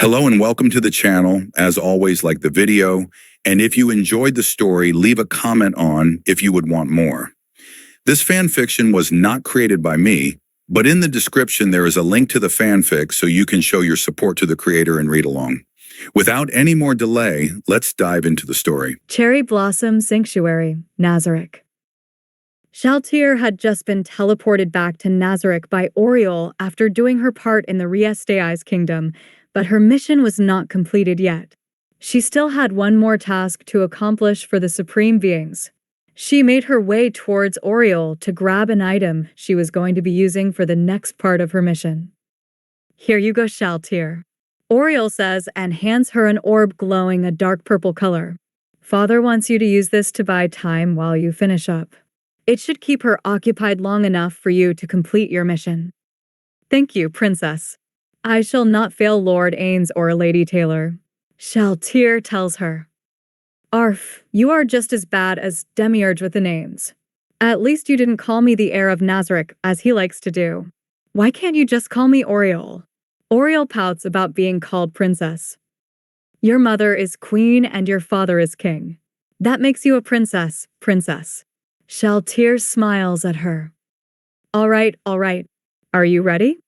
Hello and welcome to the channel. As always, like the video, and if you enjoyed the story, leave a comment on if you would want more. This fan fiction was not created by me, but in the description there is a link to the fanfic so you can show your support to the creator and read along. Without any more delay, let's dive into the story. Cherry Blossom Sanctuary, Nazarick. Shaltir had just been teleported back to Nazarick by Oriole after doing her part in the Riestai's kingdom, but her mission was not completed yet. She still had one more task to accomplish for the Supreme Beings. She made her way towards Oriole to grab an item she was going to be using for the next part of her mission. "Here you go, Shaltir," Oriole says and hands her an orb glowing a dark purple color. "Father wants you to use this to buy time while you finish up. It should keep her occupied long enough for you to complete your mission." "Thank you, Princess. I shall not fail Lord Ainz or Lady Taylar," Shaltir tells her. "Arf, you are just as bad as Demiurge with the names. At least you didn't call me the heir of Nazarick, as he likes to do. Why can't you just call me Oriole?" Oriole pouts about being called princess. "Your mother is queen and your father is king. That makes you a princess, princess." Shaltir smiles at her. All right. Are you ready?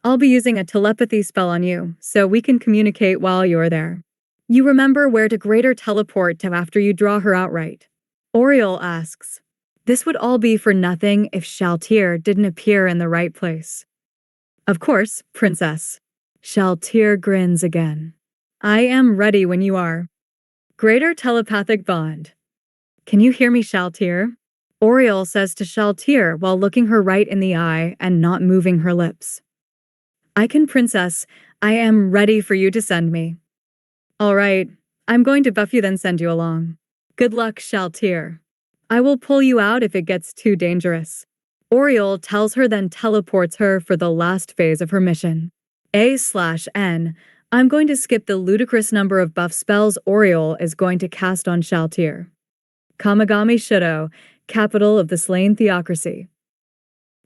I'll be using a telepathy spell on you, so we can communicate while you're there. You remember where to greater teleport to after you draw her outright?" Oriole asks. This would all be for nothing if Shaltir didn't appear in the right place. "Of course, princess." Shaltir grins again. "I am ready when you are." Greater telepathic bond. "Can you hear me, Shaltir?" Oriole says to Shaltir while looking her right in the eye and not moving her lips. "I can, princess. I am ready for you to send me." "All right. I'm going to buff you then send you along. Good luck, Shaltir. I will pull you out if it gets too dangerous." Oriole tells her then teleports her for the last phase of her mission. A/N. I'm going to skip the ludicrous number of buff spells Oriole is going to cast on Shaltir. Kamigami Shudo, capital of the slain theocracy.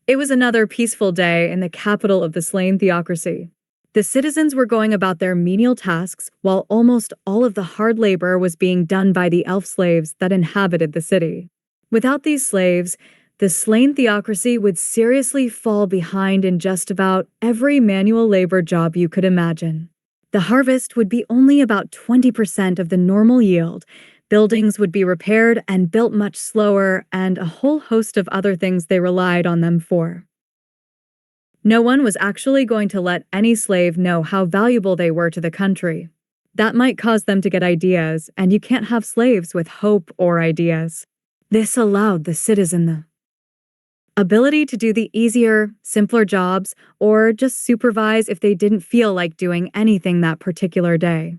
It was another peaceful day in the capital of the slain theocracy. The citizens were going about their menial tasks while almost all of the hard labor was being done by the elf slaves that inhabited the city. Without these slaves, the slain theocracy would seriously fall behind in just about every manual labor job you could imagine. The harvest would be only about 20% of the normal yield. Buildings would be repaired and built much slower, and a whole host of other things they relied on them for. No one was actually going to let any slave know how valuable they were to the country. That might cause them to get ideas, and you can't have slaves with hope or ideas. This allowed the citizen the ability to do the easier, simpler jobs, or just supervise if they didn't feel like doing anything that particular day.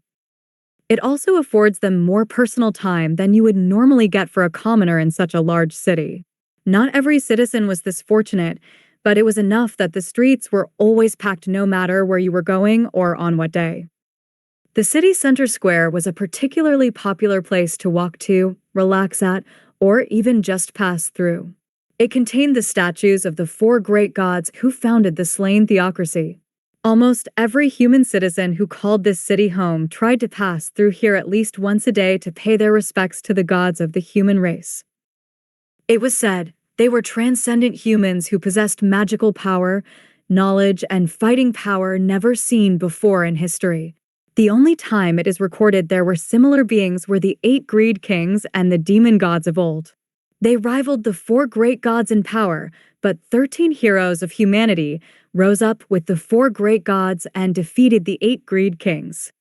It also affords them more personal time than you would normally get for a commoner in such a large city. Not every citizen was this fortunate, but it was enough that the streets were always packed no matter where you were going or on what day. The city center square was a particularly popular place to walk to, relax at, or even just pass through. It contained the statues of the 4 great gods who founded the slain theocracy. Almost every human citizen who called this city home tried to pass through here at least once a day to pay their respects to the gods of the human race. It was said they were transcendent humans who possessed magical power, knowledge, and fighting power never seen before in history. The only time it is recorded there were similar beings were the 8 greed kings and the demon gods of old. They rivaled the 4 great gods in power, but 13 heroes of humanity rose up with the 4 great gods and defeated the 8 greed kings.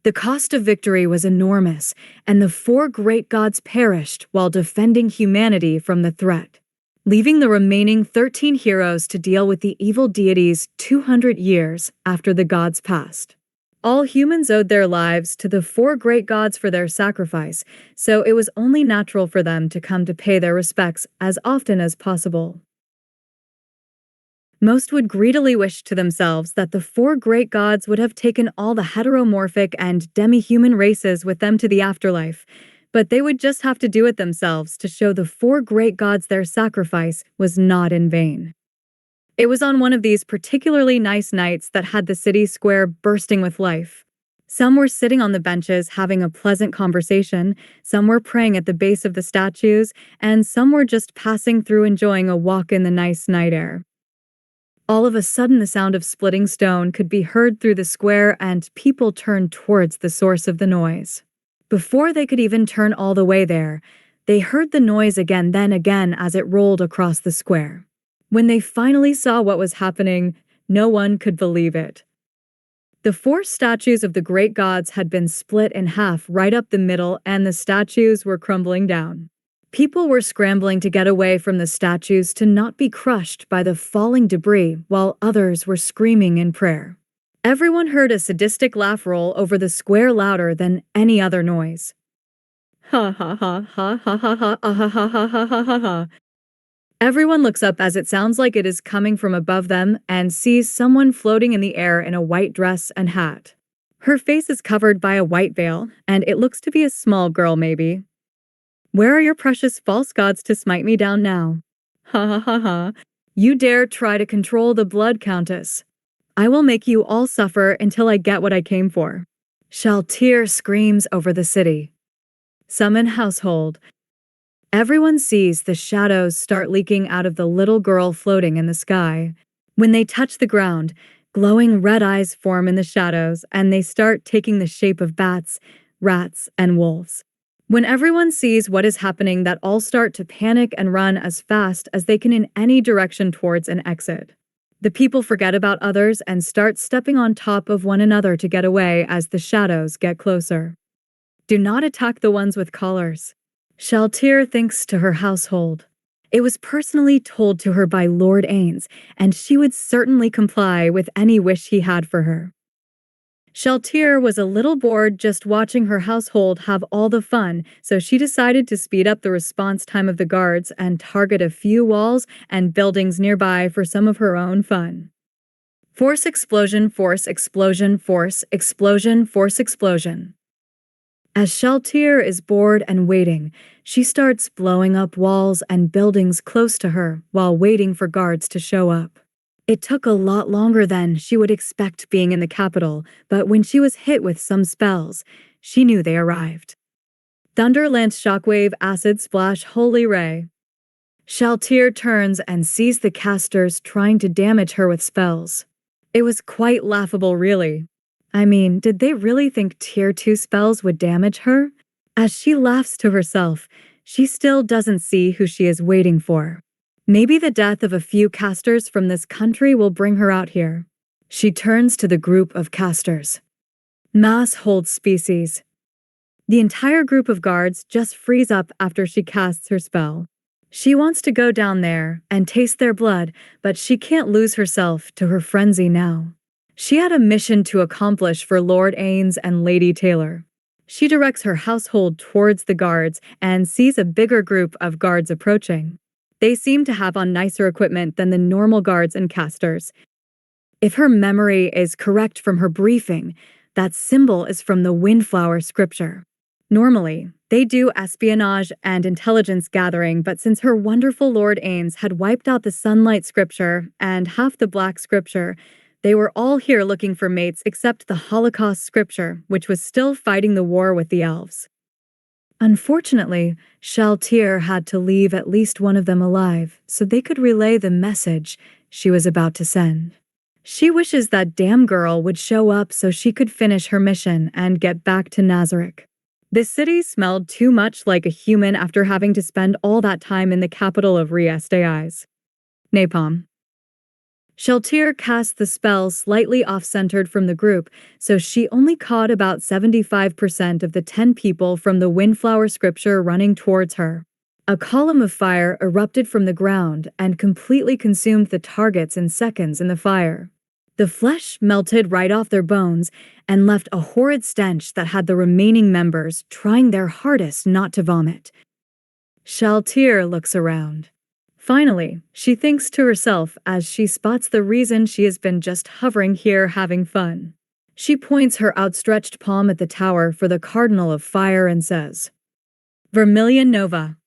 The cost of victory was enormous, and the 4 great gods perished while defending humanity from the threat, leaving the remaining 13 heroes to deal with the evil deities 200 years after the gods passed. All humans owed their lives to the 4 great gods for their sacrifice, so it was only natural for them to come to pay their respects as often as possible. Most would greedily wish to themselves that the 4 great gods would have taken all the heteromorphic and demi-human races with them to the afterlife, but they would just have to do it themselves to show the 4 great gods their sacrifice was not in vain. It was on one of these particularly nice nights that had the city square bursting with life. Some were sitting on the benches having a pleasant conversation, some were praying at the base of the statues, and some were just passing through enjoying a walk in the nice night air. All of a sudden, the sound of splitting stone could be heard through the square, and people turned towards the source of the noise. Before they could even turn all the way there, they heard the noise again, then again as it rolled across the square. When they finally saw what was happening, no one could believe it. The 4 statues of the great gods had been split in half right up the middle, and the statues were crumbling down. People were scrambling to get away from the statues to not be crushed by the falling debris, while others were screaming in prayer. Everyone heard a sadistic laugh roll over the square louder than any other noise. Ha ha ha ha ha ha ha ha ha ha ha ha ha ha. Everyone looks up as it sounds like it is coming from above them and sees someone floating in the air in a white dress and hat. Her face is covered by a white veil, and it looks to be a small girl maybe. Where are your precious false gods to smite me down now? Ha ha ha ha. You dare try to control the blood countess. I will make you all suffer until I get what I came for. Shaltir screams over the city. Summon household. Everyone sees the shadows start leaking out of the little girl floating in the sky. When they touch the ground, glowing red eyes form in the shadows, and they start taking the shape of bats, rats, and wolves. When everyone sees what is happening, that all start to panic and run as fast as they can in any direction towards an exit. The people forget about others and start stepping on top of one another to get away as the shadows get closer. Do not attack the ones with collars. Shaltir thinks to her household. It was personally told to her by Lord Ainz, and she would certainly comply with any wish he had for her. Shaltir was a little bored just watching her household have all the fun, so she decided to speed up the response time of the guards and target a few walls and buildings nearby for some of her own fun. Force explosion, force explosion, force explosion, force explosion. As Shaltir is bored and waiting, she starts blowing up walls and buildings close to her while waiting for guards to show up. It took a lot longer than she would expect being in the capital, but when she was hit with some spells, she knew they arrived. Thunder, lance, shockwave, acid, splash, holy ray. Shaltir turns and sees the casters trying to damage her with spells. It was quite laughable, really. I mean, did they really think Tier 2 spells would damage her? As she laughs to herself, she still doesn't see who she is waiting for. Maybe the death of a few casters from this country will bring her out here. She turns to the group of casters. Mass holds species. The entire group of guards just freeze up after she casts her spell. She wants to go down there and taste their blood, but she can't lose herself to her frenzy now. She had a mission to accomplish for Lord Ainz and Lady Taylar. She directs her household towards the guards and sees a bigger group of guards approaching. They seem to have on nicer equipment than the normal guards and casters. If her memory is correct from her briefing, that symbol is from the Windflower scripture. Normally, they do espionage and intelligence gathering, but since her wonderful Lord Ainz had wiped out the Sunlight scripture and half the Black scripture, they were all here looking for mates except the Holocaust scripture, which was still fighting the war with the elves. Unfortunately, Shaltir had to leave at least one of them alive so they could relay the message she was about to send. She wishes that damn girl would show up so she could finish her mission and get back to Nazareth. The city smelled too much like a human after having to spend all that time in the capital of Aiz. Napalm. Shaltir cast the spell slightly off-centered from the group, so she only caught about 75% of the 10 people from the Windflower scripture running towards her. A column of fire erupted from the ground and completely consumed the targets in seconds in the fire. The flesh melted right off their bones and left a horrid stench that had the remaining members trying their hardest not to vomit. Shaltir looks around. Finally, she thinks to herself as she spots the reason she has been just hovering here having fun. She points her outstretched palm at the tower for the Cardinal of Fire and says, "Vermilion Nova."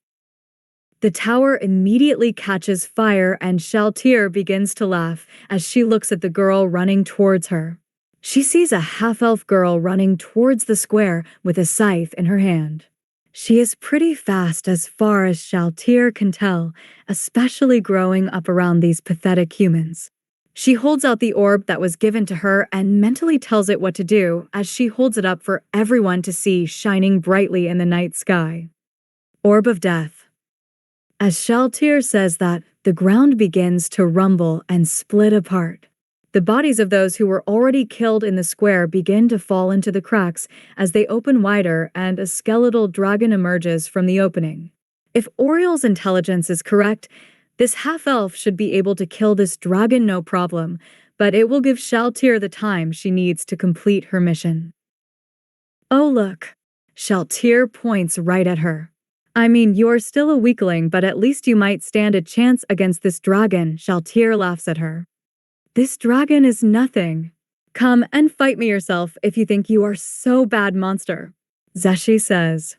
The tower immediately catches fire and Shaltir begins to laugh as she looks at the girl running towards her. She sees a half-elf girl running towards the square with a scythe in her hand. She is pretty fast as far as Shaltir can tell, especially growing up around these pathetic humans. She holds out the orb that was given to her and mentally tells it what to do as she holds it up for everyone to see shining brightly in the night sky. Orb of Death. As Shaltir says that, the ground begins to rumble and split apart. The bodies of those who were already killed in the square begin to fall into the cracks as they open wider and a skeletal dragon emerges from the opening. If Oriol's intelligence is correct, this half-elf should be able to kill this dragon no problem, but it will give Shaltir the time she needs to complete her mission. Oh look! Shaltir points right at her. I mean, you're still a weakling, but at least you might stand a chance against this dragon, Shaltir laughs at her. This dragon is nothing. Come and fight me yourself if you think you are so bad, monster, Zeshi says.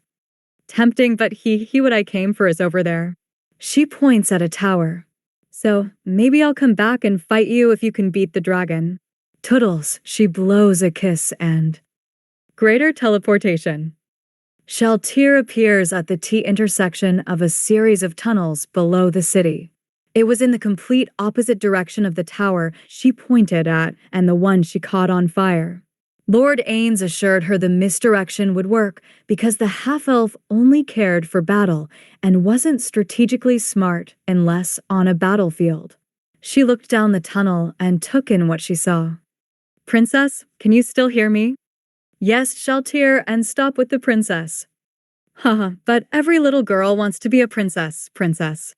Tempting, but he what I came for is over there. She points at a tower. So, maybe I'll come back and fight you if you can beat the dragon. Toodles, she blows a kiss and... Greater teleportation. Shaltir appears at the T-intersection of a series of tunnels below the city. It was in the complete opposite direction of the tower she pointed at and the one she caught on fire. Lord Ainz assured her the misdirection would work because the half-elf only cared for battle and wasn't strategically smart unless on a battlefield. She looked down the tunnel and took in what she saw. Princess, can you still hear me? Yes, Shaltir, and stop with the princess. Haha, but every little girl wants to be a princess, princess.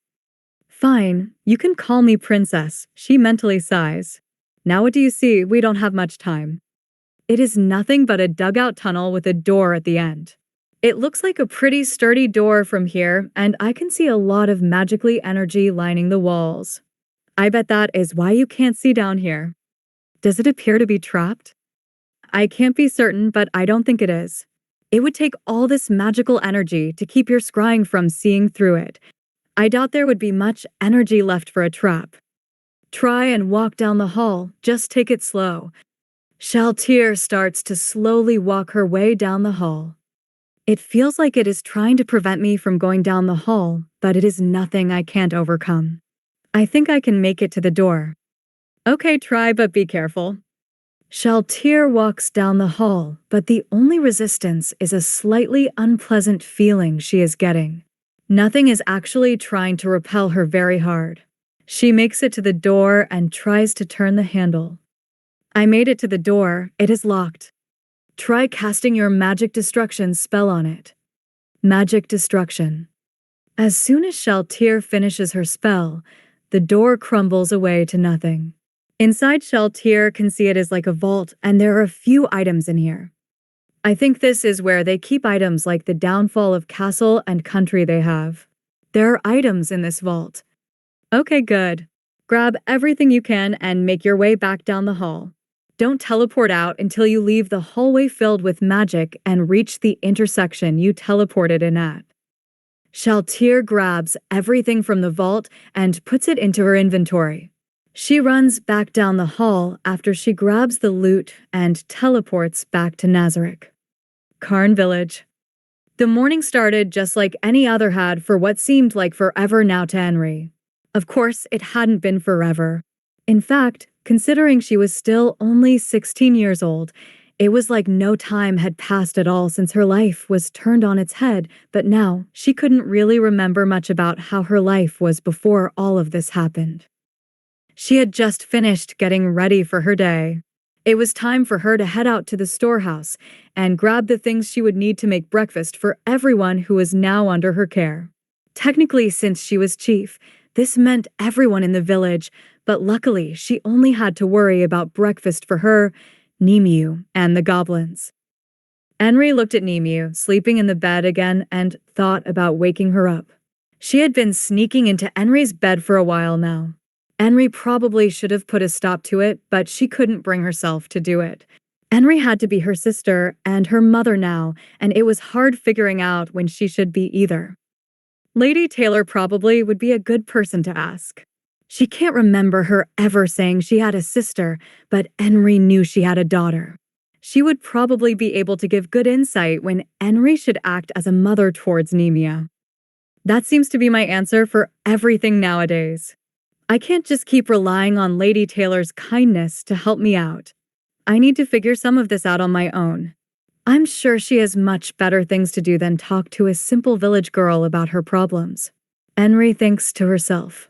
Fine, you can call me princess, she mentally sighs. Now what do you see? We don't have much time. It is nothing but a dugout tunnel with a door at the end. It looks like a pretty sturdy door from here, and I can see a lot of magically energy lining the walls. I bet that is why you can't see down here. Does it appear to be trapped? I can't be certain, but I don't think it is. It would take all this magical energy to keep your scrying from seeing through it. I doubt there would be much energy left for a trap. Try and walk down the hall, just take it slow. Shaltir starts to slowly walk her way down the hall. It feels like it is trying to prevent me from going down the hall, but it is nothing I can't overcome. I think I can make it to the door. Okay, try, but be careful. Shaltir walks down the hall, but the only resistance is a slightly unpleasant feeling she is getting. Nothing is actually trying to repel her very hard. She makes it to the door and tries to turn the handle. I made it to the door, it is locked. Try casting your magic destruction spell on it. Magic destruction. As soon as Shaltir finishes her spell, the door crumbles away to nothing. Inside, Shaltir can see it is like a vault, and there are a few items in here. I think this is where they keep items like the downfall of castle and country they have. There are items in this vault. Okay, good. Grab everything you can and make your way back down the hall. Don't teleport out until you leave the hallway filled with magic and reach the intersection you teleported in at. Shaltir grabs everything from the vault and puts it into her inventory. She runs back down the hall after she grabs the loot and teleports back to Nazarick. Karn Village. The morning started just like any other had for what seemed like forever now to Henry. Of course, it hadn't been forever. In fact, considering she was still only 16 years old, it was like no time had passed at all since her life was turned on its head, but now she couldn't really remember much about how her life was before all of this happened. She had just finished getting ready for her day. It was time for her to head out to the storehouse and grab the things she would need to make breakfast for everyone who was now under her care. Technically, since she was chief, this meant everyone in the village, but luckily she only had to worry about breakfast for her, Nemu, and the goblins. Henry looked at Nemu, sleeping in the bed again, and thought about waking her up. She had been sneaking into Henry's bed for a while now. Henry probably should have put a stop to it, but she couldn't bring herself to do it. Henry had to be her sister and her mother now, and it was hard figuring out when she should be either. Lady Taylar probably would be a good person to ask. She can't remember her ever saying she had a sister, but Henry knew she had a daughter. She would probably be able to give good insight when Henry should act as a mother towards Nemia. That seems to be my answer for everything nowadays. I can't just keep relying on Lady Taylar's kindness to help me out. I need to figure some of this out on my own. I'm sure she has much better things to do than talk to a simple village girl about her problems. Henry thinks to herself.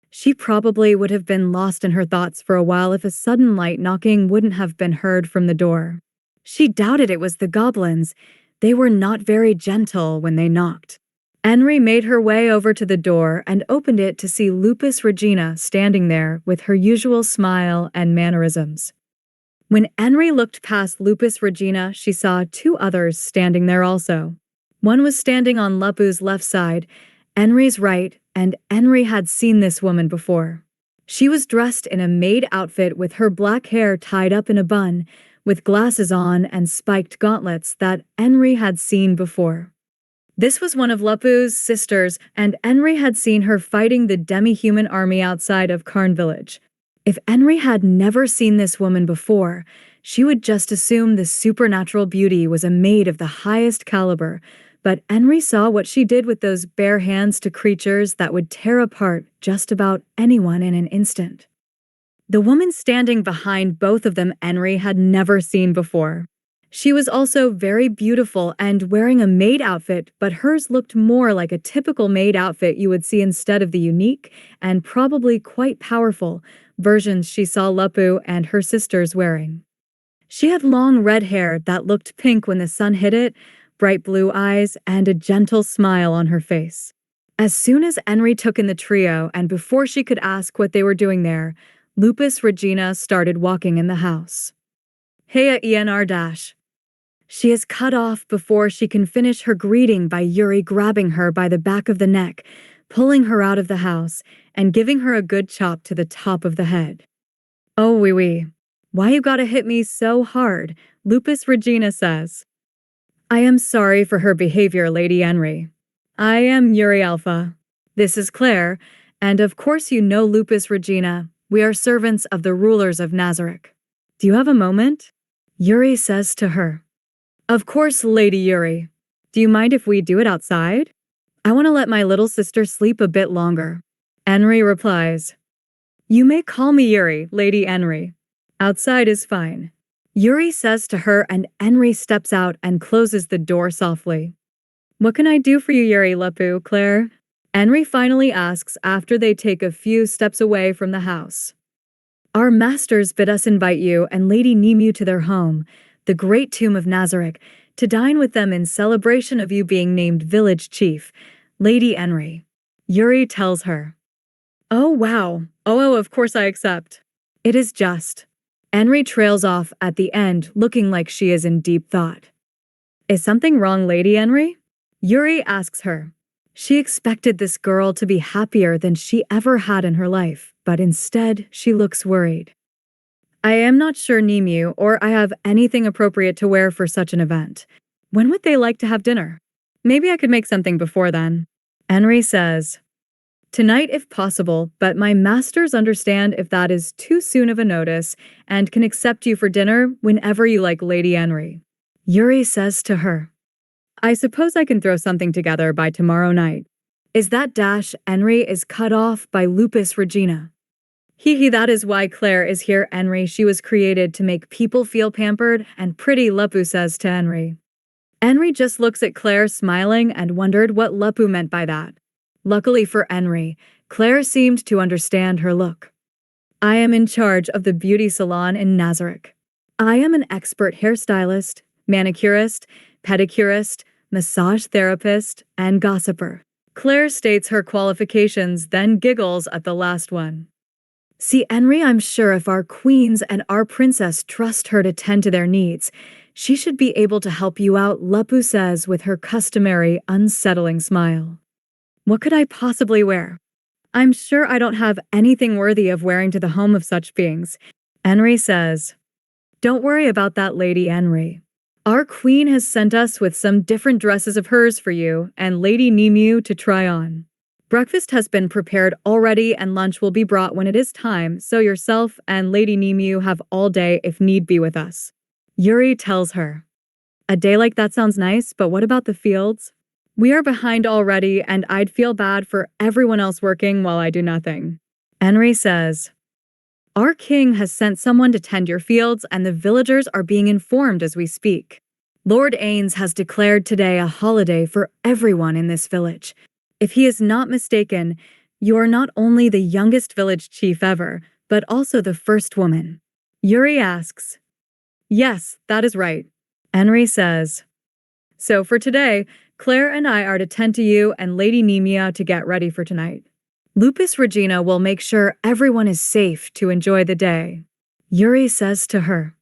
She probably would have been lost in her thoughts for a while if a sudden light knocking wouldn't have been heard from the door. She doubted it was the goblins. They were not very gentle when they knocked. Henry made her way over to the door and opened it to see Lupus Regina standing there with her usual smile and mannerisms. When Henry looked past Lupus Regina, she saw two others standing there also. One was standing on Lupu's left side, Henry's right, and Henry had seen this woman before. She was dressed in a maid outfit with her black hair tied up in a bun, with glasses on and spiked gauntlets that Henry had seen before. This was one of Lupu's sisters, and Henry had seen her fighting the demi-human army outside of Karn village. If Henry had never seen this woman before, she would just assume the supernatural beauty was a maid of the highest caliber, but Henry saw what she did with those bare hands to creatures that would tear apart just about anyone in an instant. The woman standing behind both of them Henry had never seen before. She was also very beautiful and wearing a maid outfit, but hers looked more like a typical maid outfit you would see instead of the unique and probably quite powerful versions she saw Lupu and her sisters wearing. She had long red hair that looked pink when the sun hit it, bright blue eyes, and a gentle smile on her face. As soon as Henry took in the trio and before she could ask what they were doing there, Lupus Regina started walking in the house. Heya Enr-. She is cut off before she can finish her greeting by Yuri grabbing her by the back of the neck, pulling her out of the house, and giving her a good chop to the top of the head. Oh wee. Why you gotta hit me so hard? Lupus Regina says. I am sorry for her behavior, Lady Henry. I am Yuri Alpha. This is Claire, and of course you know Lupus Regina. We are servants of the rulers of Nazareth. Do you have a moment? Yuri says to her. Of course, Lady Yuri. Do you mind if we do it outside? I want to let my little sister sleep a bit longer. Henry replies. You may call me Yuri, Lady Henry. Outside is fine. Yuri says to her and Henry steps out and closes the door softly. What can I do for you, Yuri Lupu, Claire? Henry finally asks after they take a few steps away from the house. Our masters bid us invite you and Lady Nemu to their home, the great tomb of Nazareth, to dine with them in celebration of you being named village chief, Lady Henry. Yuri tells her. Oh wow, oh of course I accept. It is just. Henry trails off at the end looking like she is in deep thought. Is something wrong, Lady Henry? Yuri asks her. She expected this girl to be happier than she ever had in her life, but instead she looks worried. I am not sure Nemu or I have anything appropriate to wear for such an event. When would they like to have dinner? Maybe I could make something before then. Henry says. Tonight if possible, but my masters understand if that is too soon of a notice and can accept you for dinner whenever you like, Lady Henry. Yuri says to her. I suppose I can throw something together by tomorrow night. Is that dash Henry is cut off by Lupus Regina. That is why Claire is here, Henry. She was created to make people feel pampered and pretty, Lupu says to Henry. Henry just looks at Claire smiling and wondered what Lupu meant by that. Luckily for Henry, Claire seemed to understand her look. I am in charge of the beauty salon in Nazareth. I am an expert hairstylist, manicurist, pedicurist, massage therapist, and gossiper. Claire states her qualifications, then giggles at the last one. See, Henry, I'm sure if our queens and our princess trust her to tend to their needs, she should be able to help you out, Lupu says with her customary unsettling smile. What could I possibly wear? I'm sure I don't have anything worthy of wearing to the home of such beings. Henry says. Don't worry about that, Lady Henry. Our queen has sent us with some different dresses of hers for you and Lady Nemu to try on. Breakfast has been prepared already and lunch will be brought when it is time, so yourself and Lady Nemu have all day if need be with us. Yuri tells her. A day like that sounds nice, but what about the fields? We are behind already and I'd feel bad for everyone else working while I do nothing. Henry says. Our king has sent someone to tend your fields and the villagers are being informed as we speak. Lord Ainz has declared today a holiday for everyone in this village. If he is not mistaken, you are not only the youngest village chief ever, but also the first woman. Yuri asks. Yes, that is right. Henry says. So for today, Claire and I are to tend to you and Lady Nemia to get ready for tonight. Lupus Regina will make sure everyone is safe to enjoy the day. Yuri says to her.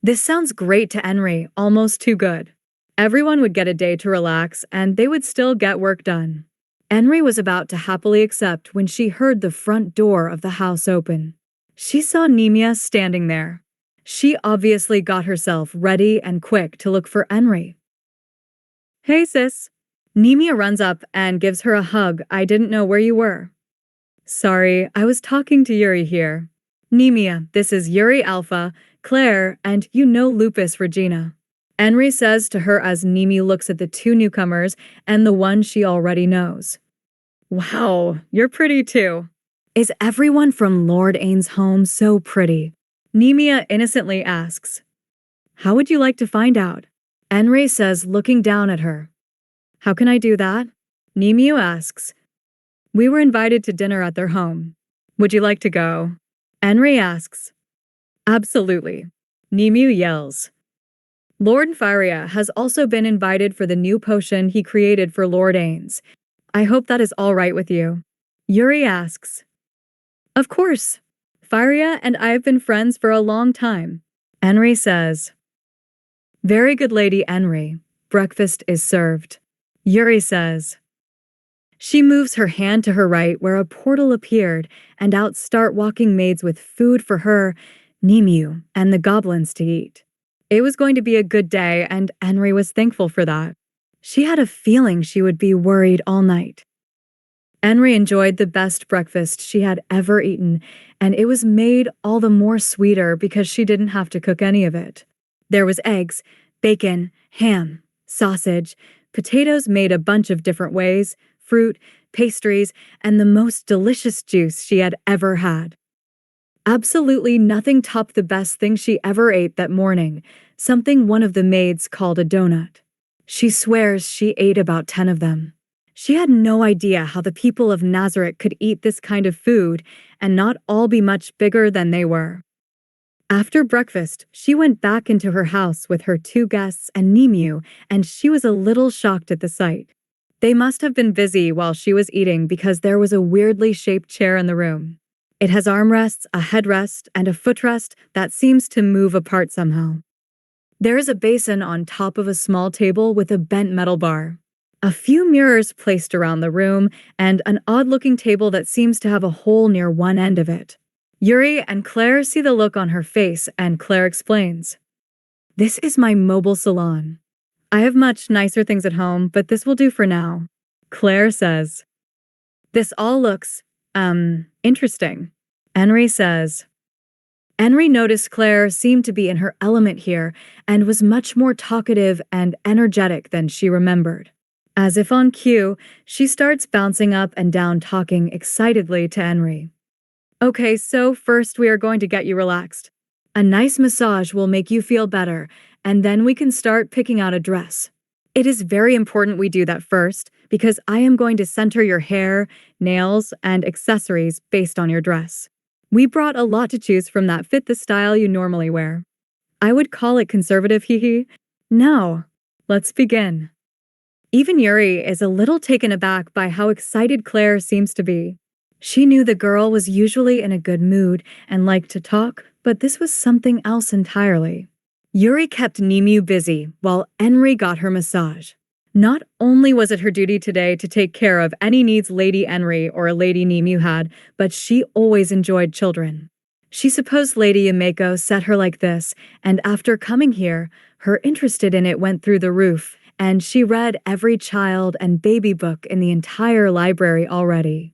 This sounds great to Henry, almost too good. Everyone would get a day to relax and they would still get work done. Henry was about to happily accept when she heard the front door of the house open. She saw Nemia standing there. She obviously got herself ready and quick to look for Henry. Hey sis. Nemia runs up and gives her a hug. I didn't know where you were. Sorry, I was talking to Yuri here. Nemia, this is Yuri Alpha, Claire, and you know Lupus Regina. Henry says to her as Nemi looks at the two newcomers and the one she already knows. Wow, you're pretty too. Is everyone from Lord Ain's home so pretty? Nemia innocently asks. How would you like to find out? Henry says, looking down at her. How can I do that? Nemu asks. We were invited to dinner at their home. Would you like to go? Henry asks. Absolutely. Nemu yells. Lord Faria has also been invited for the new potion he created for Lord Ainz. I hope that is all right with you. Yuri asks. Of course. Faria and I have been friends for a long time. Henry says. Very good, Lady Henry. Breakfast is served. Yuri says. She moves her hand to her right where a portal appeared and out start walking maids with food for her, Nemu, and the goblins to eat. It was going to be a good day and Henry was thankful for that. She had a feeling she would be worried all night. Henry enjoyed the best breakfast she had ever eaten, and it was made all the more sweeter because she didn't have to cook any of it. There was eggs, bacon, ham, sausage, potatoes made a bunch of different ways, fruit, pastries, and the most delicious juice she had ever had. Absolutely nothing topped the best thing she ever ate that morning, something one of the maids called a donut. She swears she ate about 10 of them. She had no idea how the people of Nazareth could eat this kind of food and not all be much bigger than they were. After breakfast, she went back into her house with her two guests and Nemu, and she was a little shocked at the sight. They must have been busy while she was eating because there was a weirdly shaped chair in the room. It has armrests, a headrest, and a footrest that seems to move apart somehow. There is a basin on top of a small table with a bent metal bar. A few mirrors placed around the room, and an odd-looking table that seems to have a hole near one end of it. Yuri and Claire see the look on her face, and Claire explains. This is my mobile salon. I have much nicer things at home, but this will do for now. Claire says. This all looks, interesting. Henry says. Henry noticed Claire seemed to be in her element here and was much more talkative and energetic than she remembered. As if on cue, she starts bouncing up and down talking excitedly to Henry. Okay, so first we are going to get you relaxed. A nice massage will make you feel better, and then we can start picking out a dress. It is very important we do that first, because I am going to center your hair, nails, and accessories based on your dress. We brought a lot to choose from that fit the style you normally wear. I would call it conservative, hee. Now, let's begin. Even Yuri is a little taken aback by how excited Claire seems to be. She knew the girl was usually in a good mood and liked to talk, but this was something else entirely. Yuri kept Nemu busy while Henry got her massage. Not only was it her duty today to take care of any needs Lady Henry or Lady Nemu had, but she always enjoyed children. She supposed Lady Yameko set her like this, and after coming here, her interest in it went through the roof, and she read every child and baby book in the entire library already.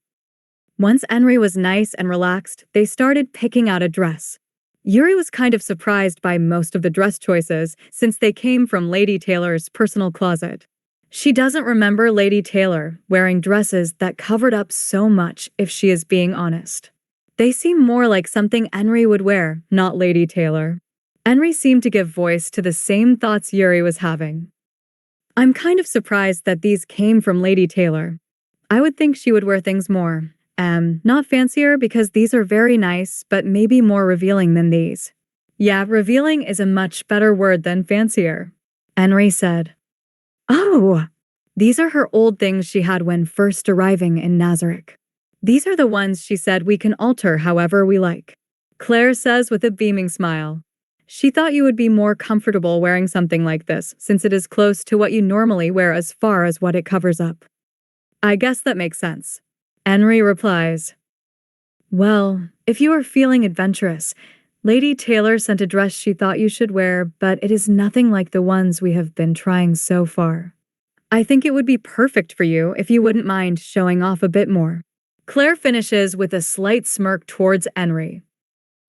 Once Henry was nice and relaxed, they started picking out a dress. Yuri was kind of surprised by most of the dress choices since they came from Lady Taylar's personal closet. She doesn't remember Lady Taylar wearing dresses that covered up so much, if she is being honest. They seem more like something Henry would wear, not Lady Taylar. Henry seemed to give voice to the same thoughts Yuri was having. I'm kind of surprised that these came from Lady Taylar. I would think she would wear things more. Not fancier because these are very nice, but maybe more revealing than these. Yeah, revealing is a much better word than fancier, Henry said. Oh, these are her old things she had when first arriving in Nazareth. These are the ones she said we can alter however we like, Claire says with a beaming smile. She thought you would be more comfortable wearing something like this since it is close to what you normally wear as far as what it covers up. I guess that makes sense. Henry replies. Well, if you are feeling adventurous, Lady Taylar sent a dress she thought you should wear, but it is nothing like the ones we have been trying so far. I think it would be perfect for you if you wouldn't mind showing off a bit more. Claire finishes with a slight smirk towards Henry.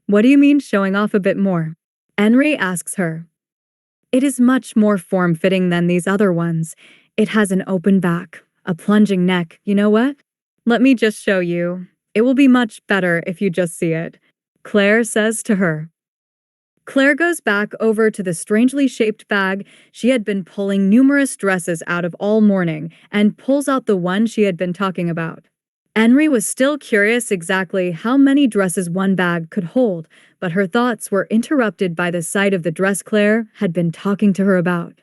What do you mean showing off a bit more? Henry asks her. It is much more form-fitting than these other ones. It has an open back, a plunging neck, you know what? Let me just show you. It will be much better if you just see it, Claire says to her. Claire goes back over to the strangely shaped bag she had been pulling numerous dresses out of all morning and pulls out the one she had been talking about. Henry was still curious exactly how many dresses one bag could hold, but her thoughts were interrupted by the sight of the dress Claire had been talking to her about.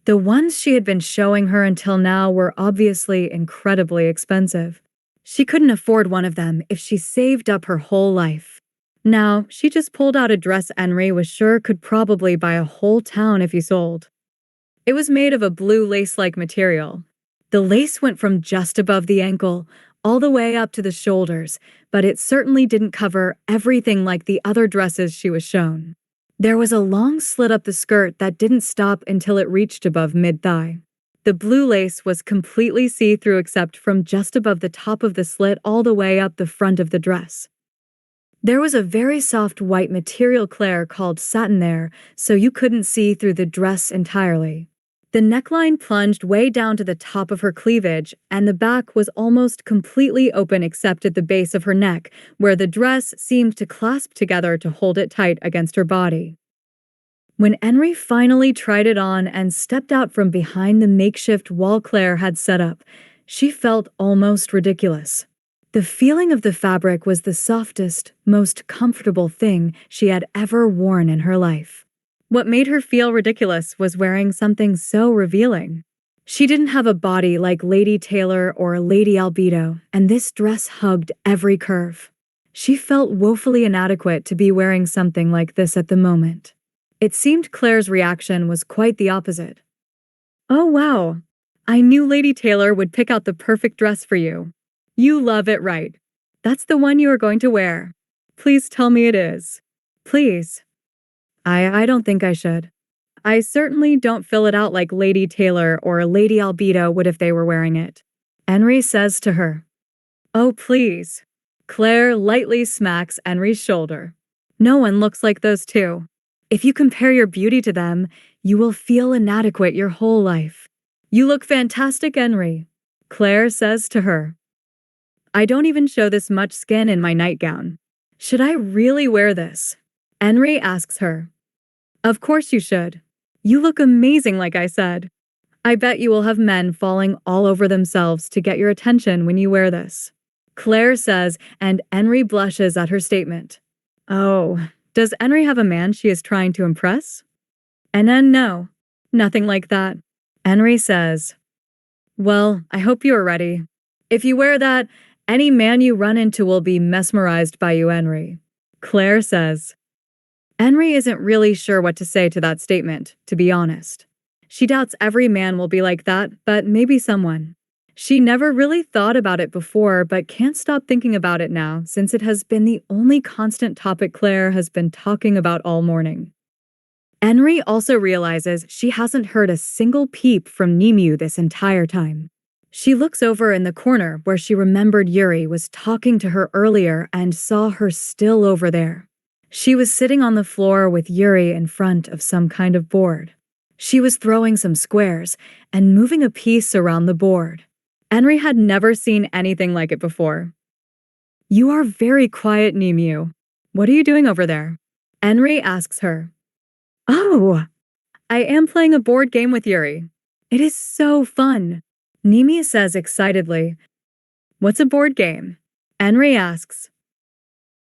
The ones she had been showing her until now were obviously incredibly expensive. She couldn't afford one of them if she saved up her whole life. Now, she just pulled out a dress Henry was sure could probably buy a whole town if he sold. It was made of a blue lace-like material. The lace went from just above the ankle all the way up to the shoulders, but it certainly didn't cover everything like the other dresses she was shown. There was a long slit up the skirt that didn't stop until it reached above mid-thigh. The blue lace was completely see-through except from just above the top of the slit all the way up the front of the dress. There was a very soft white material Claire called satin there, so you couldn't see through the dress entirely. The neckline plunged way down to the top of her cleavage, and the back was almost completely open except at the base of her neck, where the dress seemed to clasp together to hold it tight against her body. When Henry finally tried it on and stepped out from behind the makeshift wall Claire had set up, she felt almost ridiculous. The feeling of the fabric was the softest, most comfortable thing she had ever worn in her life. What made her feel ridiculous was wearing something so revealing. She didn't have a body like Lady Taylar or Lady Albedo, and this dress hugged every curve. She felt woefully inadequate to be wearing something like this at the moment. It seemed Claire's reaction was quite the opposite. Oh wow, I knew Lady Taylar would pick out the perfect dress for you. You love it, right? That's the one you are going to wear. Please tell me it is. Please. I don't think I should. I certainly don't fill it out like Lady Taylar or Lady Albedo would if they were wearing it. Henry says to her. Oh, please. Claire lightly smacks Henry's shoulder. No one looks like those two. If you compare your beauty to them, you will feel inadequate your whole life. You look fantastic, Henry. Claire says to her. I don't even show this much skin in my nightgown. Should I really wear this? Henry asks her. Of course you should. You look amazing, like I said. I bet you will have men falling all over themselves to get your attention when you wear this. Claire says, and Henry blushes at her statement. Oh, does Henry have a man she is trying to impress? And then no, nothing like that. Henry says. Well, I hope you are ready. If you wear that, any man you run into will be mesmerized by you, Henry. Claire says. Henry isn't really sure what to say to that statement, to be honest. She doubts every man will be like that, but maybe someone. She never really thought about it before, but can't stop thinking about it now since it has been the only constant topic Claire has been talking about all morning. Henry also realizes she hasn't heard a single peep from Nemu this entire time. She looks over in the corner where she remembered Yuri was talking to her earlier and saw her still over there. She was sitting on the floor with Yuri in front of some kind of board. She was throwing some squares and moving a piece around the board. Henry had never seen anything like it before. "You are very quiet, Nemu. What are you doing over there?" Henry asks her. "Oh, I am playing a board game with Yuri. It is so fun," Nemu says excitedly. "What's a board game?" Henry asks.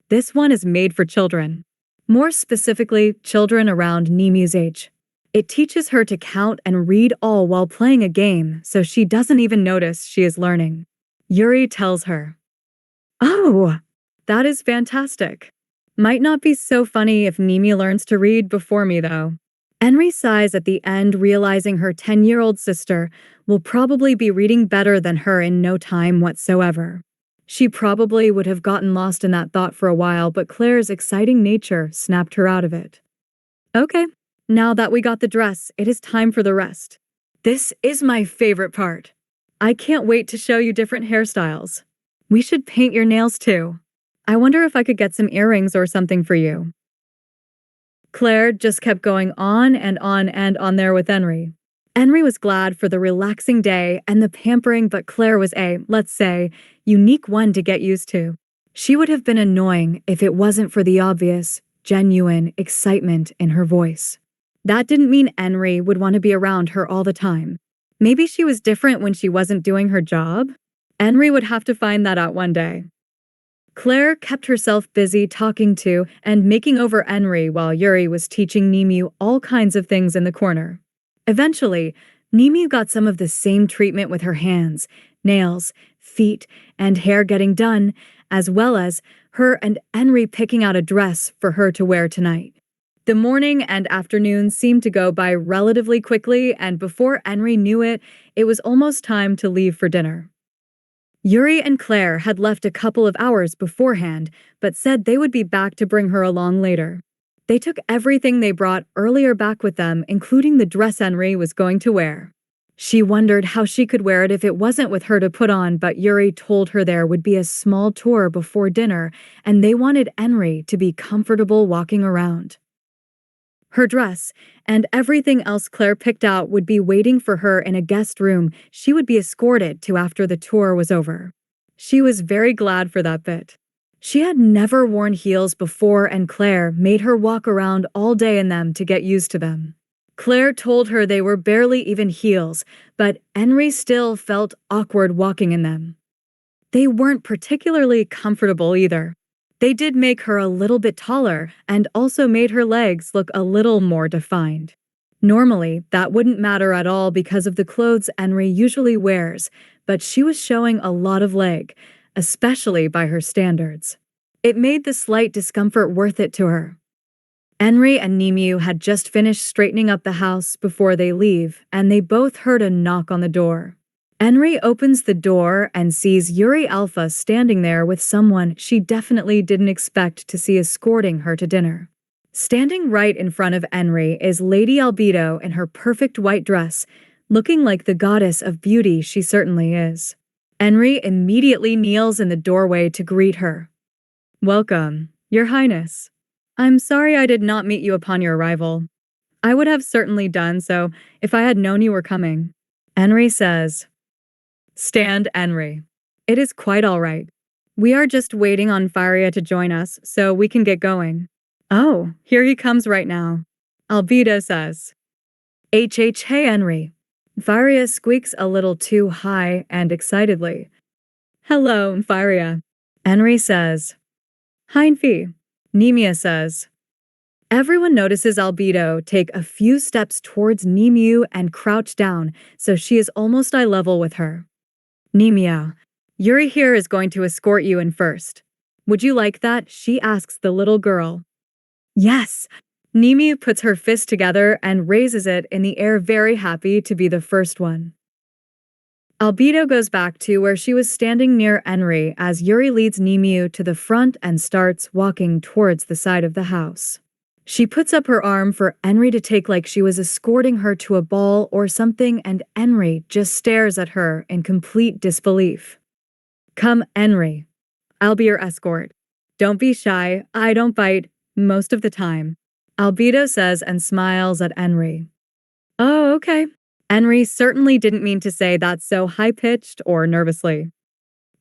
"This one is made for children. More specifically, children around Nemu's age. It teaches her to count and read all while playing a game, so she doesn't even notice she is learning," Yuri tells her. "Oh, that is fantastic. Might not be so funny if Nemu learns to read before me, though." Henry sighs at the end, realizing her 10-year-old sister will probably be reading better than her in no time whatsoever. She probably would have gotten lost in that thought for a while, but Claire's exciting nature snapped her out of it. "Okay, now that we got the dress, it is time for the rest. This is my favorite part. I can't wait to show you different hairstyles. We should paint your nails too. I wonder if I could get some earrings or something for you." Claire just kept going on and on and on there with Henry. Henry was glad for the relaxing day and the pampering, but Claire was a, let's say, unique one to get used to. She would have been annoying if it wasn't for the obvious, genuine excitement in her voice. That didn't mean Henry would want to be around her all the time. Maybe she was different when she wasn't doing her job? Henry would have to find that out one day. Claire kept herself busy talking to and making over Henry while Yuri was teaching Nemu all kinds of things in the corner. Eventually, Nemu got some of the same treatment with her hands, nails, feet, and hair getting done, as well as her and Henry picking out a dress for her to wear tonight. The morning and afternoon seemed to go by relatively quickly, and before Henry knew it, it was almost time to leave for dinner. Yuri and Claire had left a couple of hours beforehand, but said they would be back to bring her along later. They took everything they brought earlier back with them, including the dress Henry was going to wear. She wondered how she could wear it if it wasn't with her to put on, but Yuri told her there would be a small tour before dinner, and they wanted Henry to be comfortable walking around. Her dress and everything else Claire picked out would be waiting for her in a guest room she would be escorted to after the tour was over. She was very glad for that bit. She had never worn heels before, and Claire made her walk around all day in them to get used to them. Claire told her they were barely even heels, but Henry still felt awkward walking in them. They weren't particularly comfortable either. They did make her a little bit taller and also made her legs look a little more defined. Normally, that wouldn't matter at all because of the clothes Henry usually wears, but she was showing a lot of leg, especially by her standards. It made the slight discomfort worth it to her. Henry and Nemu had just finished straightening up the house before they leave, and they both heard a knock on the door. Henry opens the door and sees Yuri Alpha standing there with someone she definitely didn't expect to see escorting her to dinner. Standing right in front of Henry is Lady Albedo in her perfect white dress, looking like the goddess of beauty she certainly is. Henry immediately kneels in the doorway to greet her. "Welcome, Your Highness. I'm sorry I did not meet you upon your arrival. I would have certainly done so if I had known you were coming," Henry says. "Stand, Henry. It is quite all right. We are just waiting on Faria to join us so we can get going." "Oh, here he comes right now," Albedo says. Hey Henry." Faria squeaks a little too high and excitedly. "Hello, Faria," Henry says. "Heinfi," Nemia says. Everyone notices Albedo take a few steps towards Nemu and crouch down, so she is almost eye level with her. "Nemia, Yuri here is going to escort you in first. Would you like that?" she asks the little girl. "Yes." Nemu puts her fist together and raises it in the air, very happy to be the first one. Albedo goes back to where she was standing near Henry as Yuri leads Nimiu to the front and starts walking towards the side of the house. She puts up her arm for Henry to take like she was escorting her to a ball or something, and Henry just stares at her in complete disbelief. "Come, Henry. I'll be your escort. Don't be shy, I don't bite, most of the time," Albedo says and smiles at Henry. "Oh, okay." Henry certainly didn't mean to say that so high-pitched or nervously.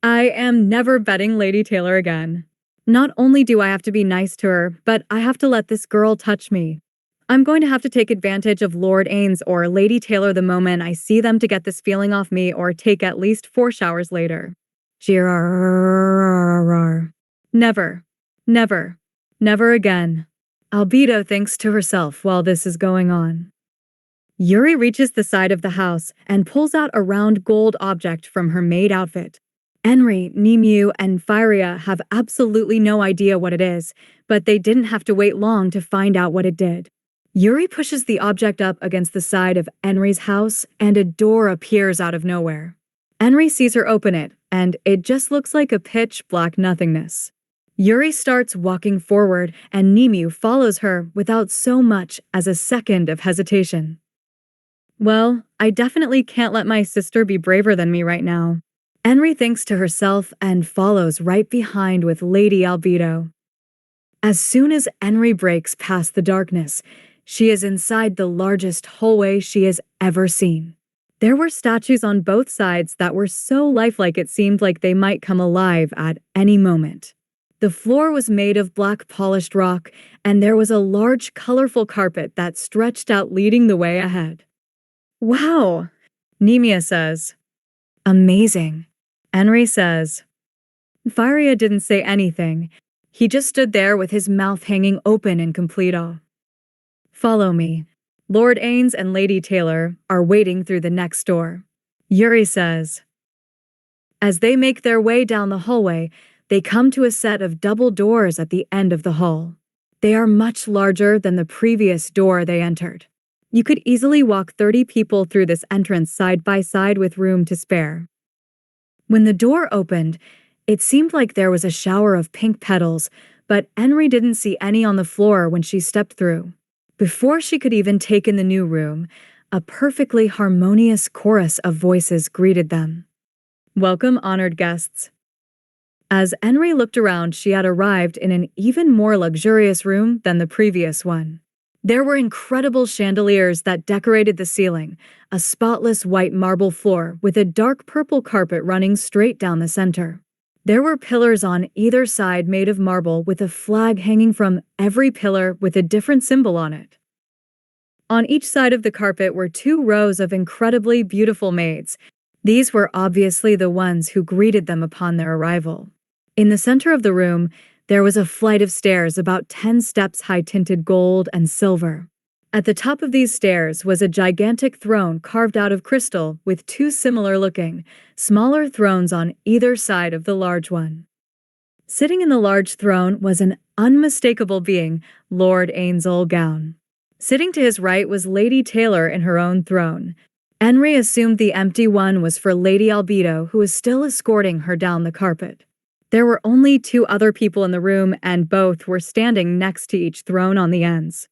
"I am never betting Lady Taylar again. Not only do I have to be nice to her, but I have to let this girl touch me. I'm going to have to take advantage of Lord Ainz or Lady Taylar the moment I see them to get this feeling off me or take at least 4 showers later. Never, never, never again." Albedo thinks to herself while this is going on. Yuri reaches the side of the house and pulls out a round gold object from her maid outfit. Henry, Nimiu, and Firia have absolutely no idea what it is, but they didn't have to wait long to find out what it did. Yuri pushes the object up against the side of Henry's house, and a door appears out of nowhere. Henry sees her open it, and it just looks like a pitch-black nothingness. Yuri starts walking forward, and Nimiu follows her without so much as a second of hesitation. "Well, I definitely can't let my sister be braver than me right now." Henry thinks to herself and follows right behind with Lady Albedo. As soon as Henry breaks past the darkness, she is inside the largest hallway she has ever seen. There were statues on both sides that were so lifelike it seemed like they might come alive at any moment. The floor was made of black polished rock, and there was a large colorful carpet that stretched out leading the way ahead. "Wow," Nemia says. "Amazing," Henry says. Firia didn't say anything. He just stood there with his mouth hanging open in complete awe. "Follow me. Lord Ainz and Lady Taylar are waiting through the next door," Yuri says. As they make their way down the hallway, they come to a set of double doors at the end of the hall. They are much larger than the previous door they entered. You could easily walk 30 people through this entrance side by side with room to spare. When the door opened, it seemed like there was a shower of pink petals, but Henry didn't see any on the floor when she stepped through. Before she could even take in the new room, a perfectly harmonious chorus of voices greeted them. "Welcome, honored guests." As Henry looked around, she had arrived in an even more luxurious room than the previous one. There were incredible chandeliers that decorated the ceiling, a spotless white marble floor with a dark purple carpet running straight down the center. There were pillars on either side made of marble with a flag hanging from every pillar with a different symbol on it. On each side of the carpet were 2 rows of incredibly beautiful maids. These were obviously the ones who greeted them upon their arrival. In the center of the room, there was a flight of stairs about 10 steps high, tinted gold and silver. At the top of these stairs was a gigantic throne carved out of crystal with 2 similar-looking, smaller thrones on either side of the large one. Sitting in the large throne was an unmistakable being, Lord Ainz Gown. Sitting to his right was Lady Taylar in her own throne. Henry assumed the empty one was for Lady Albedo, who was still escorting her down the carpet. There were only 2 other people in the room, and both were standing next to each throne on the ends.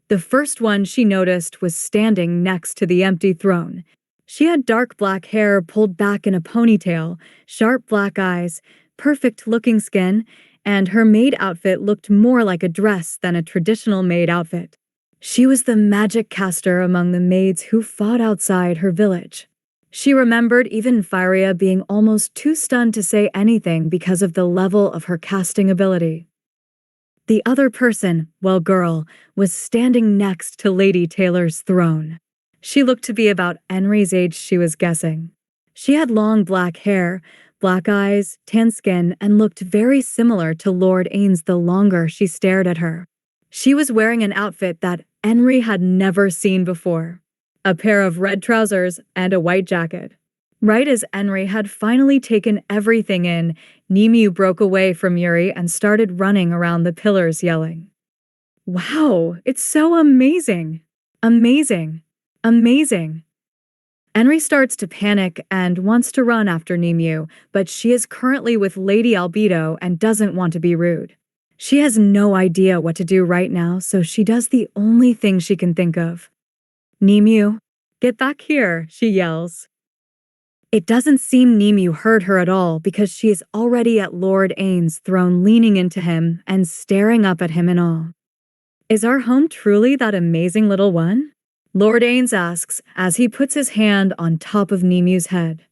The first one she noticed was standing next to the empty throne. She had dark black hair pulled back in a ponytail, sharp black eyes, perfect-looking skin, and her maid outfit looked more like a dress than a traditional maid outfit. She was the magic caster among the maids who fought outside her village. She remembered even Firia being almost too stunned to say anything because of the level of her casting ability. The other person, well girl, was standing next to Lady Taylar's throne. She looked to be about Henry's age, she was guessing. She had long black hair, black eyes, tan skin, and looked very similar to Lord Ainz the longer she stared at her. She was wearing an outfit that Henry had never seen before. A pair of red trousers and a white jacket. Right as Henry had finally taken everything in, Nimiu broke away from Yuri and started running around the pillars yelling, "Wow, it's so amazing! Amazing! Amazing!" Henry starts to panic and wants to run after Nemu, but she is currently with Lady Albedo and doesn't want to be rude. She has no idea what to do right now, so she does the only thing she can think of. Nemu, get back here, she yells. It doesn't seem Nemu heard her at all because she is already at Lord Ainz' throne, leaning into him and staring up at him in awe. Is our home truly that amazing little one? Lord Ainz asks as he puts his hand on top of Nemu's head.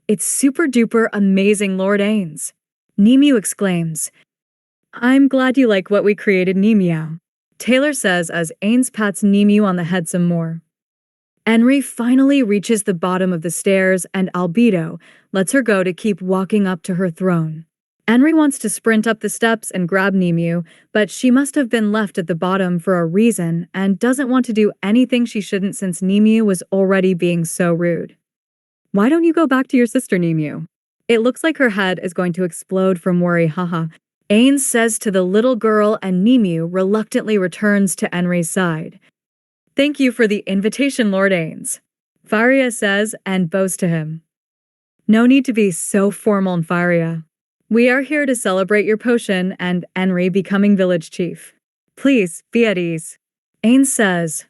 It's super duper amazing, Lord Ainz. Nemu exclaims. I'm glad you like what we created, Nemu. Taylar says as Ainz pats Nemu on the head some more. Henry finally reaches the bottom of the stairs and Albedo lets her go to keep walking up to her throne. Henry wants to sprint up the steps and grab Nemu, but she must have been left at the bottom for a reason and doesn't want to do anything she shouldn't since Nemu was already being so rude. Why don't you go back to your sister, Nemu? It looks like her head is going to explode from worry, haha. Ainz says to the little girl and Nemu reluctantly returns to Henry's side. Thank you for the invitation, Lord Ainz. Faria says and bows to him. No need to be so formal, Faria. We are here to celebrate your potion and Henry becoming village chief. Please, be at ease. Ainz says.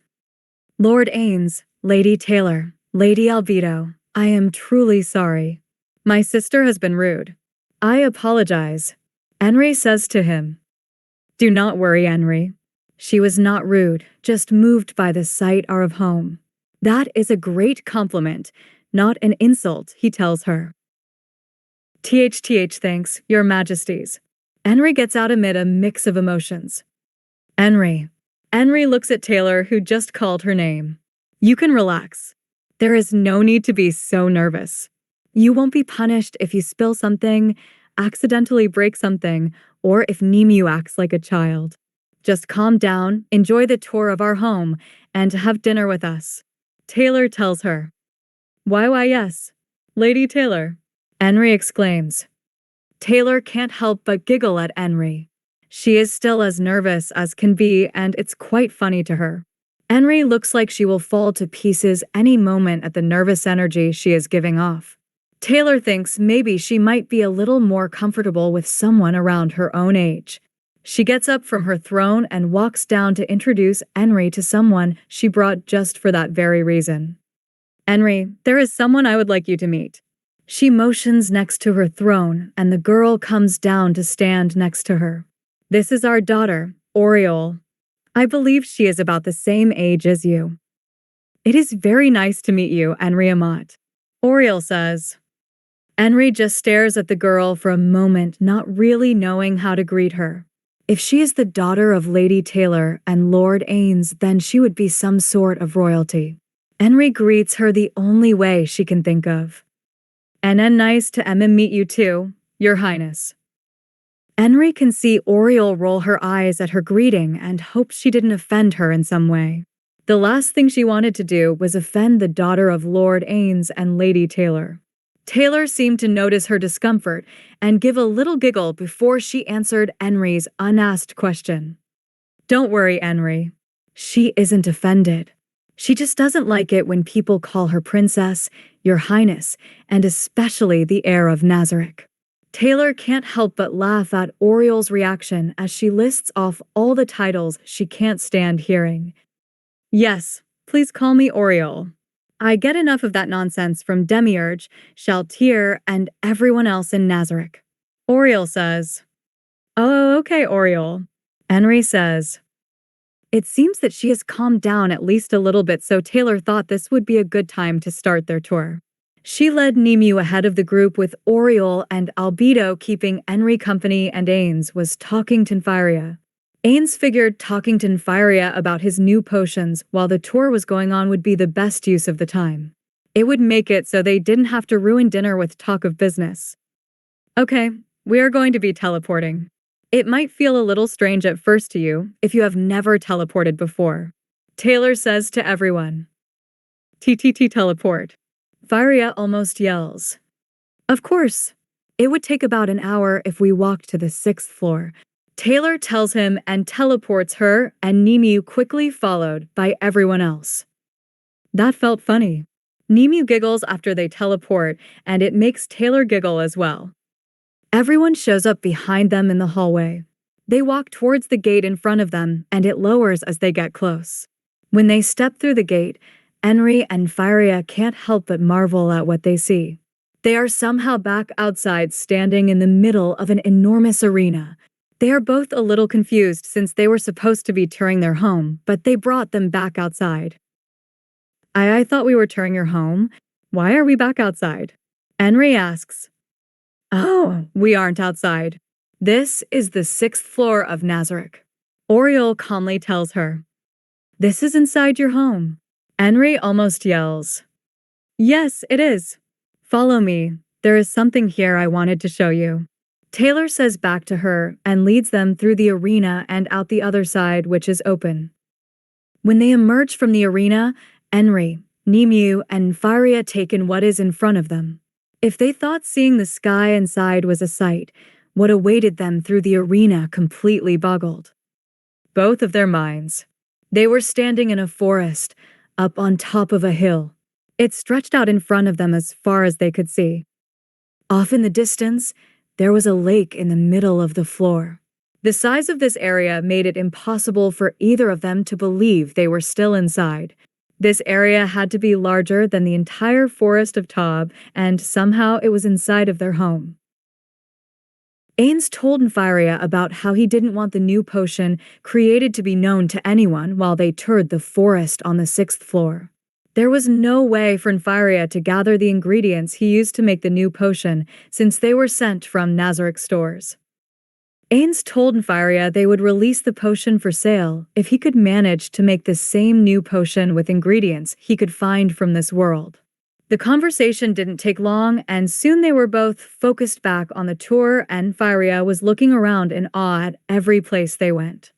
Lord Ainz, Lady Taylar, Lady Albedo, I am truly sorry. My sister has been rude. I apologize. Henry says to him. Do not worry, Henry. She was not rude, just moved by the sight of home. That is a great compliment, not an insult, he tells her. Thanks, your majesties. Henry gets out amid a mix of emotions. Henry. Henry looks at Taylar, who just called her name. You can relax. There is no need to be so nervous. You won't be punished if you spill something, accidentally break something, or if Nemu acts like a child. Just calm down, enjoy the tour of our home, and have dinner with us. Taylar tells her. Why yes. Lady Taylar. Henry exclaims. Taylar can't help but giggle at Henry. She is still as nervous as can be, and it's quite funny to her. Henry looks like she will fall to pieces any moment at the nervous energy she is giving off. Taylar thinks maybe she might be a little more comfortable with someone around her own age. She gets up from her throne and walks down to introduce Henry to someone she brought just for that very reason. Henry, there is someone I would like you to meet. She motions next to her throne, and the girl comes down to stand next to her. This is our daughter, Oriole. I believe she is about the same age as you. It is very nice to meet you, Henry Amat. Oriole says. Henry just stares at the girl for a moment, not really knowing how to greet her. If she is the daughter of Lady Taylar and Lord Ainz, then she would be some sort of royalty. Henry greets her the only way she can think of. And nice to meet you too, Your Highness. Henry can see Oriole roll her eyes at her greeting and hopes she didn't offend her in some way. The last thing she wanted to do was offend the daughter of Lord Ainz and Lady Taylar. Taylar seemed to notice her discomfort and give a little giggle before she answered Henry's unasked question. Don't worry, Henry. She isn't offended. She just doesn't like it when people call her Princess, Your Highness, and especially the heir of Nazarick. Taylar can't help but laugh at Oriole's reaction as she lists off all the titles she can't stand hearing. Yes, please call me Oriole. I get enough of that nonsense from Demiurge, Shaltir, and everyone else in Nazarick. Oriole says. Oh, okay, Oriole. Henry says. It seems that she has calmed down at least a little bit, so Taylar thought this would be a good time to start their tour. She led Nemu ahead of the group with Oriole and Albedo keeping Henry company, and Ainz was talking to Faria. Ainz figured talking to Faria about his new potions while the tour was going on would be the best use of the time. It would make it so they didn't have to ruin dinner with talk of business. Okay, we are going to be teleporting. It might feel a little strange at first to you if you have never teleported before. Taylar says to everyone. TTT teleport. Faria almost yells. Of course. It would take about an hour if we walked to the 6th floor. Taylar tells him and teleports her, and Nemu quickly followed by everyone else. That felt funny. Nemu giggles after they teleport, and it makes Taylar giggle as well. Everyone shows up behind them in the hallway. They walk towards the gate in front of them, and it lowers as they get close. When they step through the gate, Enri and Fyria can't help but marvel at what they see. They are somehow back outside, standing in the middle of an enormous arena. They are both a little confused since they were supposed to be touring their home, but they brought them back outside. I thought we were touring your home. Why are we back outside? Enri asks. Oh, we aren't outside. This is the 6th floor of Nazarick. Oriole calmly tells her. This is inside your home. Enri almost yells. Yes, it is. Follow me. There is something here I wanted to show you. Taylar says back to her and leads them through the arena and out the other side, which is open. When they emerge from the arena, Enri, Nemu, and Fyria take in what is in front of them. If they thought seeing the sky inside was a sight, what awaited them through the arena completely boggled both of their minds. They were standing in a forest, up on top of a hill. It stretched out in front of them as far as they could see. Off in the distance, there was a lake in the middle of the floor. The size of this area made it impossible for either of them to believe they were still inside. This area had to be larger than the entire forest of Taub, and somehow it was inside of their home. Ainz told Fyria about how he didn't want the new potion created to be known to anyone while they toured the forest on the 6th floor. There was no way for Fyria to gather the ingredients he used to make the new potion, since they were sent from Nazarick stores. Ainz told Fyria they would release the potion for sale if he could manage to make the same new potion with ingredients he could find from this world. The conversation didn't take long, and soon they were both focused back on the tour, and Fyria was looking around in awe at every place they went.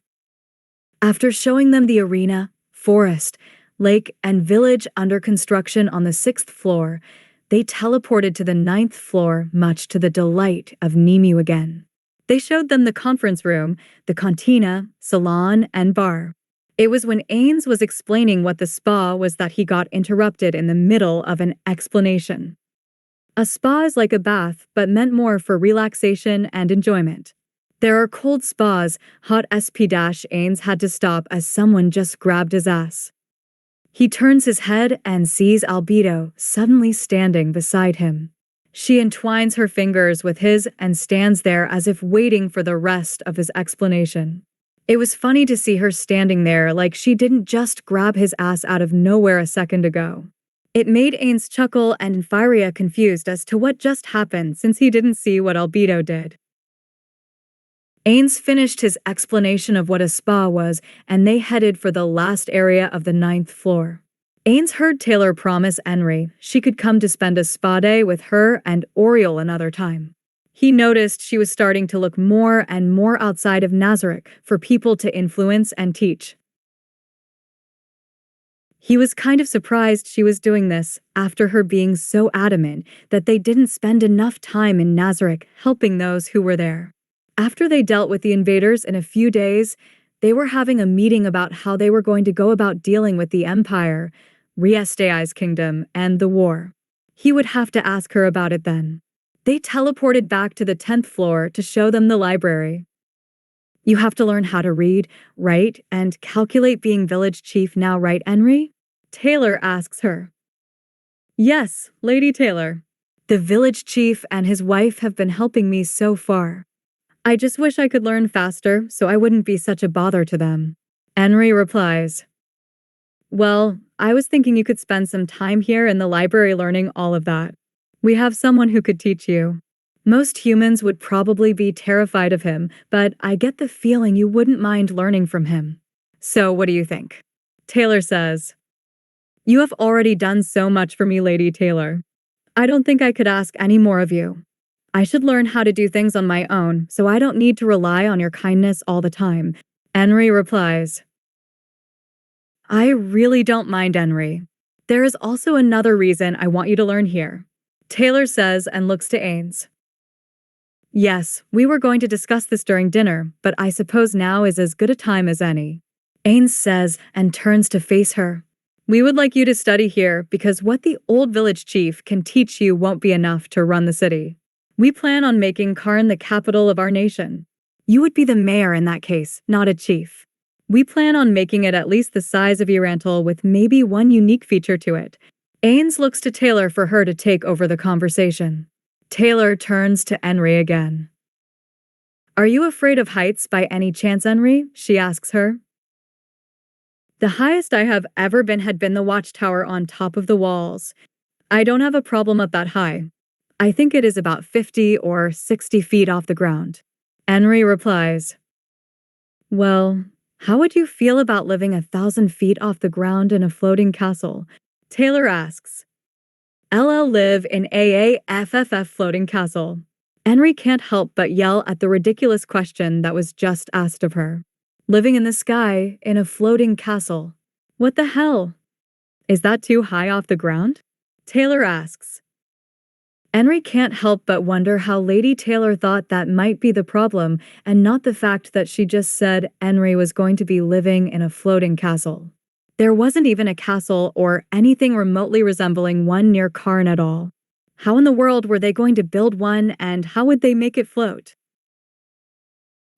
After showing them the arena, forest, lake, and village under construction on the 6th floor, they teleported to the 9th floor, much to the delight of Nemu again. They showed them the conference room, the cantina, salon, and bar. It was when Ainz was explaining what the spa was that he got interrupted in the middle of an explanation. A spa is like a bath, but meant more for relaxation and enjoyment. There are cold spas, hot SP-Ainz had to stop as someone just grabbed his ass. He turns his head and sees Albedo suddenly standing beside him. She entwines her fingers with his and stands there as if waiting for the rest of his explanation. It was funny to see her standing there like she didn't just grab his ass out of nowhere a second ago. It made Ainz chuckle and Fyria confused as to what just happened since he didn't see what Albedo did. Ainz finished his explanation of what a spa was, and they headed for the last area of the 9th floor. Ainz heard Taylar promise Enri she could come to spend a spa day with her and Oriole another time. He noticed she was starting to look more and more outside of Nazarick for people to influence and teach. He was kind of surprised she was doing this after her being so adamant that they didn't spend enough time in Nazarick helping those who were there. After they dealt with the invaders in a few days, they were having a meeting about how they were going to go about dealing with the Empire, Riestei's kingdom, and the war. He would have to ask her about it then. They teleported back to the 10th floor to show them the library. You have to learn how to read, write, and calculate being village chief now, right, Enri? Taylar asks her. Yes, Lady Taylar. The village chief and his wife have been helping me so far. I just wish I could learn faster so I wouldn't be such a bother to them. Enri replies. Well, I was thinking you could spend some time here in the library learning all of that. We have someone who could teach you. Most humans would probably be terrified of him, but I get the feeling you wouldn't mind learning from him. So what do you think? Taylar says. You have already done so much for me, Lady Taylar. I don't think I could ask any more of you. I should learn how to do things on my own, so I don't need to rely on your kindness all the time. Enri replies. I really don't mind, Enri. There is also another reason I want you to learn here. Taylar says and looks to Ainz. Yes, we were going to discuss this during dinner, but I suppose now is as good a time as any. Ainz says and turns to face her. We would like you to study here because what the old village chief can teach you won't be enough to run the city. We plan on making Karn the capital of our nation. You would be the mayor in that case, not a chief. We plan on making it at least the size of Urantal with maybe one unique feature to it. Ainz looks to Taylar for her to take over the conversation. Taylar turns to Henry again. Are you afraid of heights by any chance, Henry? She asks her. The highest I have ever been had been the watchtower on top of the walls. I don't have a problem up that high. I think it is about 50 or 60 feet off the ground. Henry replies, Well, how would you feel about living 1,000 feet off the ground in a floating castle? Taylar asks. LL live in AAFFF floating castle. Henry can't help but yell at the ridiculous question that was just asked of her. Living in the sky in a floating castle. What the hell? Is that too high off the ground? Taylar asks. Henry can't help but wonder how Lady Taylar thought that might be the problem and not the fact that she just said Henry was going to be living in a floating castle. There wasn't even a castle or anything remotely resembling one near Karn at all. How in the world were they going to build one and how would they make it float?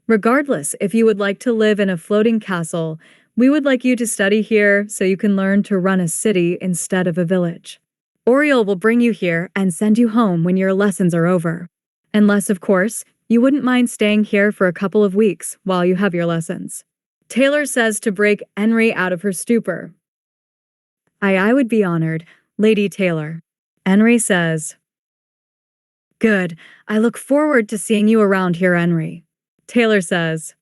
Regardless, if you would like to live in a floating castle, we would like you to study here so you can learn to run a city instead of a village. Oriole will bring you here and send you home when your lessons are over. Unless, of course, you wouldn't mind staying here for a couple of weeks while you have your lessons. Taylar says to break Henry out of her stupor. I would be honored, Lady Taylar. Henry says. Good. I look forward to seeing you around here, Henry. Taylar says.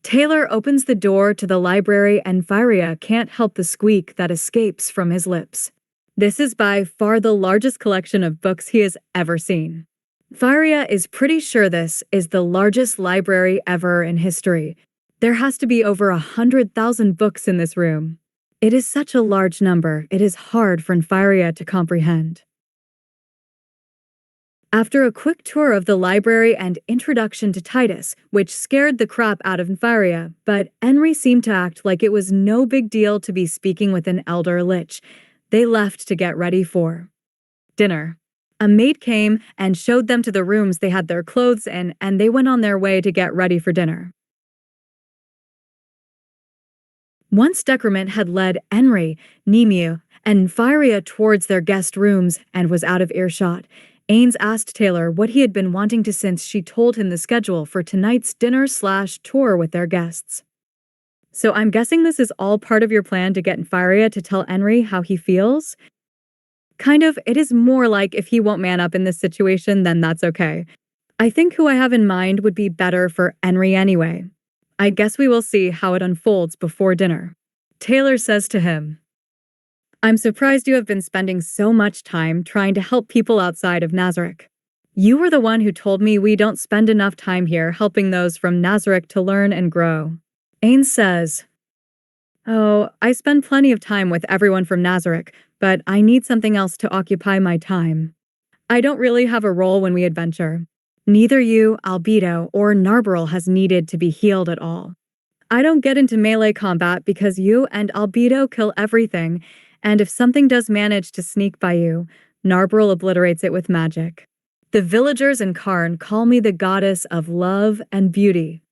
Taylar opens the door to the library and Firia can't help the squeak that escapes from his lips. This is by far the largest collection of books he has ever seen. Firia is pretty sure this is the largest library ever in history. There has to be over 100,000 books in this room. It is such a large number, it is hard for Firia to comprehend. After a quick tour of the library and introduction to Titus, which scared the crap out of Firia, but Henry seemed to act like it was no big deal to be speaking with an elder lich, they left to get ready for dinner. A maid came and showed them to the rooms they had their clothes in, and they went on their way to get ready for dinner. Once Decrement had led Henry, Nemu, and Firia towards their guest rooms and was out of earshot, Ainz asked Taylar what he had been wanting to since she told him the schedule for tonight's dinner/tour with their guests. So I'm guessing this is all part of your plan to get Firia to tell Henry how he feels? Kind of, it is more like if he won't man up in this situation, then that's okay. I think who I have in mind would be better for Henry anyway. I guess we will see how it unfolds before dinner. Taylar says to him, I'm surprised you have been spending so much time trying to help people outside of Nazarick. You were the one who told me we don't spend enough time here helping those from Nazarick to learn and grow. Ainz says, Oh, I spend plenty of time with everyone from Nazarick, but I need something else to occupy my time. I don't really have a role when we adventure. Neither you, Albedo, or Narberl has needed to be healed at all. I don't get into melee combat because you and Albedo kill everything, and if something does manage to sneak by you, Narberl obliterates it with magic. The villagers in Karn call me the goddess of love and beauty.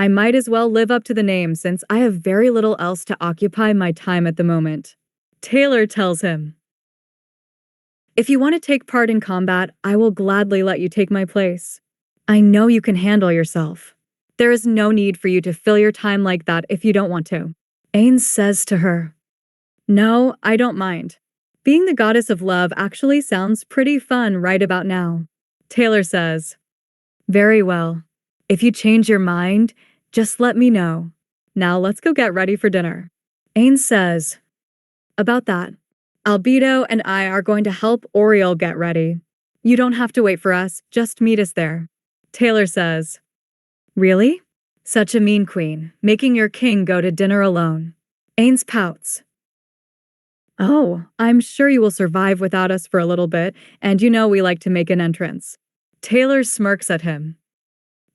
I might as well live up to the name since I have very little else to occupy my time at the moment. Taylar tells him, If you want to take part in combat, I will gladly let you take my place. I know you can handle yourself. There is no need for you to fill your time like that if you don't want to. Ainz says to her, No, I don't mind. Being the goddess of love actually sounds pretty fun right about now. Taylar says, Very well. If you change your mind, just let me know. Now let's go get ready for dinner. Ainz says, About that, Albedo and I are going to help Oriole get ready. You don't have to wait for us, just meet us there. Taylar says, Really? Such a mean queen, making your king go to dinner alone. Ainz pouts. Oh, I'm sure you will survive without us for a little bit, and you know we like to make an entrance. Taylar smirks at him.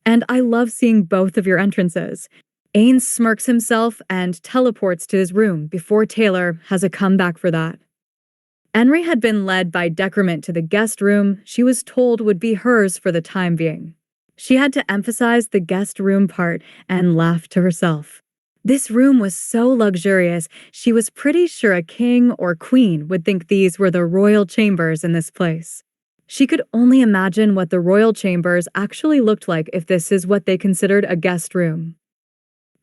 And I love seeing both of your entrances. Ainz smirks himself and teleports to his room before Taylar has a comeback for that. Henry had been led by decrement to the guest room she was told would be hers for the time being. She had to emphasize the guest room part and laughed to herself. This room was so luxurious, she was pretty sure a king or queen would think these were the royal chambers in this place. She could only imagine what the royal chambers actually looked like if this is what they considered a guest room.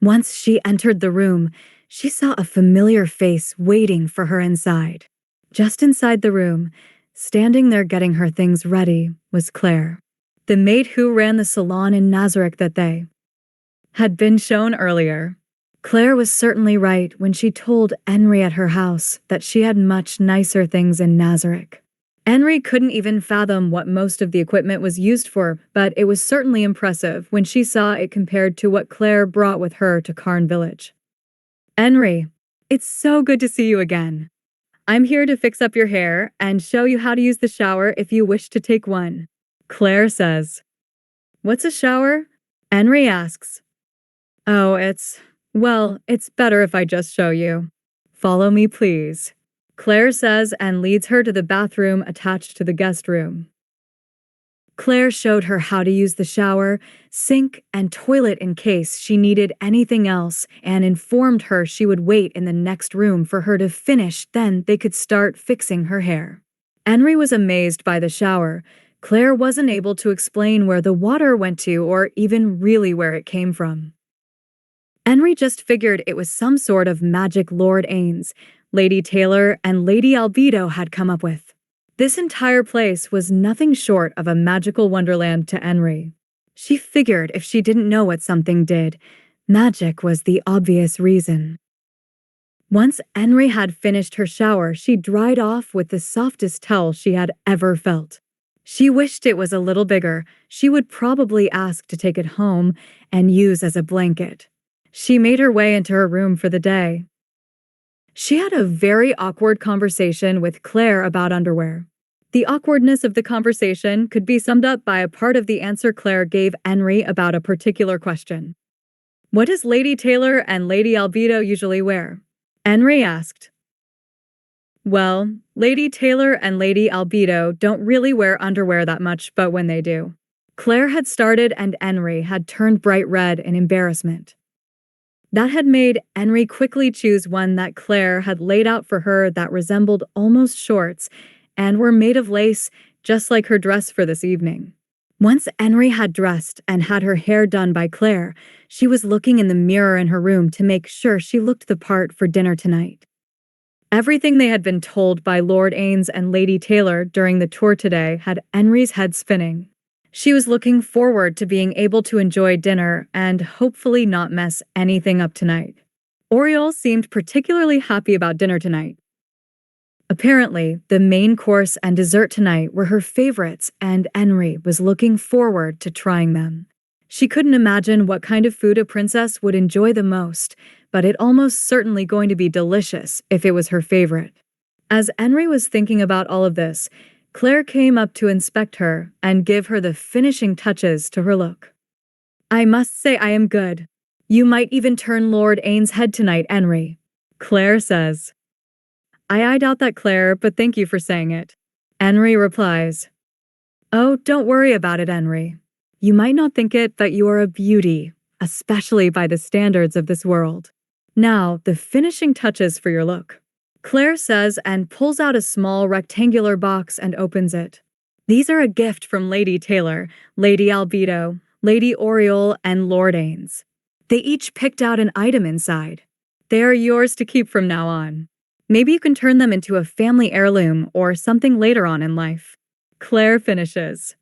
Once she entered the room, she saw a familiar face waiting for her inside. Just inside the room, standing there getting her things ready, was Claire, the maid who ran the salon in Nazareth that they had been shown earlier. Claire was certainly right when she told Henry at her house that she had much nicer things in Nazareth. Henry couldn't even fathom what most of the equipment was used for, but it was certainly impressive when she saw it compared to what Claire brought with her to Carn Village. Henry, it's so good to see you again. I'm here to fix up your hair and show you how to use the shower if you wish to take one, Claire says. What's a shower? Henry asks. Oh, it's better if I just show you. Follow me, please, Claire says and leads her to the bathroom attached to the guest room. Claire showed her how to use the shower, sink, and toilet in case she needed anything else and informed her she would wait in the next room for her to finish, then they could start fixing her hair. Henry was amazed by the shower. Claire wasn't able to explain where the water went to or even really where it came from. Henry just figured it was some sort of magic Lord Ainz, Lady Taylar, and Lady Albedo had come up with. This entire place was nothing short of a magical wonderland to Henry. She figured if she didn't know what something did, magic was the obvious reason. Once Henry had finished her shower, she dried off with the softest towel she had ever felt. She wished it was a little bigger. She would probably ask to take it home and use as a blanket. She made her way into her room for the day. She had a very awkward conversation with Claire about underwear. The awkwardness of the conversation could be summed up by a part of the answer Claire gave Henry about a particular question. What does Lady Taylar and Lady Albedo usually wear? Henry asked. Well, Lady Taylar and Lady Albedo don't really wear underwear that much, but when they do. Claire had started and Henry had turned bright red in embarrassment. That had made Henry quickly choose one that Claire had laid out for her that resembled almost shorts and were made of lace, just like her dress for this evening. Once Henry had dressed and had her hair done by Claire, she was looking in the mirror in her room to make sure she looked the part for dinner tonight. Everything they had been told by Lord Ainz and Lady Taylar during the tour today had Henry's head spinning. She was looking forward to being able to enjoy dinner and hopefully not mess anything up tonight. Oriole seemed particularly happy about dinner tonight. Apparently, the main course and dessert tonight were her favorites, and Henry was looking forward to trying them. She couldn't imagine what kind of food a princess would enjoy the most, but it almost certainly going to be delicious if it was her favorite. As Henry was thinking about all of this, Claire came up to inspect her and give her the finishing touches to her look. I must say I am good. You might even turn Lord Ainz's head tonight, Henry, Claire says. I doubt that, Claire, but thank you for saying it. Henry replies. Oh, don't worry about it, Henry. You might not think it, but you are a beauty, especially by the standards of this world. Now, the finishing touches for your look, Claire says and pulls out a small rectangular box and opens it. These are a gift from Lady Taylar, Lady Albedo, Lady Oriole, and Lord Ainz. They each picked out an item inside. They are yours to keep from now on. Maybe you can turn them into a family heirloom or something later on in life. Claire finishes.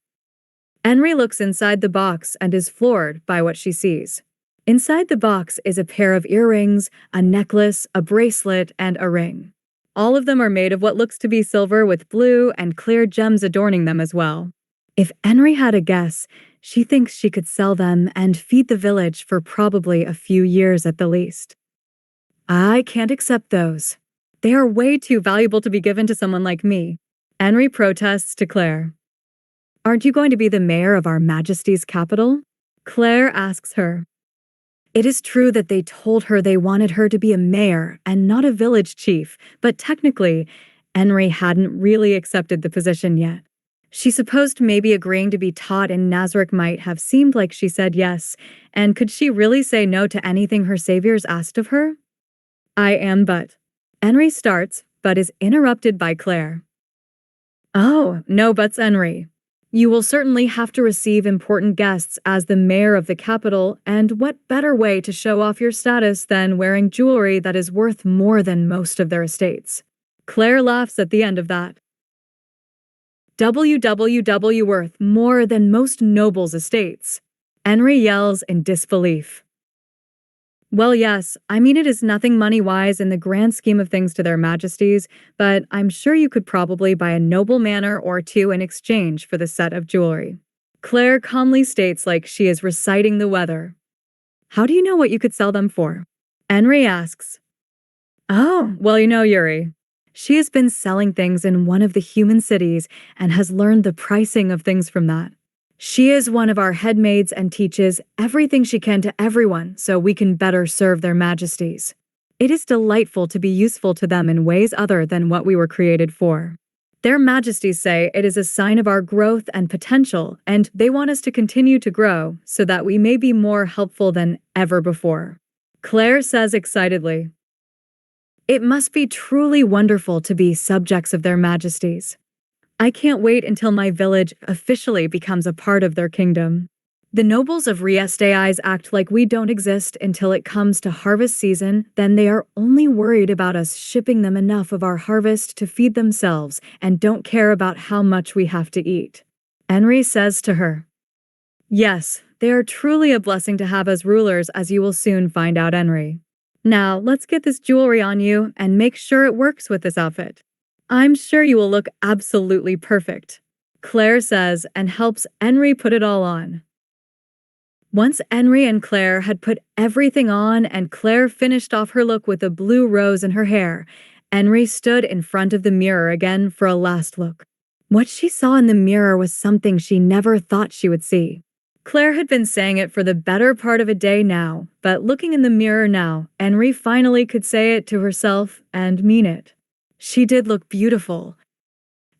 Henry looks inside the box and is floored by what she sees. Inside the box is a pair of earrings, a necklace, a bracelet, and a ring. All of them are made of what looks to be silver with blue and clear gems adorning them as well. If Henry had a guess, she thinks she could sell them and feed the village for probably a few years at the least. I can't accept those. They are way too valuable to be given to someone like me, Henry protests to Claire. Aren't you going to be the mayor of our Majesty's capital? Claire asks her. It is true that they told her they wanted her to be a mayor and not a village chief, but technically, Henry hadn't really accepted the position yet. She supposed maybe agreeing to be taught in Nazarick might have seemed like she said yes, and could she really say no to anything her saviors asked of her? I am but. Henry starts, but is interrupted by Claire. Oh, no buts, Henry. You will certainly have to receive important guests as the mayor of the capital, and what better way to show off your status than wearing jewelry that is worth more than most of their estates? Claire laughs at the end of that. WWW worth more than most nobles' estates. Henry yells in disbelief. Well, yes, I mean it is nothing money-wise in the grand scheme of things to their majesties, but I'm sure you could probably buy a noble manor or two in exchange for the set of jewelry. Claire calmly states like she is reciting the weather. How do you know what you could sell them for? Henry asks. Oh, well, you know, Yuri. She has been selling things in one of the human cities and has learned the pricing of things from that. She is one of our head maids and teaches everything she can to everyone so we can better serve their majesties. It is delightful to be useful to them in ways other than what we were created for. Their majesties say it is a sign of our growth and potential, and they want us to continue to grow so that we may be more helpful than ever before. Claire says excitedly. It must be truly wonderful to be subjects of their majesties. I can't wait until my village officially becomes a part of their kingdom. The nobles of Riestais act like we don't exist until it comes to harvest season, then they are only worried about us shipping them enough of our harvest to feed themselves and don't care about how much we have to eat. Henry says to her. Yes, they are truly a blessing to have as rulers, as you will soon find out, Henry. Now, let's get this jewelry on you and make sure it works with this outfit. I'm sure you will look absolutely perfect, Claire says and helps Henry put it all on. Once Henry and Claire had put everything on and Claire finished off her look with a blue rose in her hair, Henry stood in front of the mirror again for a last look. What she saw in the mirror was something she never thought she would see. Claire had been saying it for the better part of a day now, but looking in the mirror now, Henry finally could say it to herself and mean it. She did look beautiful.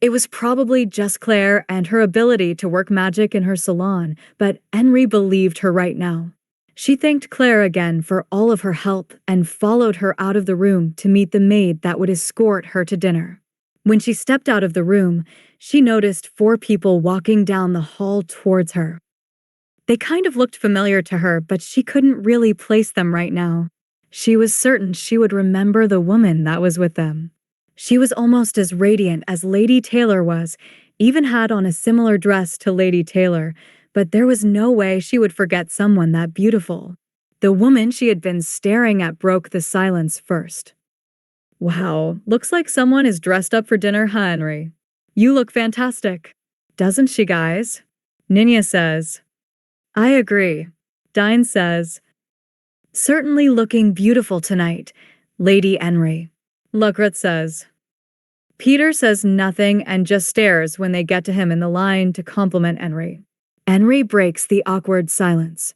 It was probably just Claire and her ability to work magic in her salon, but Henry believed her right now. She thanked Claire again for all of her help and followed her out of the room to meet the maid that would escort her to dinner. When she stepped out of the room, she noticed 4 people walking down the hall towards her. They kind of looked familiar to her, but she couldn't really place them right now. She was certain she would remember the woman that was with them. She was almost as radiant as Lady Taylar was, even had on a similar dress to Lady Taylar, but there was no way she would forget someone that beautiful. The woman she had been staring at broke the silence first. Wow, looks like someone is dressed up for dinner, huh, Henry? You look fantastic. Doesn't she, guys? Ninya says. I agree. Dine says. Certainly looking beautiful tonight, Lady Henry. Lucret says. Peter says nothing and just stares when they get to him in the line to compliment Henry. Henry breaks the awkward silence.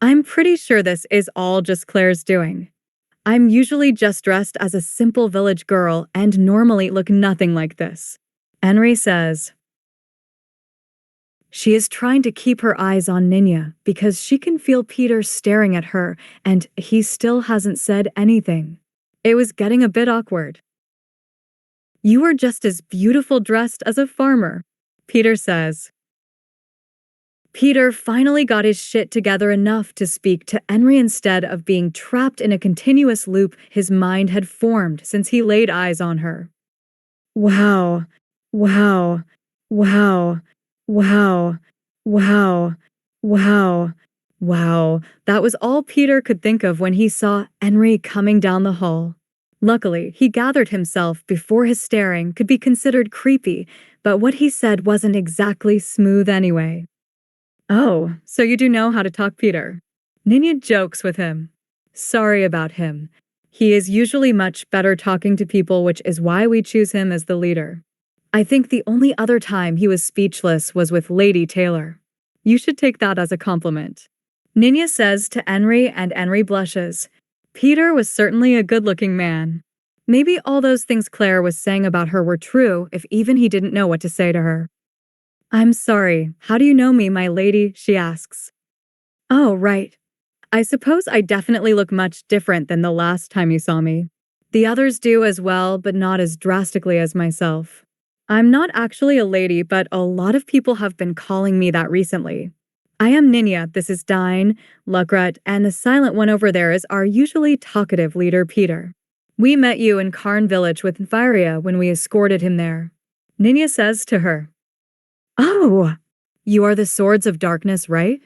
I'm pretty sure this is all just Claire's doing. I'm usually just dressed as a simple village girl and normally look nothing like this. Henry says. She is trying to keep her eyes on Ninya because she can feel Peter staring at her and he still hasn't said anything. It was getting a bit awkward. You are just as beautiful dressed as a farmer, Peter says. Peter finally got his shit together enough to speak to Henry instead of being trapped in a continuous loop his mind had formed since he laid eyes on her. Wow, wow, wow, wow, wow, wow, wow. That was all Peter could think of when he saw Henry coming down the hall. Luckily, he gathered himself before his staring could be considered creepy, but what he said wasn't exactly smooth anyway. Oh, so you do know how to talk, Peter. Ninya jokes with him. Sorry about him. He is usually much better talking to people, which is why we choose him as the leader. I think the only other time he was speechless was with Lady Taylar. You should take that as a compliment. Nina says to Henry, and Henry blushes. Peter was certainly a good-looking man. Maybe all those things Claire was saying about her were true if even he didn't know what to say to her. I'm sorry, how do you know me, my lady? She asks. Oh, right. I suppose I definitely look much different than the last time you saw me. The others do as well, but not as drastically as myself. I'm not actually a lady, but a lot of people have been calling me that recently. I am Ninya, this is Dine, Lucret, and the silent one over there is our usually talkative leader, Peter. We met you in Karn village with Nfiria when we escorted him there. Ninya says to her, Oh, you are the Swords of Darkness, right?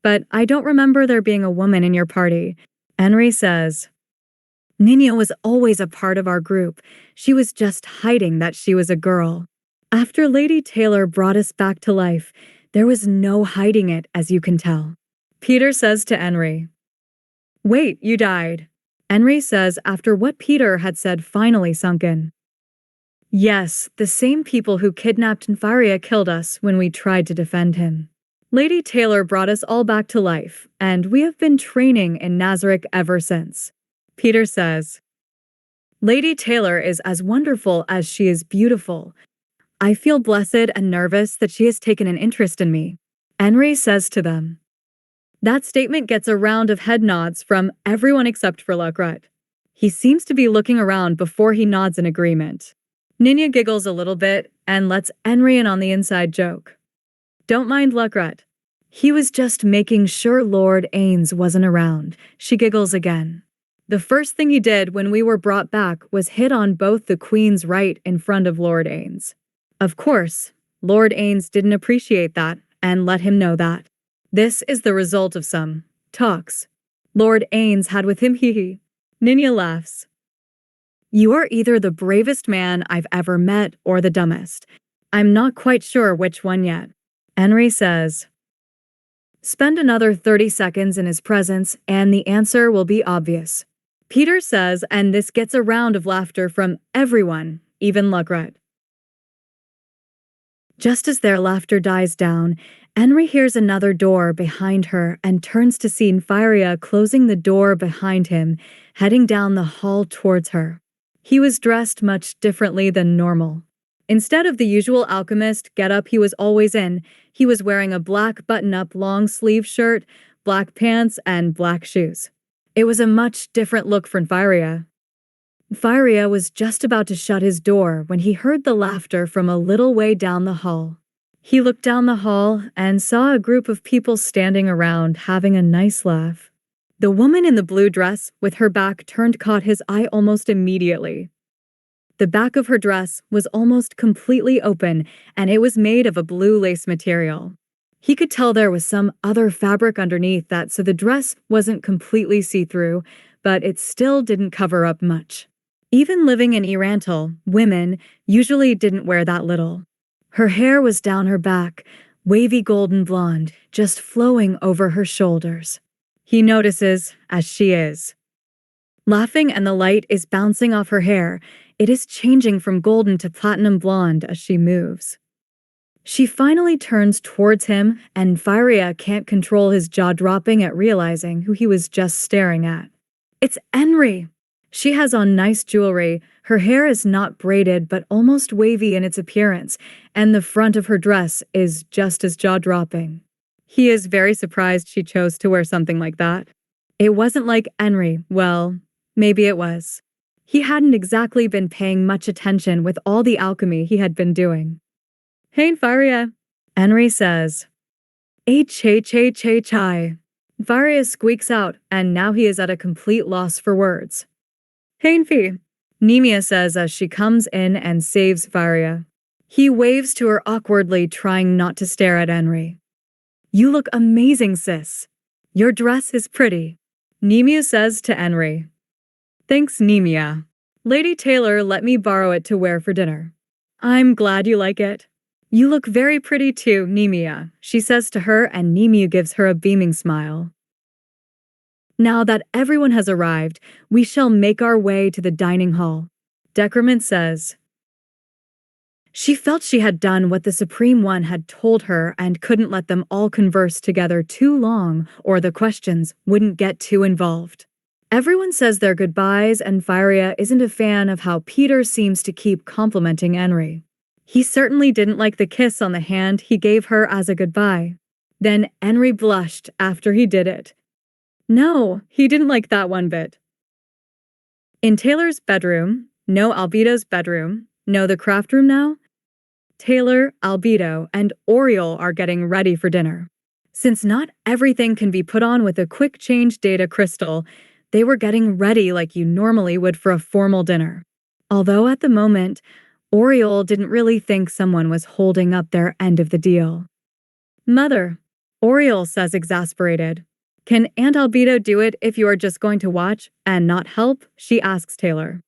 But I don't remember there being a woman in your party. Henry says, Ninya was always a part of our group. She was just hiding that she was a girl. After Lady Taylar brought us back to life, there was no hiding it, as you can tell. Peter says to Henry, Wait, you died. Henry says after what Peter had said finally sunk in. Yes, the same people who kidnapped Nfiria killed us when we tried to defend him. Lady Taylar brought us all back to life, and we have been training in Nazarick ever since. Peter says, Lady Taylar is as wonderful as she is beautiful. I feel blessed and nervous that she has taken an interest in me. Henry says to them. That statement gets a round of head nods from everyone except for Lucret. He seems to be looking around before he nods in agreement. Ninya giggles a little bit and lets Henry in on the inside joke. Don't mind Lucret. He was just making sure Lord Ainz wasn't around. She giggles again. The first thing he did when we were brought back was hit on both the Queen's right in front of Lord Ainz. Of course, Lord Ainz didn't appreciate that and let him know that. This is the result of some talks Lord Ainz had with him. Hee. Ninya laughs. You are either the bravest man I've ever met or the dumbest. I'm not quite sure which one yet. Henry says, Spend another 30 seconds in his presence and the answer will be obvious. Peter says, and this gets a round of laughter from everyone, even Lucret. Just as their laughter dies down, Henry hears another door behind her and turns to see Nfiria closing the door behind him, heading down the hall towards her. He was dressed much differently than normal. Instead of the usual alchemist getup he was always in, he was wearing a black button-up long-sleeve shirt, black pants, and black shoes. It was a much different look for Nfiria. Nfiria was just about to shut his door when he heard the laughter from a little way down the hall. He looked down the hall and saw a group of people standing around having a nice laugh. The woman in the blue dress, with her back turned, caught his eye almost immediately. The back of her dress was almost completely open, and it was made of a blue lace material. He could tell there was some other fabric underneath that, so the dress wasn't completely see-through, but it still didn't cover up much. Even living in Irantal, women usually didn't wear that little. Her hair was down her back, wavy golden blonde, just flowing over her shoulders. He notices, as she is laughing and the light is bouncing off her hair, it is changing from golden to platinum blonde as she moves. She finally turns towards him, and Nfiria can't control his jaw dropping at realizing who he was just staring at. It's Henry! She has on nice jewelry, her hair is not braided but almost wavy in its appearance, and the front of her dress is just as jaw-dropping. He is very surprised she chose to wear something like that. It wasn't like Henry, well, maybe it was. He hadn't exactly been paying much attention with all the alchemy he had been doing. Hey, Nfiria, Henry says. H-H-H-H-I. Nfiria squeaks out, and now he is at a complete loss for words. Hey, Nfi, Nemia says as she comes in and saves Nfiria. He waves to her awkwardly, trying not to stare at Henry. You look amazing, sis. Your dress is pretty, Nemia says to Henry. Thanks, Nemia. Lady Taylar let me borrow it to wear for dinner. I'm glad you like it. You look very pretty too, Nemia, she says to her, and Nemia gives her a beaming smile. Now that everyone has arrived, we shall make our way to the dining hall, Decrement says. She felt she had done what the Supreme One had told her and couldn't let them all converse together too long or the questions wouldn't get too involved. Everyone says their goodbyes and Firia isn't a fan of how Peter seems to keep complimenting Henry. He certainly didn't like the kiss on the hand he gave her as a goodbye. Then Henry blushed after he did it. No, he didn't like that one bit. In Taylar's bedroom, no Albedo's bedroom, no the craft room now, Taylar, Albedo, and Oriole are getting ready for dinner. Since not everything can be put on with a quick change data crystal, they were getting ready like you normally would for a formal dinner. Although at the moment, Oriole didn't really think someone was holding up their end of the deal. Mother, Oriole says exasperated. Can Aunt Albedo do it if you are just going to watch and not help? She asks Taylar.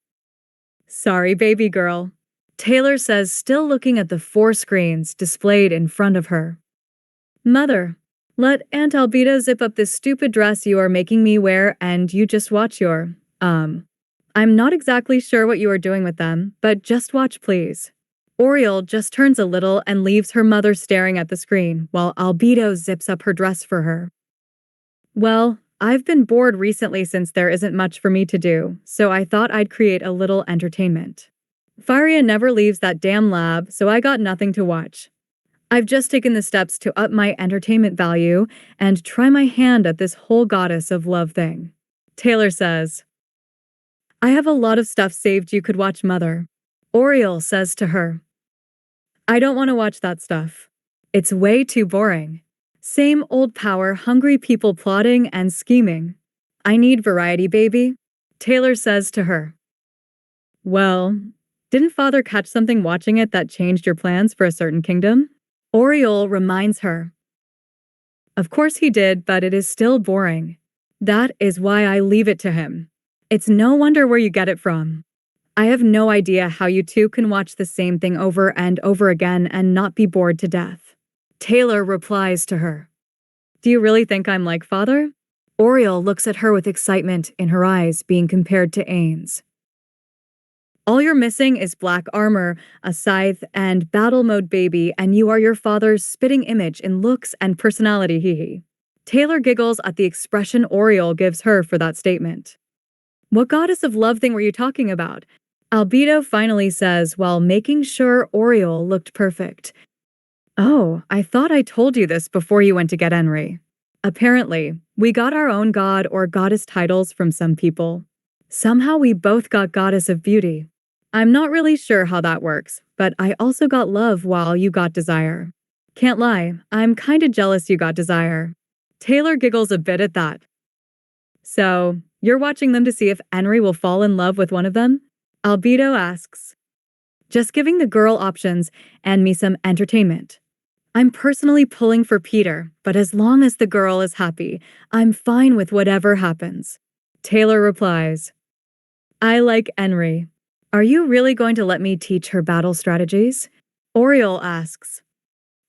Sorry, baby girl. Taylar says, still looking at the 4 screens displayed in front of her. Mother, let Aunt Albedo zip up this stupid dress you are making me wear and you just watch your, I'm not exactly sure what you are doing with them, but just watch please. Oriole just turns a little and leaves her mother staring at the screen while Albedo zips up her dress for her. Well, I've been bored recently since there isn't much for me to do, so I thought I'd create a little entertainment. Firia never leaves that damn lab, so I got nothing to watch. I've just taken the steps to up my entertainment value and try my hand at this whole goddess of love thing. Taylar says, I have a lot of stuff saved you could watch, Mother. Oriole says to her, I don't want to watch that stuff. It's way too boring. Same old power-hungry people plotting and scheming. I need variety, baby. Taylar says to her. Well, didn't Father catch something watching it that changed your plans for a certain kingdom? Oriole reminds her. Of course he did, but it is still boring. That is why I leave it to him. It's no wonder where you get it from. I have no idea how you two can watch the same thing over and over again and not be bored to death. Taylar replies to her. Do you really think I'm like Father? Oriole looks at her with excitement in her eyes being compared to Ainz. All you're missing is black armor, a scythe, and battle mode baby, and you are your father's spitting image in looks and personality, hee. Taylar giggles at the expression Oriole gives her for that statement. What goddess of love thing were you talking about? Albedo finally says while making sure Oriole looked perfect. Oh, I thought I told you this before you went to get Henry. Apparently, we got our own god or goddess titles from some people. Somehow we both got goddess of beauty. I'm not really sure how that works, but I also got love while you got desire. Can't lie, I'm kinda jealous you got desire. Taylar giggles a bit at that. So, you're watching them to see if Henry will fall in love with one of them? Albedo asks. Just giving the girl options and me some entertainment. I'm personally pulling for Peter, but as long as the girl is happy, I'm fine with whatever happens. Taylar replies. I like Henry. Are you really going to let me teach her battle strategies? Oriole asks.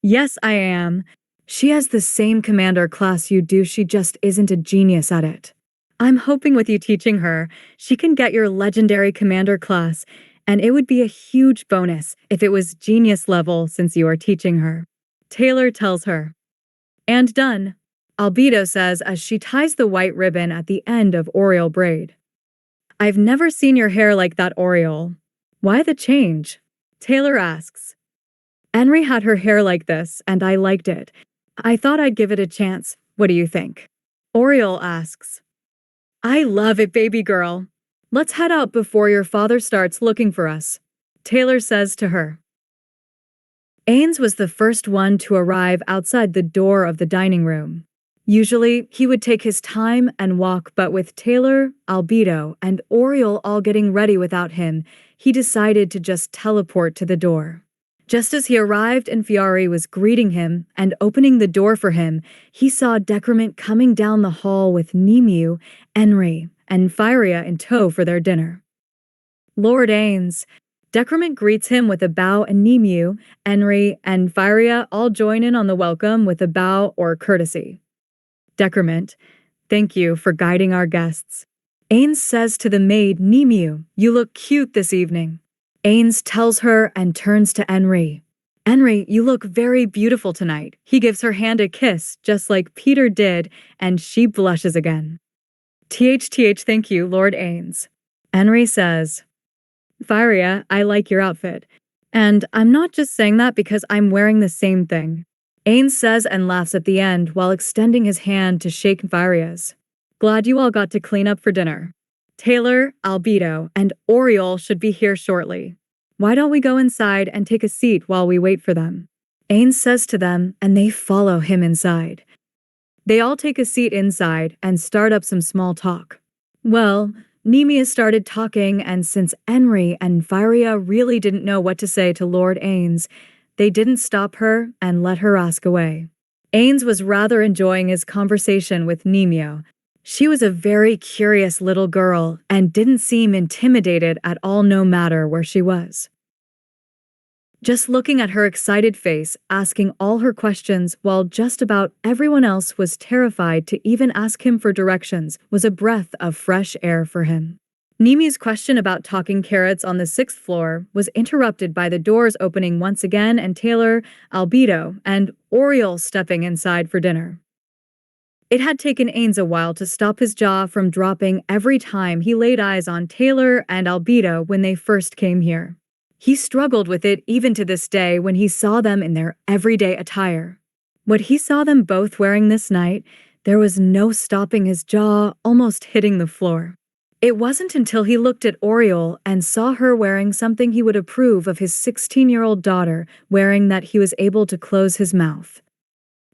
Yes, I am. She has the same commander class you do, she just isn't a genius at it. I'm hoping with you teaching her, she can get your legendary commander class, and it would be a huge bonus if it was genius level since you are teaching her. Taylar tells her. And done, Albedo says as she ties the white ribbon at the end of Oriole braid. I've never seen your hair like that, Oriole. Why the change? Taylar asks. Henry had her hair like this, and I liked it. I thought I'd give it a chance. What do you think? Oriole asks. I love it, baby girl. Let's head out before your father starts looking for us. Taylar says to her. Ainz was the first one to arrive outside the door of the dining room. Usually, he would take his time and walk, but with Taylar, Albedo, and Oriole all getting ready without him, he decided to just teleport to the door. Just as he arrived and Fiari was greeting him and opening the door for him, he saw Decrement coming down the hall with Nemu, Henry, and Firia in tow for their dinner. Lord Ainz. Decrement greets him with a bow and Nemu, Henry, and Firia all join in on the welcome with a bow or courtesy. Decrement, thank you for guiding our guests. Ainz says to the maid Nemu, you look cute this evening. Ainz tells her and turns to Henry. Henry, you look very beautiful tonight. He gives her hand a kiss, just like Peter did, and she blushes again. THTH, thank you, Lord Ainz. Henry says, Faria, I like your outfit. And I'm not just saying that because I'm wearing the same thing. Ainz says and laughs at the end while extending his hand to shake Faria's. Glad you all got to clean up for dinner. Taylar, Albedo, and Oriole should be here shortly. Why don't we go inside and take a seat while we wait for them? Ainz says to them, and they follow him inside. They all take a seat inside and start up some small talk. Well, Nemia started talking, and since Henry and Faria really didn't know what to say to Lord Ainz, they didn't stop her and let her ask away. Ainz was rather enjoying his conversation with Nemia. She was a very curious little girl and didn't seem intimidated at all no matter where she was. Just looking at her excited face, asking all her questions while just about everyone else was terrified to even ask him for directions was a breath of fresh air for him. Nimi's question about talking carrots on the 6th floor was interrupted by the doors opening once again and Taylar, Albedo, and Oriole stepping inside for dinner. It had taken Ainz a while to stop his jaw from dropping every time he laid eyes on Taylar and Albedo when they first came here. He struggled with it even to this day when he saw them in their everyday attire. What he saw them both wearing this night, there was no stopping his jaw almost hitting the floor. It wasn't until he looked at Oriole and saw her wearing something he would approve of his 16-year-old daughter wearing that he was able to close his mouth.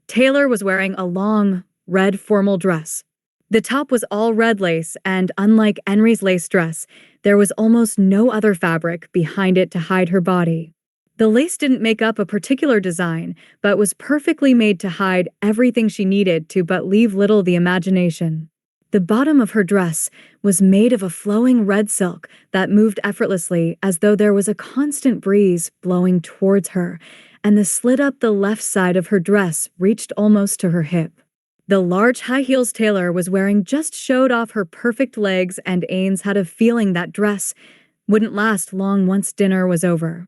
Taylar was wearing a long, red formal dress. The top was all red lace, and unlike Henry's lace dress, there was almost no other fabric behind it to hide her body. The lace didn't make up a particular design, but was perfectly made to hide everything she needed to but leave little the imagination. The bottom of her dress was made of a flowing red silk that moved effortlessly as though there was a constant breeze blowing towards her, and the slit up the left side of her dress reached almost to her hip. The large high heels Taylar was wearing just showed off her perfect legs, and Ainz had a feeling that dress wouldn't last long once dinner was over.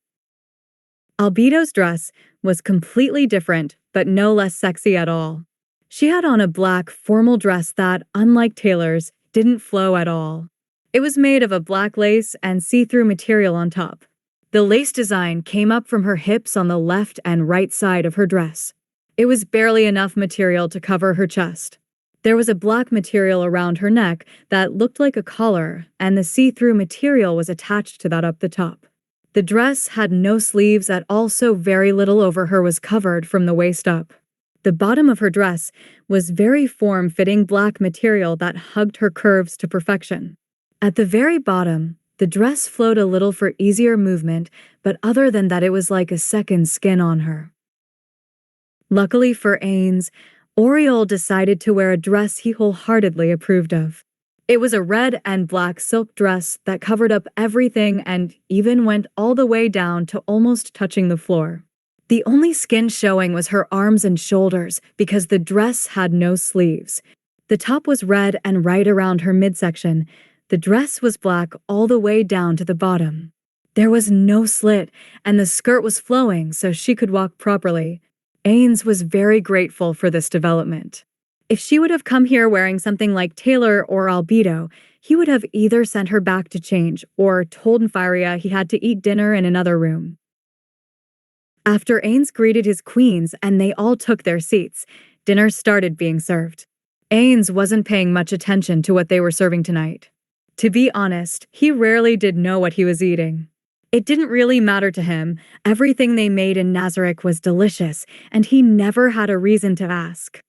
Albedo's dress was completely different, but no less sexy at all. She had on a black formal dress that, unlike Taylar's, didn't flow at all. It was made of a black lace and see-through material on top. The lace design came up from her hips on the left and right side of her dress. It was barely enough material to cover her chest. There was a black material around her neck that looked like a collar, and the see-through material was attached to that up the top. The dress had no sleeves at all, so very little over her was covered from the waist up. The bottom of her dress was very form-fitting black material that hugged her curves to perfection. At the very bottom, the dress flowed a little for easier movement, but other than that it was like a second skin on her. Luckily for Ainz, Oriole decided to wear a dress he wholeheartedly approved of. It was a red and black silk dress that covered up everything and even went all the way down to almost touching the floor. The only skin showing was her arms and shoulders because the dress had no sleeves. The top was red and right around her midsection. The dress was black all the way down to the bottom. There was no slit, and the skirt was flowing so she could walk properly. Ainz was very grateful for this development. If she would have come here wearing something like Taylar or Albedo, he would have either sent her back to change or told Faria he had to eat dinner in another room. After Ainz greeted his queens and they all took their seats, dinner started being served. Ainz wasn't paying much attention to what they were serving tonight. To be honest, he rarely did know what he was eating. It didn't really matter to him. Everything they made in Nazareth was delicious, and he never had a reason to ask.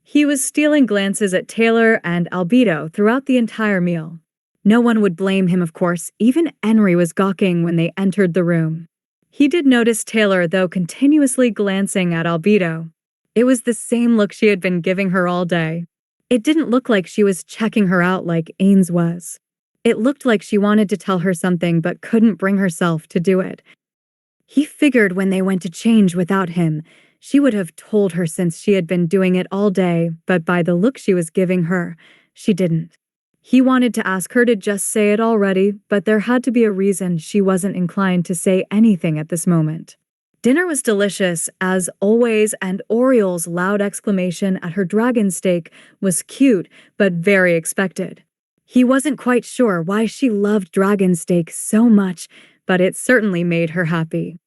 He was stealing glances at Taylar and Albedo throughout the entire meal. No one would blame him, of course. Even Henry was gawking when they entered the room. He did notice Taylar, though, continuously glancing at Albedo. It was the same look she had been giving her all day. It didn't look like she was checking her out like Ainz was. It looked like she wanted to tell her something but couldn't bring herself to do it. He figured when they went to change without him, she would have told her since she had been doing it all day, but by the look she was giving her, she didn't. He wanted to ask her to just say it already, but there had to be a reason she wasn't inclined to say anything at this moment. Dinner was delicious, as always, and Oriel's loud exclamation at her dragon steak was cute, but very expected. He wasn't quite sure why she loved dragon steak so much, but it certainly made her happy.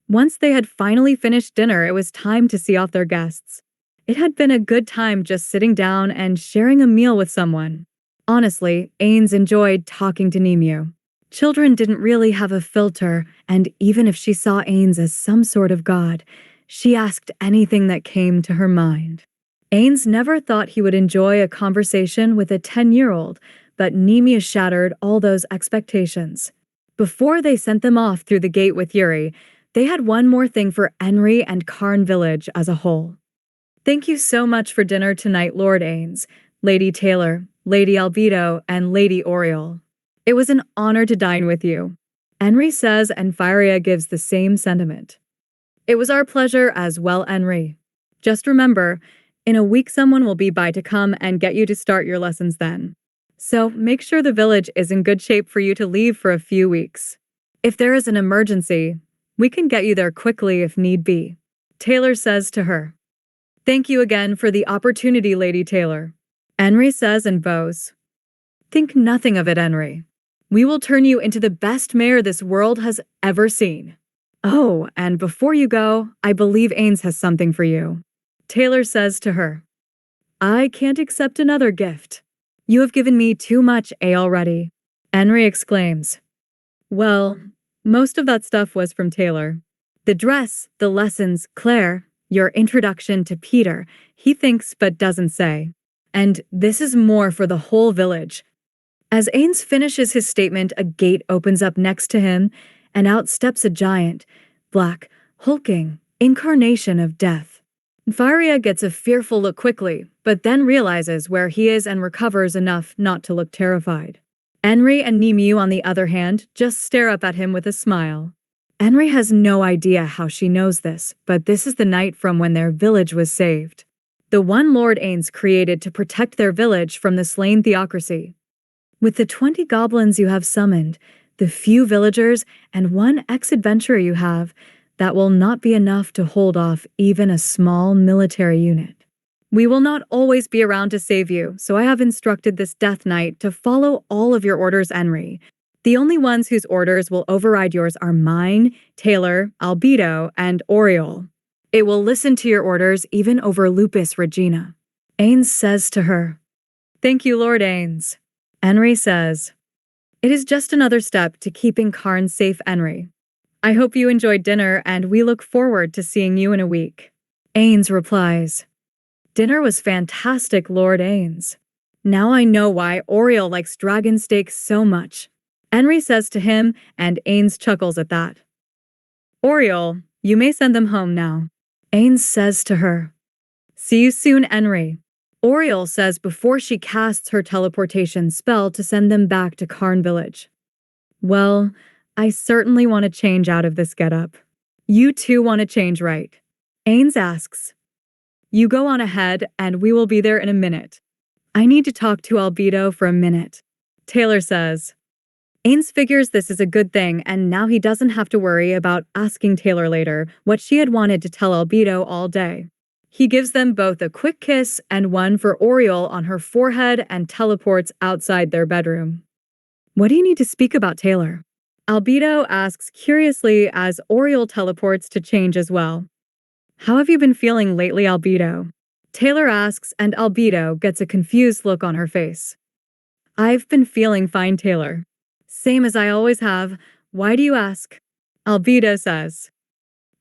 Once they had finally finished dinner, it was time to see off their guests. It had been a good time just sitting down and sharing a meal with someone. Honestly, Ainz enjoyed talking to Nemu. Children didn't really have a filter, and even if she saw Ainz as some sort of god, she asked anything that came to her mind. Ainz never thought he would enjoy a conversation with a 10-year-old, but Nemu shattered all those expectations. Before they sent them off through the gate with Yuri, they had one more thing for Enri and Karn village as a whole. Thank you so much for dinner tonight, Lord Ainz, Lady Taylar, Lady Albedo, and Lady Oriel. It was an honor to dine with you. Enri says, and Firia gives the same sentiment. It was our pleasure as well, Enri. Just remember, in a week someone will be by to come and get you to start your lessons then. So make sure the village is in good shape for you to leave for a few weeks. If there is an emergency, we can get you there quickly if need be. Taylar says to her. Thank you again for the opportunity, Lady Taylar. Enri says and bows. Think nothing of it, Enri. We will turn you into the best mayor this world has ever seen. Oh, and before you go, I believe Ainz has something for you. Taylar says to her. I can't accept another gift. You have given me too much already. Enri exclaims. Well, most of that stuff was from Taylar. The dress, the lessons, Claire, your introduction to Peter, he thinks but doesn't say. And this is more for the whole village. As Ainz finishes his statement, a gate opens up next to him, and out steps a giant, black, hulking, incarnation of death. Firia gets a fearful look quickly, but then realizes where he is and recovers enough not to look terrified. Enri and Nemu, on the other hand, just stare up at him with a smile. Enri has no idea how she knows this, but this is the night from when their village was saved. The one Lord Ainz created to protect their village from the slain theocracy. With the 20 goblins you have summoned, the few villagers, and one ex-adventurer you have, that will not be enough to hold off even a small military unit. We will not always be around to save you, so I have instructed this Death Knight to follow all of your orders, Enri. The only ones whose orders will override yours are mine, Taylar, Albedo, and Oriel. It will listen to your orders even over Lupus Regina. Ainz says to her. Thank you, Lord Ainz. Enri says. It is just another step to keeping Karn safe, Enri. I hope you enjoyed dinner and we look forward to seeing you in a week. Ainz replies. Dinner was fantastic, Lord Ainz. Now I know why Oriel likes dragon steak so much. Enri says to him, and Ainz chuckles at that. Oriel, you may send them home now. Ainz says to her. See you soon, Enri. Oriel says before she casts her teleportation spell to send them back to Karn village. Well, I certainly want to change out of this getup. You too want to change, right? Ainz asks. You go on ahead and we will be there in a minute. I need to talk to Albedo for a minute. Taylar says. Ainz figures this is a good thing and now he doesn't have to worry about asking Taylar later what she had wanted to tell Albedo all day. He gives them both a quick kiss and one for Oriel on her forehead and teleports outside their bedroom. What do you need to speak about, Taylar? Albedo asks curiously as Oriel teleports to change as well. How have you been feeling lately, Albedo? Taylar asks and Albedo gets a confused look on her face. I've been feeling fine, Taylar. Same as I always have. Why do you ask? Albedo says.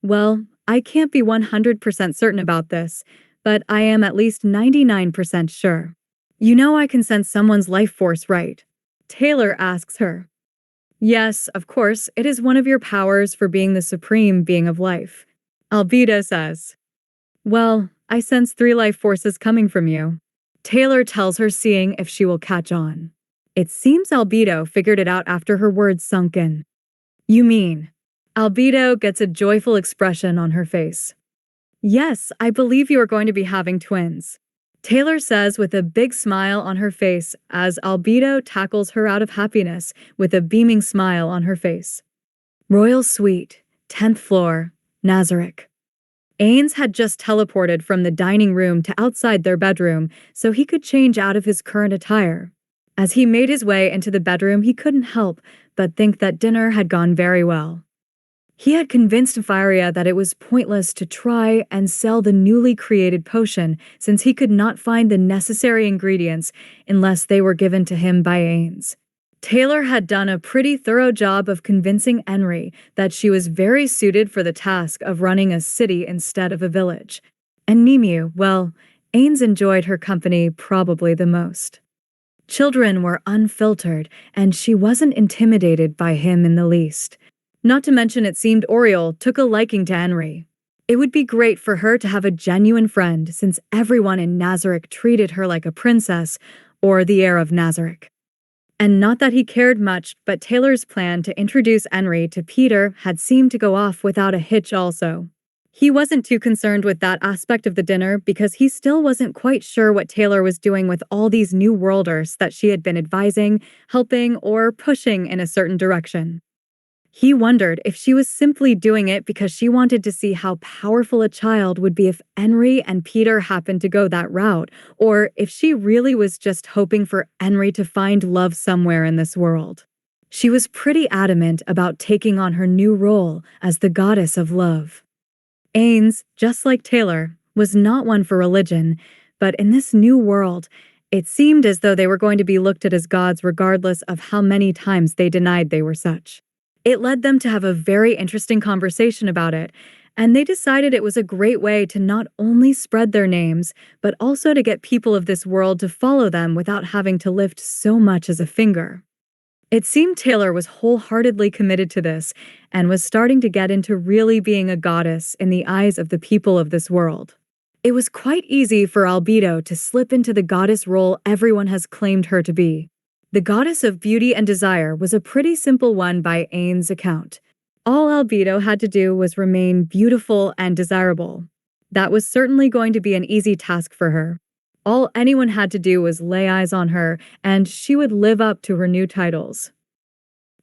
Well, I can't be 100% certain about this, but I am at least 99% sure. You know I can sense someone's life force, right? Taylar asks her. Yes, of course, it is one of your powers for being the supreme being of life. Albedo says. Well, I sense 3 life forces coming from you. Taylar tells her, seeing if she will catch on. It seems Albedo figured it out after her words sunk in. You mean? Albedo gets a joyful expression on her face. Yes, I believe you are going to be having twins. Taylar says with a big smile on her face as Albedo tackles her out of happiness with a beaming smile on her face. Royal Suite, 10th floor, Nazarick. Ainz had just teleported from the dining room to outside their bedroom so he could change out of his current attire. As he made his way into the bedroom, he couldn't help but think that dinner had gone very well. He had convinced Firia that it was pointless to try and sell the newly created potion since he could not find the necessary ingredients unless they were given to him by Ainz. Taylar had done a pretty thorough job of convincing Henry that she was very suited for the task of running a city instead of a village. And Nemu, well, Ainz enjoyed her company probably the most. Children were unfiltered, and she wasn't intimidated by him in the least. Not to mention it seemed Oriole took a liking to Henry. It would be great for her to have a genuine friend since everyone in Nazarick treated her like a princess or the heir of Nazarick. And not that he cared much, but Taylar's plan to introduce Henry to Peter had seemed to go off without a hitch also. He wasn't too concerned with that aspect of the dinner because he still wasn't quite sure what Taylar was doing with all these new worlders that she had been advising, helping, or pushing in a certain direction. He wondered if she was simply doing it because she wanted to see how powerful a child would be if Henry and Peter happened to go that route, or if she really was just hoping for Henry to find love somewhere in this world. She was pretty adamant about taking on her new role as the goddess of love. Ainz, just like Taylar, was not one for religion, but in this new world, it seemed as though they were going to be looked at as gods regardless of how many times they denied they were such. It led them to have a very interesting conversation about it, and they decided it was a great way to not only spread their names, but also to get people of this world to follow them without having to lift so much as a finger. It seemed Taylar was wholeheartedly committed to this, and was starting to get into really being a goddess in the eyes of the people of this world. It was quite easy for Albedo to slip into the goddess role everyone has claimed her to be. The goddess of beauty and desire was a pretty simple one by Ainz's account. All Albedo had to do was remain beautiful and desirable. That was certainly going to be an easy task for her. All anyone had to do was lay eyes on her, and she would live up to her new titles.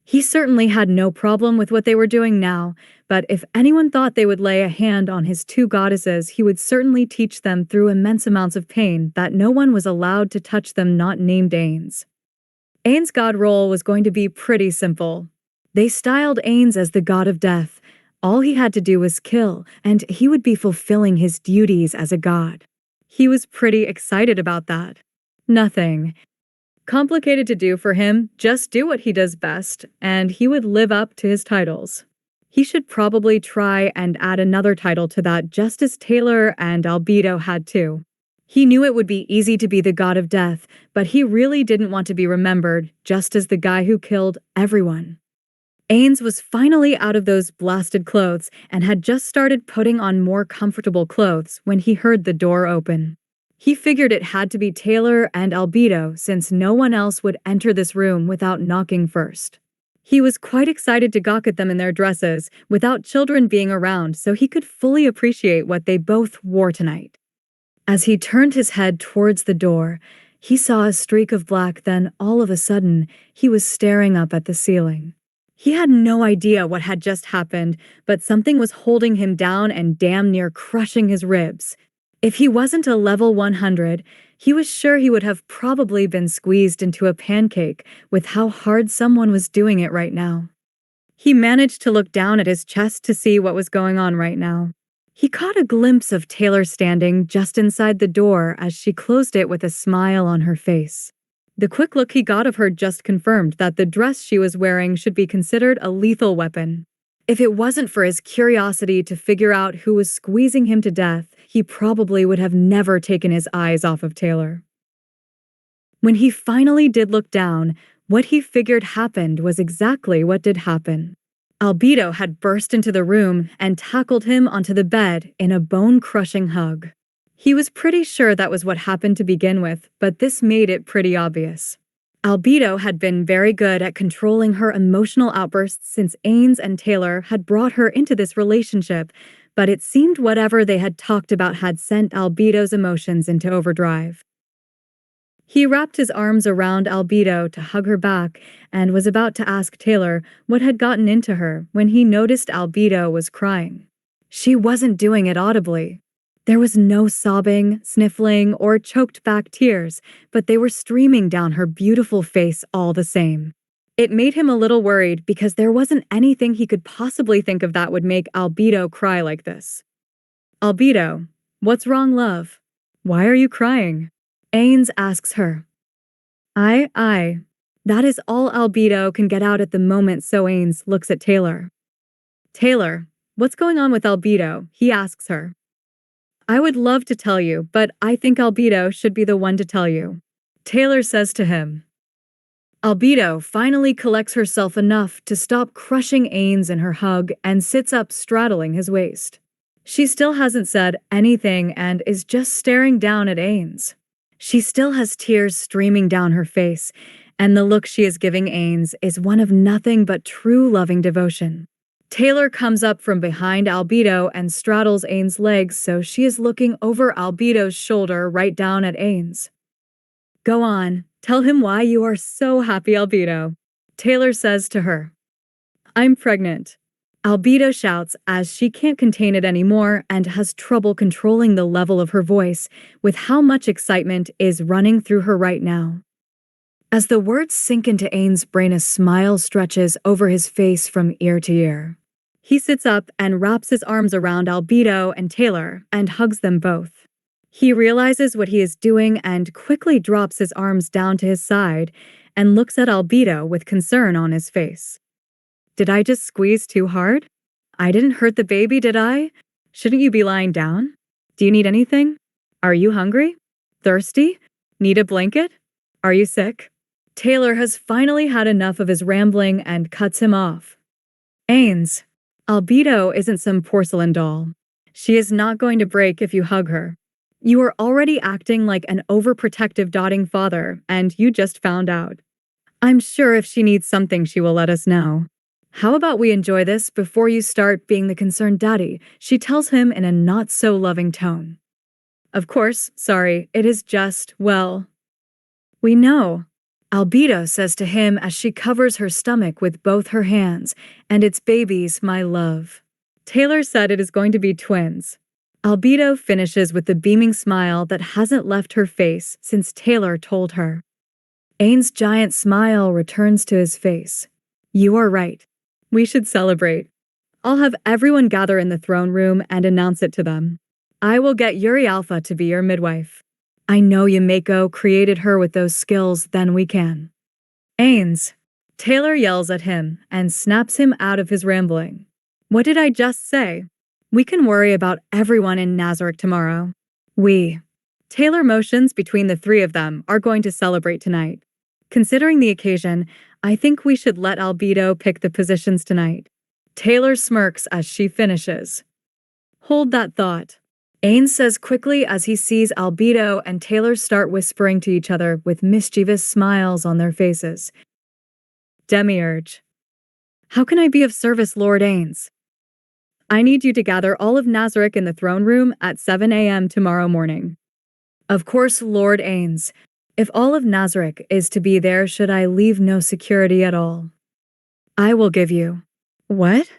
He certainly had no problem with what they were doing now, but if anyone thought they would lay a hand on his two goddesses, he would certainly teach them through immense amounts of pain that no one was allowed to touch them not named Ainz. Ainz's god role was going to be pretty simple. They styled Ainz as the god of death. All he had to do was kill, and he would be fulfilling his duties as a god. He was pretty excited about that. Nothing complicated to do for him, just do what he does best, and he would live up to his titles. He should probably try and add another title to that just as Taylar and Albedo had too. He knew it would be easy to be the god of death, but he really didn't want to be remembered just as the guy who killed everyone. Ainz was finally out of those blasted clothes and had just started putting on more comfortable clothes when he heard the door open. He figured it had to be Taylar and Albedo since no one else would enter this room without knocking first. He was quite excited to gawk at them in their dresses without children being around so he could fully appreciate what they both wore tonight. As he turned his head towards the door, he saw a streak of black, then all of a sudden, he was staring up at the ceiling. He had no idea what had just happened, but something was holding him down and damn near crushing his ribs. If he wasn't a level 100, he was sure he would have probably been squeezed into a pancake with how hard someone was doing it right now. He managed to look down at his chest to see what was going on right now. He caught a glimpse of Taylar standing just inside the door as she closed it with a smile on her face. The quick look he got of her just confirmed that the dress she was wearing should be considered a lethal weapon. If it wasn't for his curiosity to figure out who was squeezing him to death, he probably would have never taken his eyes off of Taylar. When he finally did look down, what he figured happened was exactly what did happen. Albedo had burst into the room and tackled him onto the bed in a bone-crushing hug. He was pretty sure that was what happened to begin with, but this made it pretty obvious. Albedo had been very good at controlling her emotional outbursts since Ainz and Taylar had brought her into this relationship, but it seemed whatever they had talked about had sent Albedo's emotions into overdrive. He wrapped his arms around Albedo to hug her back and was about to ask Taylar what had gotten into her when he noticed Albedo was crying. She wasn't doing it audibly. There was no sobbing, sniffling, or choked back tears, but they were streaming down her beautiful face all the same. It made him a little worried because there wasn't anything he could possibly think of that would make Albedo cry like this. Albedo, what's wrong, love? Why are you crying? Ainz asks her. I. That is all Albedo can get out at the moment, so Ainz looks at Taylar. Taylar, what's going on with Albedo? He asks her. I would love to tell you, but I think Albedo should be the one to tell you. Taylar says to him. Albedo finally collects herself enough to stop crushing Ainz in her hug and sits up straddling his waist. She still hasn't said anything and is just staring down at Ainz. She still has tears streaming down her face, and the look she is giving Ainz is one of nothing but true loving devotion. Taylar comes up from behind Albedo and straddles Ainz' legs so she is looking over Albedo's shoulder right down at Ainz. Go on, tell him why you are so happy, Albedo. Taylar says to her. I'm pregnant. Albedo shouts as she can't contain it anymore and has trouble controlling the level of her voice with how much excitement is running through her right now. As the words sink into Ainz' brain, a smile stretches over his face from ear to ear. He sits up and wraps his arms around Albedo and Taylar and hugs them both. He realizes what he is doing and quickly drops his arms down to his side and looks at Albedo with concern on his face. Did I just squeeze too hard? I didn't hurt the baby, did I? Shouldn't you be lying down? Do you need anything? Are you hungry? Thirsty? Need a blanket? Are you sick? Taylar has finally had enough of his rambling and cuts him off. Ainz, Albedo isn't some porcelain doll. She is not going to break if you hug her. You are already acting like an overprotective doting father, and you just found out. I'm sure if she needs something, she will let us know. How about we enjoy this before you start being the concerned daddy, she tells him in a not-so-loving tone. Of course, sorry, it is just, well. We know. Albedo says to him as she covers her stomach with both her hands, and it's babies, my love. Taylar said it is going to be twins. Albedo finishes with the beaming smile that hasn't left her face since Taylar told her. Ainz' giant smile returns to his face. You are right. We should celebrate. I'll have everyone gather in the throne room and announce it to them. I will get Yuri Alpha to be your midwife. I know Yumeko created her with those skills, then we can. Ainz. Taylar yells at him and snaps him out of his rambling. What did I just say? We can worry about everyone in Nazareth tomorrow. We. Taylar motions between the three of them are going to celebrate tonight. Considering the occasion, I think we should let Albedo pick the positions tonight. Taylar smirks as she finishes. Hold that thought. Ainz says quickly as he sees Albedo and Taylar start whispering to each other with mischievous smiles on their faces. Demiurge. How can I be of service, Lord Ainz? I need you to gather all of Nazareth in the throne room at 7 a.m. tomorrow morning. Of course, Lord Ainz. If all of Nazareth is to be there, should I leave no security at all? I will give you. What?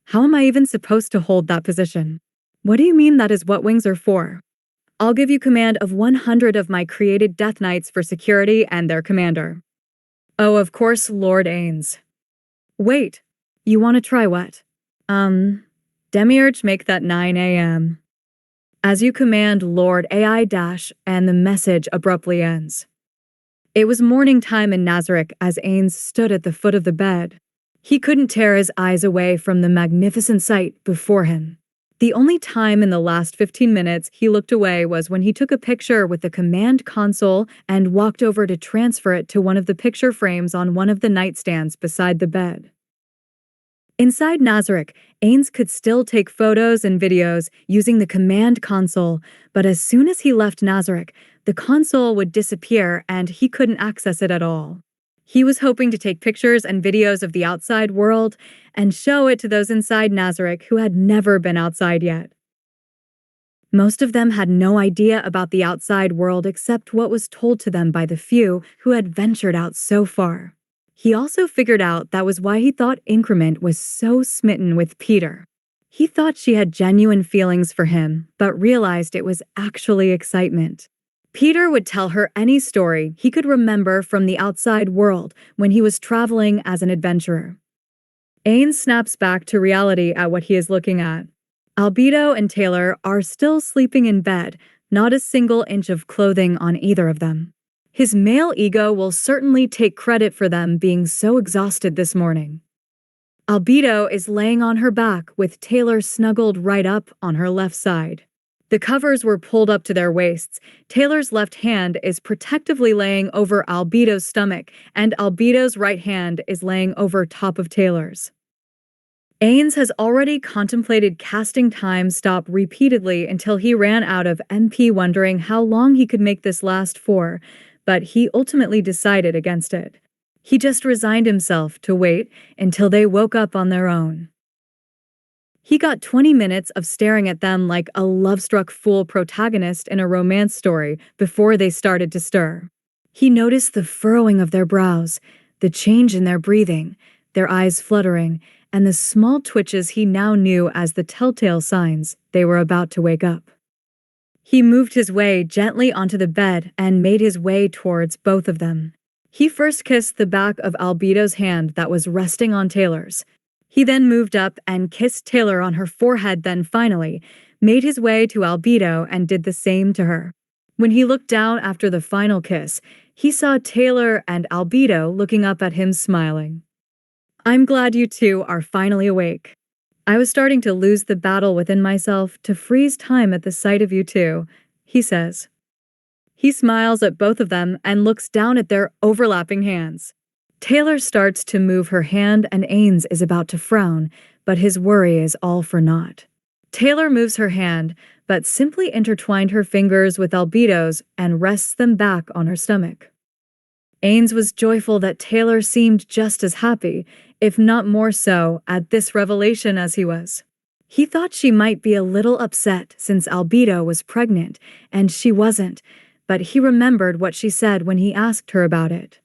How am I even supposed to hold that position? What do you mean that is what wings are for? I'll give you command of 100 of my created Death Knights for security and their commander. Oh, of course, Lord Ainz. Wait, you want to try what? Demiurge, make that 9 a.m. As you command, Lord AI dash, and the message abruptly ends. It was morning time in Nazareth as Ainz stood at the foot of the bed. He couldn't tear his eyes away from the magnificent sight before him. The only time in the last 15 minutes he looked away was when he took a picture with the command console and walked over to transfer it to one of the picture frames on one of the nightstands beside the bed. Inside Nazareth, Ainz could still take photos and videos using the command console, but as soon as he left Nazareth, the console would disappear and he couldn't access it at all. He was hoping to take pictures and videos of the outside world and show it to those inside Nazarick who had never been outside yet. Most of them had no idea about the outside world except what was told to them by the few who had ventured out so far. He also figured out that was why he thought Increment was so smitten with Peter. He thought she had genuine feelings for him, but realized it was actually excitement. Peter would tell her any story he could remember from the outside world when he was traveling as an adventurer. Ainz snaps back to reality at what he is looking at. Albedo and Taylar are still sleeping in bed, not a single inch of clothing on either of them. His male ego will certainly take credit for them being so exhausted this morning. Albedo is laying on her back with Taylar snuggled right up on her left side. The covers were pulled up to their waists. Taylar's left hand is protectively laying over Albedo's stomach, and Albedo's right hand is laying over top of Taylar's. Ainz has already contemplated casting time stop repeatedly until he ran out of MP, wondering how long he could make this last for, but he ultimately decided against it. He just resigned himself to wait until they woke up on their own. He got 20 minutes of staring at them like a love-struck fool protagonist in a romance story before they started to stir. He noticed the furrowing of their brows, the change in their breathing, their eyes fluttering, and the small twitches he now knew as the telltale signs they were about to wake up. He moved his way gently onto the bed and made his way towards both of them. He first kissed the back of Albedo's hand that was resting on Taylar's. He then moved up and kissed Taylar on her forehead, then finally made his way to Albedo and did the same to her. When he looked down after the final kiss, he saw Taylar and Albedo looking up at him smiling. "I'm glad you two are finally awake. I was starting to lose the battle within myself to freeze time at the sight of you two," he says. He smiles at both of them and looks down at their overlapping hands. Taylar starts to move her hand and Ainz is about to frown, but his worry is all for naught. Taylar moves her hand, but simply intertwined her fingers with Albedo's and rests them back on her stomach. Ainz was joyful that Taylar seemed just as happy, if not more so, at this revelation as he was. He thought she might be a little upset since Albedo was pregnant and she wasn't, but he remembered what she said when he asked her about it.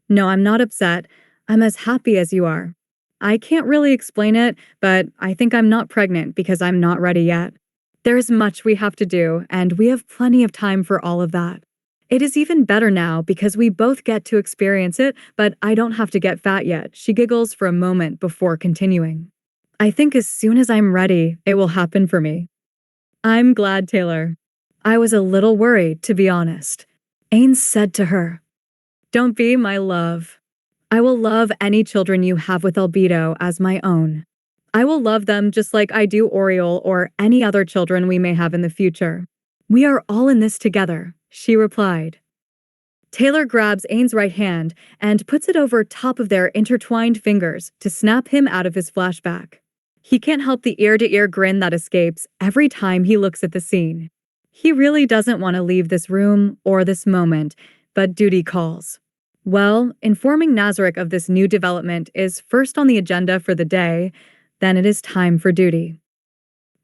"No, I'm not upset. I'm as happy as you are. I can't really explain it, but I think I'm not pregnant because I'm not ready yet. There is much we have to do, and we have plenty of time for all of that. It is even better now because we both get to experience it, but I don't have to get fat yet." She giggles for a moment before continuing. "I think as soon as I'm ready, it will happen for me." "I'm glad, Taylar. I was a little worried, to be honest," Ainz said to her. "Don't be, my love. I will love any children you have with Albedo as my own. I will love them just like I do Oriole or any other children we may have in the future. We are all in this together," she replied. Taylar grabs Ainz's right hand and puts it over top of their intertwined fingers to snap him out of his flashback. He can't help the ear-to-ear grin that escapes every time he looks at the scene. He really doesn't want to leave this room or this moment, but duty calls. Well, informing Nazarick of this new development is first on the agenda for the day, then it is time for duty.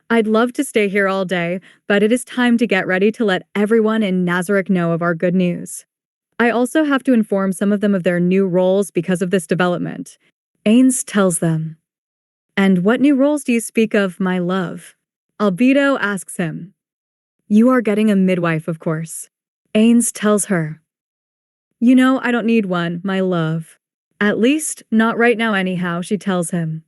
"I'd love to stay here all day, but it is time to get ready to let everyone in Nazarick know of our good news. I also have to inform some of them of their new roles because of this development," Ainz tells them. "And what new roles do you speak of, my love?" Albedo asks him. "You are getting a midwife, of course," Ainz tells her. "You know I don't need one, my love. At least, not right now anyhow," she tells him.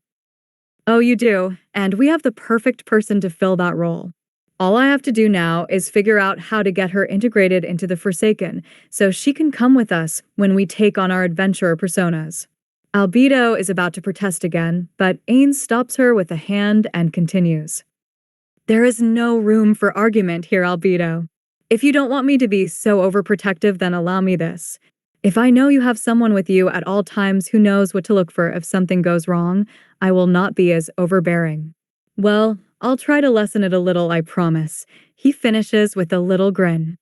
"Oh, you do, and we have the perfect person to fill that role. All I have to do now is figure out how to get her integrated into the Forsaken, so she can come with us when we take on our adventurer personas." Albedo is about to protest again, but Ainz stops her with a hand and continues. "There is no room for argument here, Albedo. If you don't want me to be so overprotective, then allow me this. If I know you have someone with you at all times who knows what to look for if something goes wrong, I will not be as overbearing. Well, I'll try to lessen it a little, I promise," he finishes with a little grin.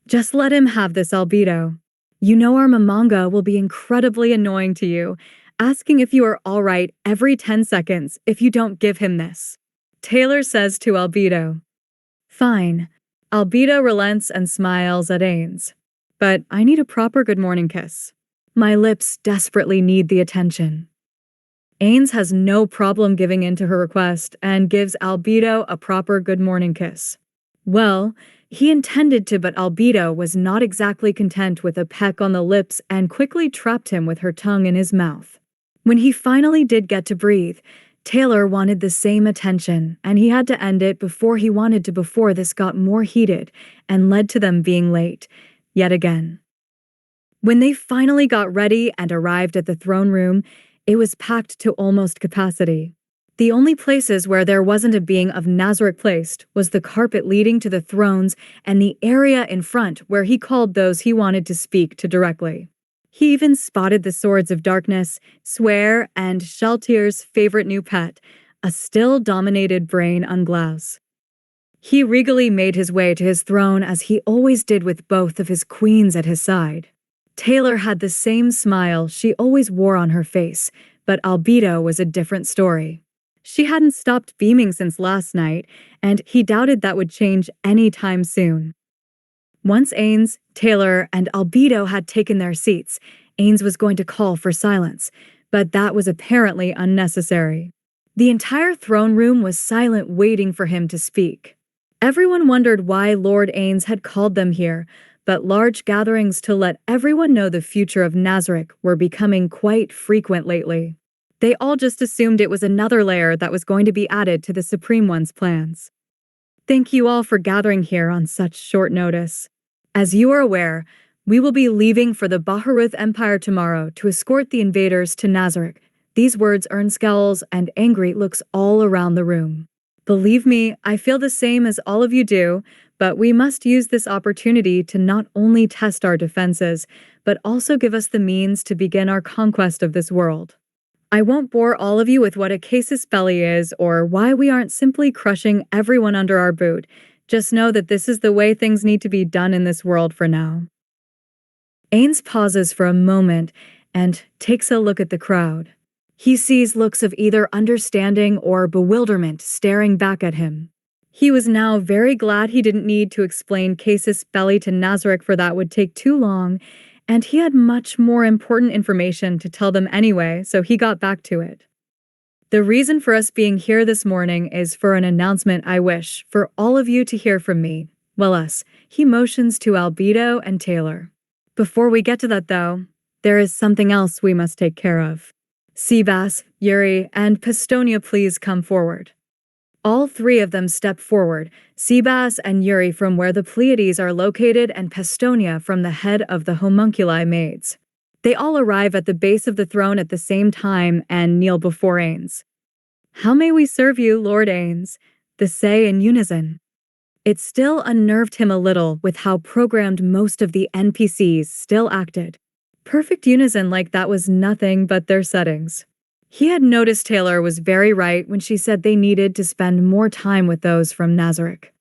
"Just let him have this, Albedo. You know our manga will be incredibly annoying to you, asking if you are alright every 10 seconds if you don't give him this. Taylar says to Albedo. Fine. Albedo relents and smiles at Ainz. But I need a proper good morning kiss. My lips desperately need the attention. Ainz has no problem giving in to her request and gives Albedo a proper good morning kiss. Well, he intended to, but Albedo was not exactly content with a peck on the lips and quickly trapped him with her tongue in his mouth. When he finally did get to breathe, Taylar wanted the same attention, and he had to end it before this got more heated and led to them being late, yet again. When they finally got ready and arrived at the throne room, it was packed to almost capacity. The only places where there wasn't a being of Nazarick placed was the carpet leading to the thrones and the area in front where he called those he wanted to speak to directly. He even spotted the Swords of Darkness, Swear, and Shaltier's favorite new pet, a still-dominated brain unglass. He regally made his way to his throne as he always did with both of his queens at his side. Taylar had the same smile she always wore on her face, but Albedo was a different story. She hadn't stopped beaming since last night, and he doubted that would change any time soon. Once Ainz, Taylar, and Albedo had taken their seats, Ainz was going to call for silence, but that was apparently unnecessary. The entire throne room was silent, waiting for him to speak. Everyone wondered why Lord Ainz had called them here, but large gatherings to let everyone know the future of Nazarick were becoming quite frequent lately. They all just assumed it was another layer that was going to be added to the Supreme One's plans. Thank you all for gathering here on such short notice. As you are aware, we will be leaving for the Baharuth Empire tomorrow to escort the invaders to Nazarick. These words earned scowls and angry looks all around the room. Believe me, I feel the same as all of you do, but we must use this opportunity to not only test our defenses, but also give us the means to begin our conquest of this world. I won't bore all of you with what a casus belli is or why we aren't simply crushing everyone under our boot. Just know that this is the way things need to be done in this world for now. Ainz pauses for a moment and takes a look at the crowd. He sees looks of either understanding or bewilderment staring back at him. He was now very glad he didn't need to explain casus belli to Nazarick, for that would take too long, and he had much more important information to tell them anyway, so he got back to it. The reason for us being here this morning is for an announcement I wish for all of you to hear from me. Well, us. He motions to Albedo and Taylar. Before we get to that, though, there is something else we must take care of. Seabass, Yuri, and Pistonia, please come forward. All three of them step forward, Seabass and Yuri from where the Pleiades are located and Pistonia from the head of the homunculi maids. They all arrive at the base of the throne at the same time and kneel before Ainz. How may we serve you, Lord Ainz? They say in unison. It still unnerved him a little with how programmed most of the NPCs still acted. Perfect unison like that was nothing but their settings. He had noticed Taylar was very right when she said they needed to spend more time with those from Nazarick.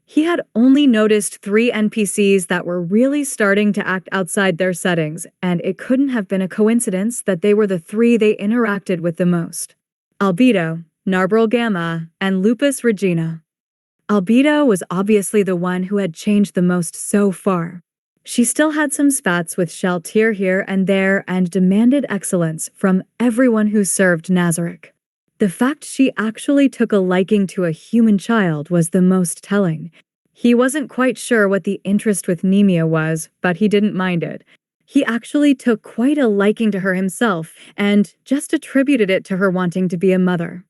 He had only noticed 3 NPCs that were really starting to act outside their settings, and it couldn't have been a coincidence that they were the 3 they interacted with the most. Albedo, Narbril Gamma, and Lupus Regina. Albedo was obviously the one who had changed the most so far. She still had some spats with Shaltier here and there and demanded excellence from everyone who served Nazarick. The fact she actually took a liking to a human child was the most telling. He wasn't quite sure what the interest with Nemia was, but he didn't mind it. He actually took quite a liking to her himself and just attributed it to her wanting to be a mother.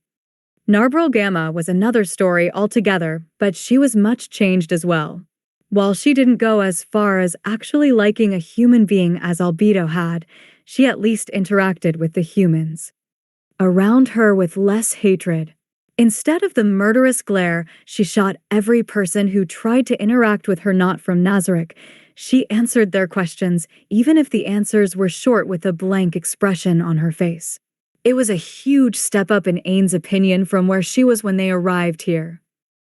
Narbril Gamma was another story altogether, but she was much changed as well. While she didn't go as far as actually liking a human being as Albedo had, she at least interacted with the humans around her with less hatred. Instead of the murderous glare, she shot every person who tried to interact with her not from Nazarick. She answered their questions, even if the answers were short with a blank expression on her face. It was a huge step up in Ainz's opinion from where she was when they arrived here.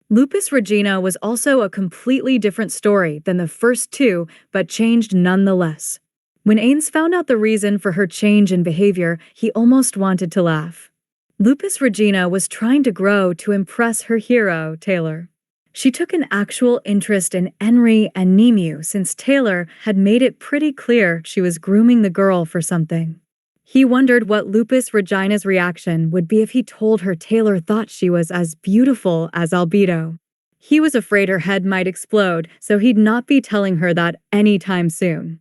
Lupus Regina was also a completely different story than the first 2, but changed nonetheless. When Ainz found out the reason for her change in behavior, he almost wanted to laugh. Lupus Regina was trying to grow to impress her hero, Taylar. She took an actual interest in Henry and Nemu since Taylar had made it pretty clear she was grooming the girl for something. He wondered what Lupus Regina's reaction would be if he told her Taylar thought she was as beautiful as Albedo. He was afraid her head might explode, so he'd not be telling her that anytime soon.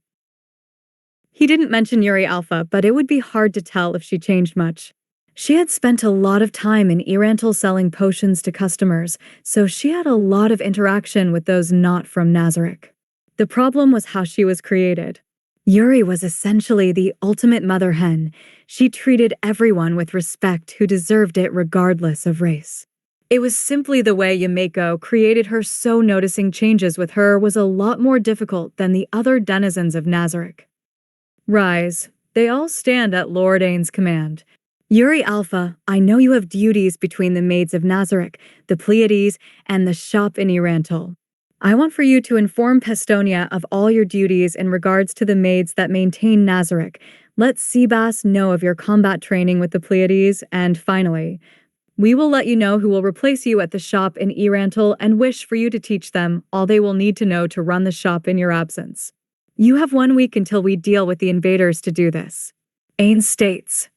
He didn't mention Yuri Alpha, but it would be hard to tell if she changed much. She had spent a lot of time in Irantal selling potions to customers, so she had a lot of interaction with those not from Nazarick. The problem was how she was created. Yuri was essentially the ultimate mother hen. She treated everyone with respect who deserved it regardless of race. It was simply the way Yumeko created her, so noticing changes with her was a lot more difficult than the other denizens of Nazarick. Rise. They all stand at Lord Ainz's command. Yuri Alpha, I know you have duties between the maids of Nazarick, the Pleiades, and the shop in Irantal. I want for you to inform Pestonia of all your duties in regards to the maids that maintain Nazarick. Let Seabass know of your combat training with the Pleiades, and finally, we will let you know who will replace you at the shop in Irantal and wish for you to teach them all they will need to know to run the shop in your absence. You have 1 week until we deal with the invaders to do this. Ainz states.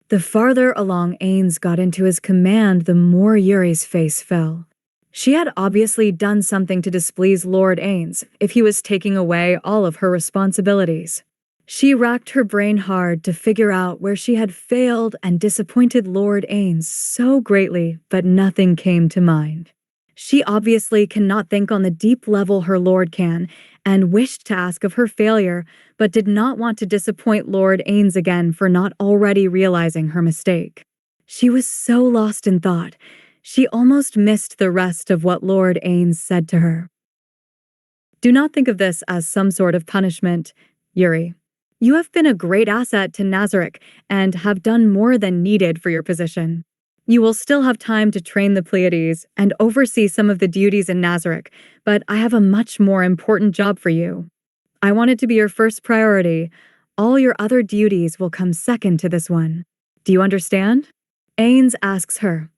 The farther along Ainz got into his command, the more Yuri's face fell. She had obviously done something to displease Lord Ainz if he was taking away all of her responsibilities. She racked her brain hard to figure out where she had failed and disappointed Lord Ainz so greatly, but nothing came to mind. She obviously cannot think on the deep level her lord can, and wished to ask of her failure, but did not want to disappoint Lord Ainz again for not already realizing her mistake. She was so lost in thought, she almost missed the rest of what Lord Ainz said to her. Do not think of this as some sort of punishment, Yuri. You have been a great asset to Nazarick and have done more than needed for your position. You will still have time to train the Pleiades and oversee some of the duties in Nazarick, but I have a much more important job for you. I want it to be your first priority. All your other duties will come second to this one. Do you understand? Ainz asks her.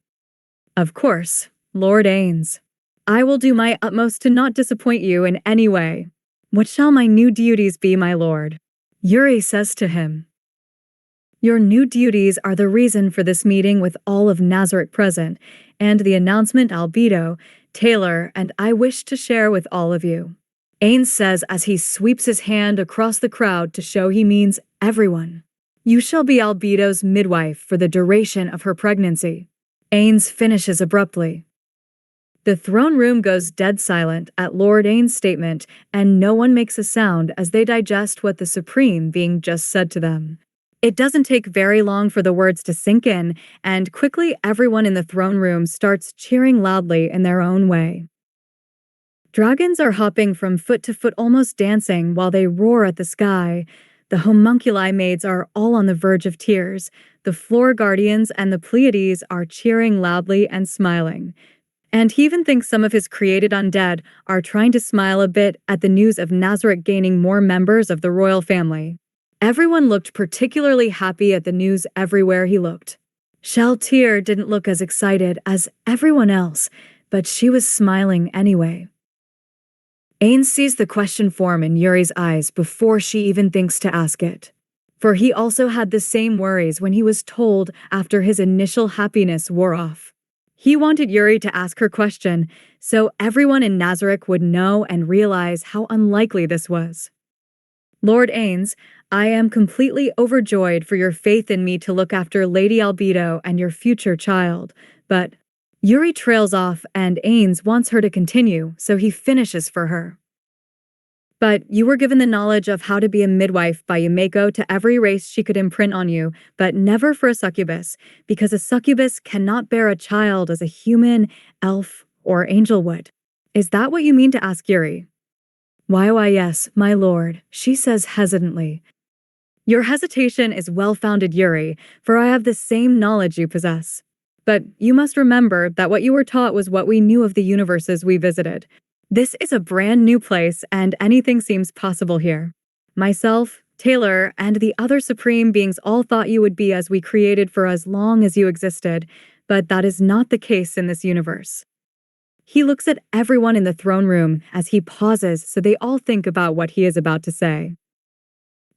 Of course, Lord Ainz. I will do my utmost to not disappoint you in any way. What shall my new duties be, my lord? Yuri says to him. Your new duties are the reason for this meeting with all of Nazarick present, and the announcement Albedo, Taylar, and I wish to share with all of you. Ainz says as he sweeps his hand across the crowd to show he means everyone. You shall be Albedo's midwife for the duration of her pregnancy. Ainz finishes abruptly. The throne room goes dead silent at Lord Ainz's statement, and no one makes a sound as they digest what the Supreme being just said to them. It doesn't take very long for the words to sink in, and quickly everyone in the throne room starts cheering loudly in their own way. Dragons are hopping from foot to foot, almost dancing while they roar at the sky. The homunculi maids are all on the verge of tears. The floor guardians and the Pleiades are cheering loudly and smiling. And he even thinks some of his created undead are trying to smile a bit at the news of Nazarick gaining more members of the royal family. Everyone looked particularly happy at the news everywhere he looked. Shaltir didn't look as excited as everyone else, but she was smiling anyway. Ainz sees the question form in Yuri's eyes before she even thinks to ask it. For he also had the same worries when he was told after his initial happiness wore off. He wanted Yuri to ask her question, so everyone in Nazarick would know and realize how unlikely this was. Lord Ainz, I am completely overjoyed for your faith in me to look after Lady Albedo and your future child, but Yuri trails off and Ainz wants her to continue, so he finishes for her. But you were given the knowledge of how to be a midwife by Yumeko to every race she could imprint on you, but never for a succubus, because a succubus cannot bear a child as a human, elf, or angel would. Is that what you mean to ask Yuri? Why, yes, my lord, she says hesitantly. Your hesitation is well-founded, Yuri, for I have the same knowledge you possess. But you must remember that what you were taught was what we knew of the universes we visited. This is a brand new place, and anything seems possible here. Myself, Taylar and the other supreme beings all thought you would be as we created for as long as you existed, but that is not the case in this universe. He looks at everyone in the throne room as he pauses so they all think about what he is about to say.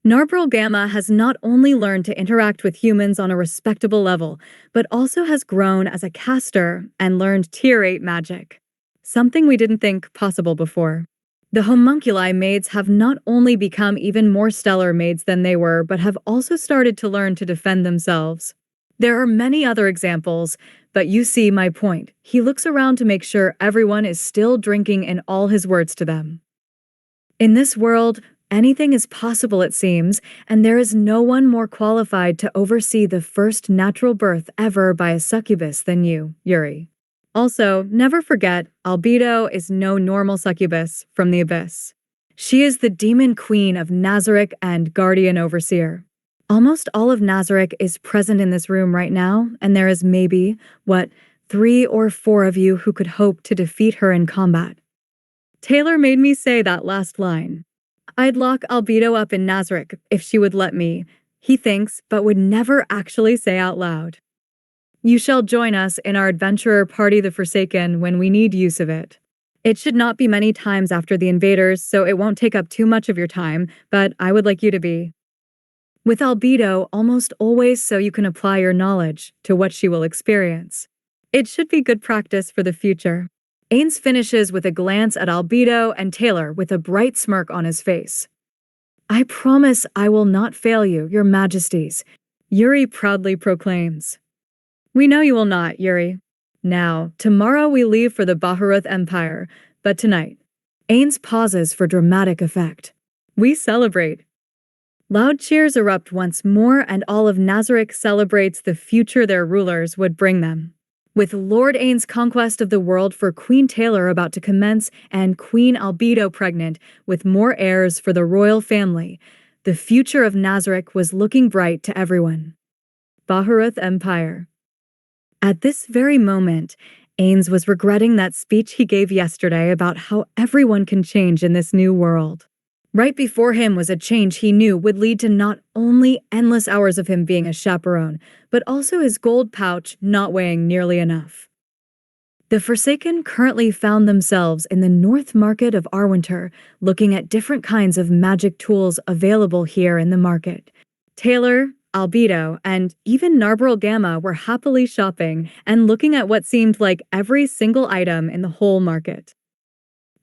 Narbril Gamma has not only learned to interact with humans on a respectable level, but also has grown as a caster and learned Tier 8 magic. Something we didn't think possible before. The homunculi maids have not only become even more stellar maids than they were, but have also started to learn to defend themselves. There are many other examples, but you see my point. He looks around to make sure everyone is still drinking in all his words to them. In this world, anything is possible, it seems, and there is no one more qualified to oversee the first natural birth ever by a succubus than you, Yuri. Also, never forget, Albedo is no normal succubus from the abyss. She is the demon queen of Nazarick and guardian overseer. Almost all of Nazarick is present in this room right now, and there is maybe, 3 or 4 of you who could hope to defeat her in combat. Taylar made me say that last line. I'd lock Albedo up in Nazarick if she would let me, he thinks, but would never actually say out loud. You shall join us in our adventurer party the Forsaken when we need use of it. It should not be many times after the invaders, so it won't take up too much of your time, but I would like you to be. With Albedo, almost always so you can apply your knowledge to what she will experience. It should be good practice for the future. Ainz finishes with a glance at Albedo and Taylar with a bright smirk on his face. I promise I will not fail you, your majesties, Yuri proudly proclaims. We know you will not, Yuri. Now, tomorrow we leave for the Baharuth Empire, but tonight, Ainz pauses for dramatic effect. We celebrate. Loud cheers erupt once more and all of Nazarick celebrates the future their rulers would bring them. With Lord Ainz's conquest of the world for Queen Taylar about to commence and Queen Albedo pregnant with more heirs for the royal family, the future of Nazarick was looking bright to everyone. Baharuth Empire. At this very moment, Ainz was regretting that speech he gave yesterday about how everyone can change in this new world. Right before him was a change he knew would lead to not only endless hours of him being a chaperone, but also his gold pouch not weighing nearly enough. The Forsaken currently found themselves in the North Market of Arwinter, looking at different kinds of magic tools available here in the market. Taylar, Albedo, and even Narbril Gamma were happily shopping and looking at what seemed like every single item in the whole market.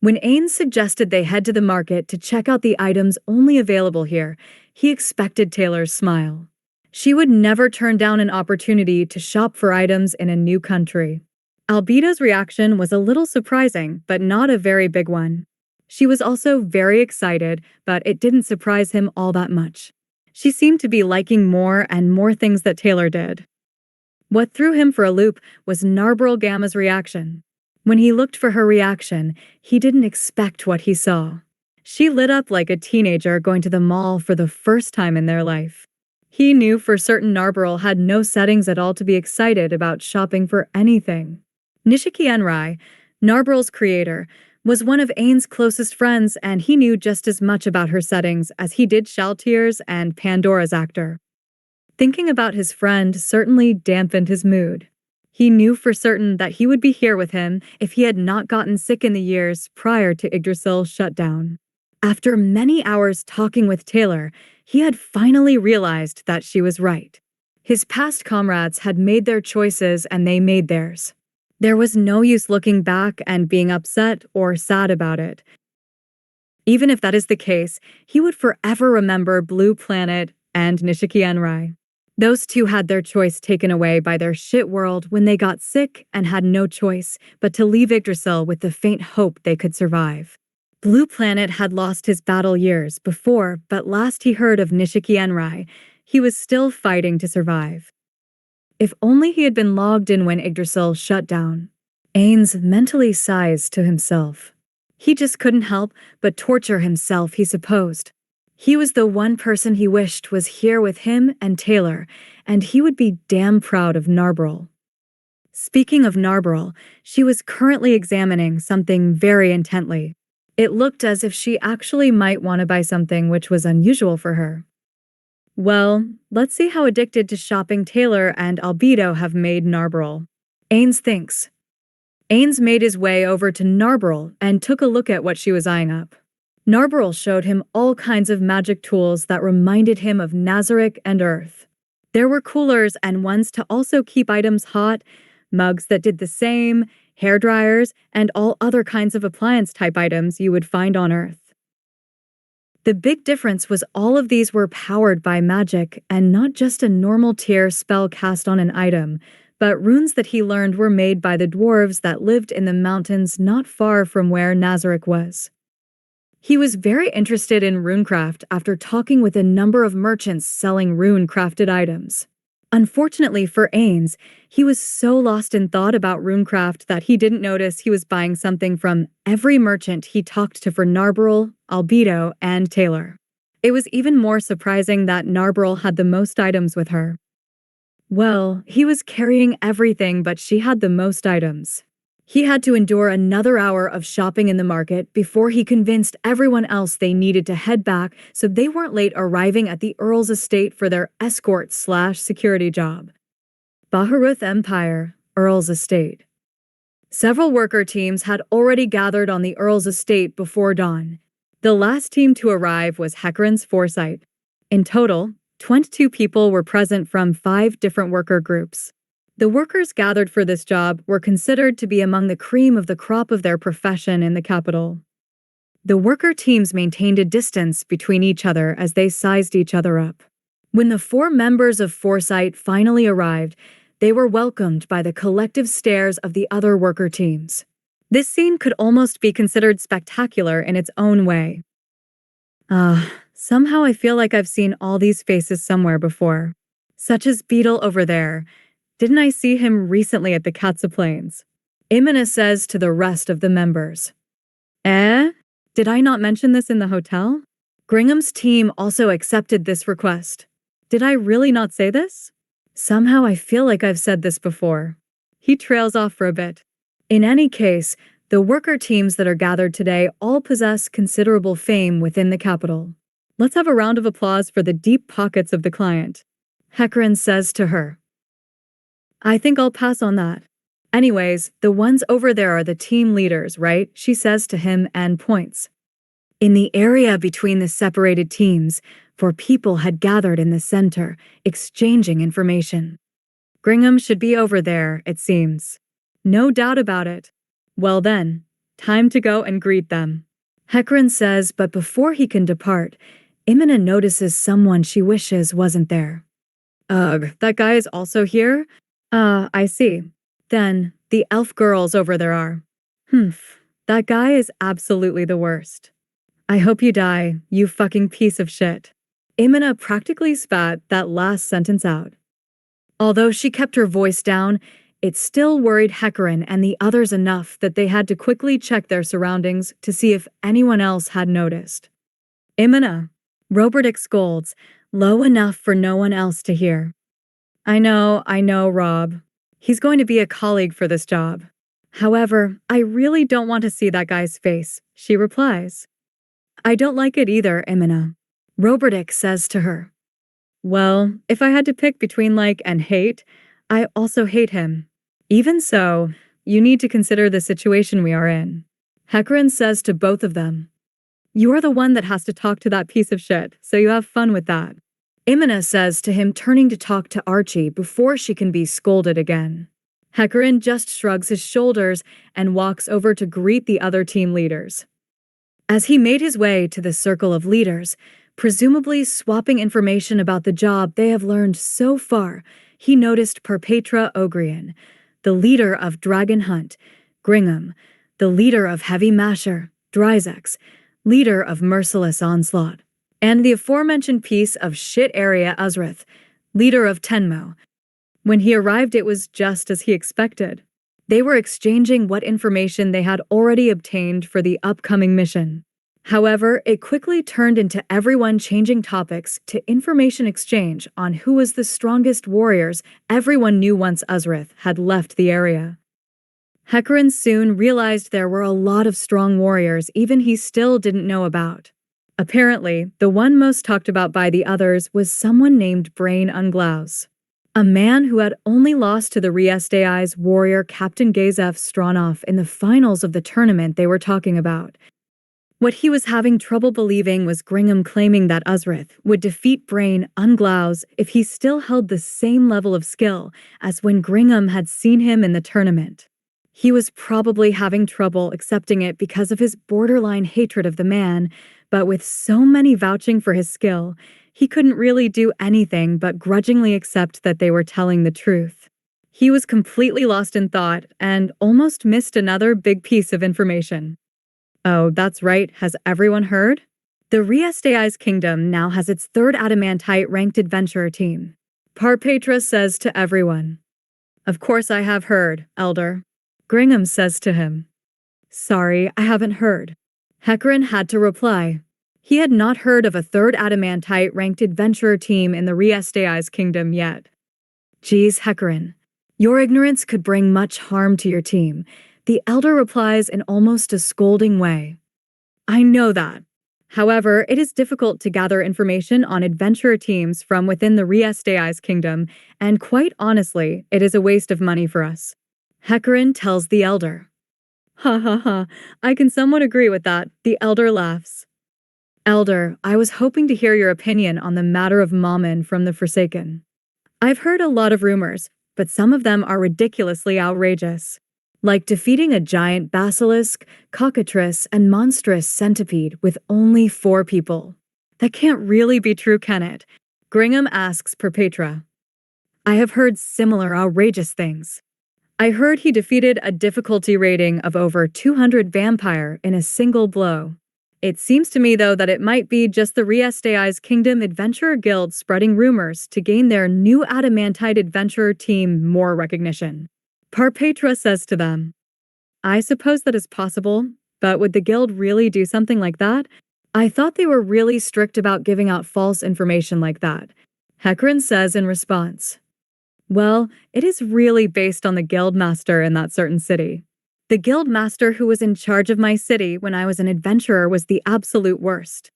When Ainz suggested they head to the market to check out the items only available here, he expected Taylar's smile. She would never turn down an opportunity to shop for items in a new country. Albedo's reaction was a little surprising, but not a very big one. She was also very excited, but it didn't surprise him all that much. She seemed to be liking more and more things that Taylar did. What threw him for a loop was Narbril Gamma's reaction. When he looked for her reaction, he didn't expect what he saw. She lit up like a teenager going to the mall for the first time in their life. He knew for certain Narbril had no settings at all to be excited about shopping for anything. Nishiki Enrai, Narbril's creator, was one of Ainz's closest friends and he knew just as much about her settings as he did Shaltier's and Pandora's actor. Thinking about his friend certainly dampened his mood. He knew for certain that he would be here with him if he had not gotten sick in the years prior to Yggdrasil's shutdown. After many hours talking with Taylar, he had finally realized that she was right. His past comrades had made their choices and they made theirs. There was no use looking back and being upset or sad about it. Even if that is the case, he would forever remember Blue Planet and Nishiki Enrai. Those two had their choice taken away by their shit world when they got sick and had no choice but to leave Yggdrasil with the faint hope they could survive. Blue Planet had lost his battle years before, but last he heard of Nishiki Enrai, he was still fighting to survive. If only he had been logged in when Yggdrasil shut down. Ainz mentally sighs to himself. He just couldn't help but torture himself, he supposed. He was the one person he wished was here with him and Taylar, and he would be damn proud of Narbril. Speaking of Narbril, she was currently examining something very intently. It looked as if she actually might want to buy something which was unusual for her. Well, let's see how addicted to shopping Taylar and Albedo have made Narberl. Ainz thinks. Ainz made his way over to Narberl and took a look at what she was eyeing up. Narberl showed him all kinds of magic tools that reminded him of Nazarick and Earth. There were coolers and ones to also keep items hot, mugs that did the same, hair dryers, and all other kinds of appliance-type items you would find on Earth. The big difference was all of these were powered by magic and not just a normal tier spell cast on an item, but runes that he learned were made by the dwarves that lived in the mountains not far from where Nazarick was. He was very interested in runecraft after talking with a number of merchants selling rune-crafted items. Unfortunately for Ainz, he was so lost in thought about runecraft that he didn't notice he was buying something from every merchant he talked to for Narberl, Albedo, and Taylar. It was even more surprising that Narberl had the most items with her. Well, he was carrying everything, but she had the most items. He had to endure another hour of shopping in the market before he convinced everyone else they needed to head back so they weren't late arriving at the Earl's estate for their escort/security job. Baharuth Empire, Earl's estate. Several worker teams had already gathered on the Earl's estate before dawn. The last team to arrive was Hecarin's Foresight. In total, 22 people were present from 5 different worker groups. The workers gathered for this job were considered to be among the cream of the crop of their profession in the capital. The worker teams maintained a distance between each other as they sized each other up. When the 4 members of Foresight finally arrived, they were welcomed by the collective stares of the other worker teams. This scene could almost be considered spectacular in its own way. Somehow I feel like I've seen all these faces somewhere before. Such as Beetle over there. Didn't I see him recently at the Katsa Plains? Imina says to the rest of the members. Did I not mention this in the hotel? Gringham's team also accepted this request. Did I really not say this? Somehow I feel like I've said this before. He trails off for a bit. In any case, the worker teams that are gathered today all possess considerable fame within the capital. Let's have a round of applause for the deep pockets of the client. Hecarin says to her. I think I'll pass on that. Anyways, the ones over there are the team leaders, right? She says to him and points. In the area between the separated teams, 4 people had gathered in the center, exchanging information. Gringham should be over there, it seems. No doubt about it. Well then, time to go and greet them. Hecarin says, but before he can depart, Imina notices someone she wishes wasn't there. Ugh, that guy is also here? I see. Then, the elf girls over there are. That guy is absolutely the worst. I hope you die, you fucking piece of shit. Imina practically spat that last sentence out. Although she kept her voice down, it still worried Hecarin and the others enough that they had to quickly check their surroundings to see if anyone else had noticed. Imina. Robertic scolds, low enough for no one else to hear. I know, Rob. He's going to be a colleague for this job. However, I really don't want to see that guy's face, she replies. I don't like it either, Imina. Robertic says to her. Well, if I had to pick between like and hate, I also hate him. Even so, you need to consider the situation we are in. Hecarin says to both of them. You're the one that has to talk to that piece of shit, so you have fun with that. Imina says to him, turning to talk to Archie before she can be scolded again. Hecarin just shrugs his shoulders and walks over to greet the other team leaders. As he made his way to the circle of leaders, presumably swapping information about the job they have learned so far, he noticed Perpetra Ogrian, the leader of Dragon Hunt, Gringham, the leader of Heavy Masher, Dryzex, leader of Merciless Onslaught, and the aforementioned piece of shit area Uzrith, leader of Tenmo. When he arrived, it was just as he expected. They were exchanging what information they had already obtained for the upcoming mission. However, it quickly turned into everyone changing topics to information exchange on who was the strongest warriors everyone knew once Uzrith had left the area. Hecarin soon realized there were a lot of strong warriors even he still didn't know about. Apparently, the one most talked about by the others was someone named Brain Unglaus, a man who had only lost to the Riestai's warrior Captain Gazef Stronov in the finals of the tournament they were talking about. What he was having trouble believing was Gringham claiming that Uzrith would defeat Brain Unglaus if he still held the same level of skill as when Gringham had seen him in the tournament. He was probably having trouble accepting it because of his borderline hatred of the man, but with so many vouching for his skill, he couldn't really do anything but grudgingly accept that they were telling the truth. He was completely lost in thought and almost missed another big piece of information. Oh, that's right. Has everyone heard? The Riestai's kingdom now has its third adamantite-ranked adventurer team. Parpetra says to everyone. Of course I have heard, Elder. Gringham says to him. Sorry, I haven't heard. Hecarim had to reply. He had not heard of a third adamantite-ranked adventurer team in the Riestai's kingdom yet. Geez, Hecarim. Your ignorance could bring much harm to your team. The elder replies in almost a scolding way. I know that. However, it is difficult to gather information on adventurer teams from within the Riestai's kingdom, and quite honestly, it is a waste of money for us. Hecarim tells the elder. Ha ha ha, I can somewhat agree with that, the elder laughs. Elder, I was hoping to hear your opinion on the matter of Mammon from the Forsaken. I've heard a lot of rumors, but some of them are ridiculously outrageous. Like defeating a giant basilisk, cockatrice, and monstrous centipede with only 4 people. That can't really be true, can it? Gringham asks Perpetra. I have heard similar outrageous things. I heard he defeated a difficulty rating of over 200 vampire in a single blow. It seems to me, though, that it might be just the Riestai's Kingdom Adventurer Guild spreading rumors to gain their new adamantite adventurer team more recognition. Parpetra says to them, I suppose that is possible, but would the guild really do something like that? I thought they were really strict about giving out false information like that. Hecarim says in response, well, it is really based on the guild master in that certain city. The guild master who was in charge of my city when I was an adventurer was the absolute worst.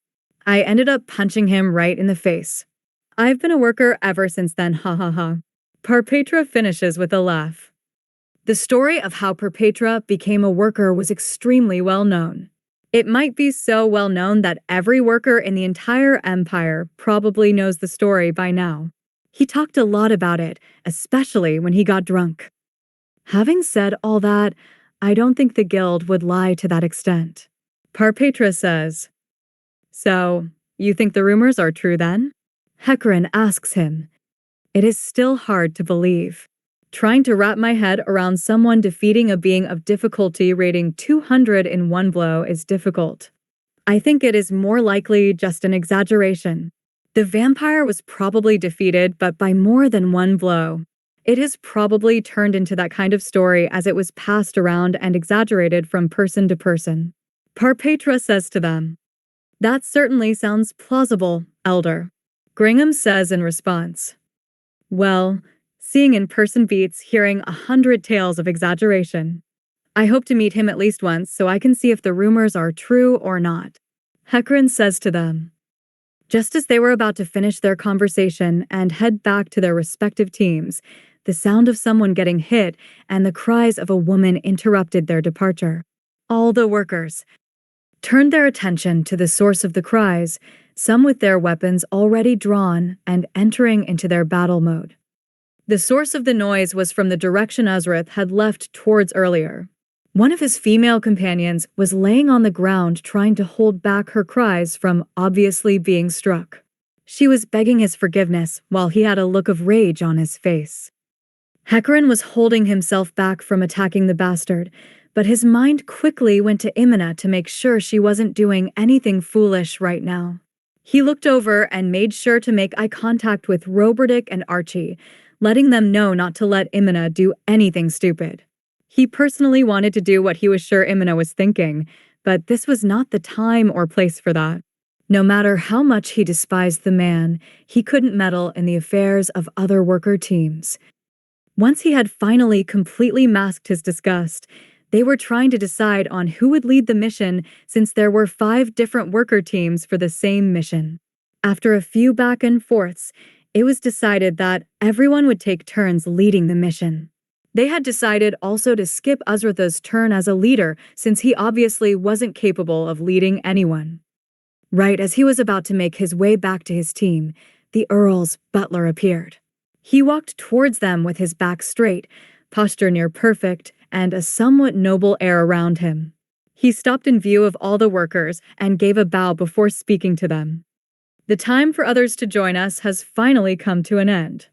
I ended up punching him right in the face. I've been a worker ever since then, ha ha ha. Parpetra finishes with a laugh. The story of how Perpetra became a worker was extremely well known. It might be so well known that every worker in the entire empire probably knows the story by now. He talked a lot about it, especially when he got drunk. Having said all that, I don't think the guild would lie to that extent. Parpetra says, So, you think the rumors are true then? Hecarim asks him. It is still hard to believe. Trying to wrap my head around someone defeating a being of difficulty rating 200 in one blow is difficult. I think it is more likely just an exaggeration. The vampire was probably defeated, but by more than one blow. It has probably turned into that kind of story as it was passed around and exaggerated from person to person. Parpetra says to them, That certainly sounds plausible, Elder. Gringham says in response, Well, seeing in person beats hearing 100 tales of exaggeration. I hope to meet him at least once so I can see if the rumors are true or not. Hecarim says to them. Just as they were about to finish their conversation and head back to their respective teams, the sound of someone getting hit and the cries of a woman interrupted their departure. All the workers turned their attention to the source of the cries, some with their weapons already drawn and entering into their battle mode. The source of the noise was from the direction Uzrith had left towards earlier. One of his female companions was laying on the ground trying to hold back her cries from obviously being struck. She was begging his forgiveness while he had a look of rage on his face. Hecarim was holding himself back from attacking the bastard, but his mind quickly went to Imina to make sure she wasn't doing anything foolish right now. He looked over and made sure to make eye contact with Robertic and Archie, letting them know not to let Imina do anything stupid. He personally wanted to do what he was sure Imina was thinking, but this was not the time or place for that. No matter how much he despised the man, he couldn't meddle in the affairs of other worker teams. Once he had finally completely masked his disgust, They were trying to decide on who would lead the mission since there were 5 different worker teams for the same mission. After a few back and forths, it was decided that everyone would take turns leading the mission. They had decided also to skip Azratha's turn as a leader since he obviously wasn't capable of leading anyone. Right as he was about to make his way back to his team, the Earl's butler appeared. He walked towards them with his back straight, posture near perfect, and a somewhat noble air around him. He stopped in view of all the workers and gave a bow before speaking to them. The time for others to join us has finally come to an end.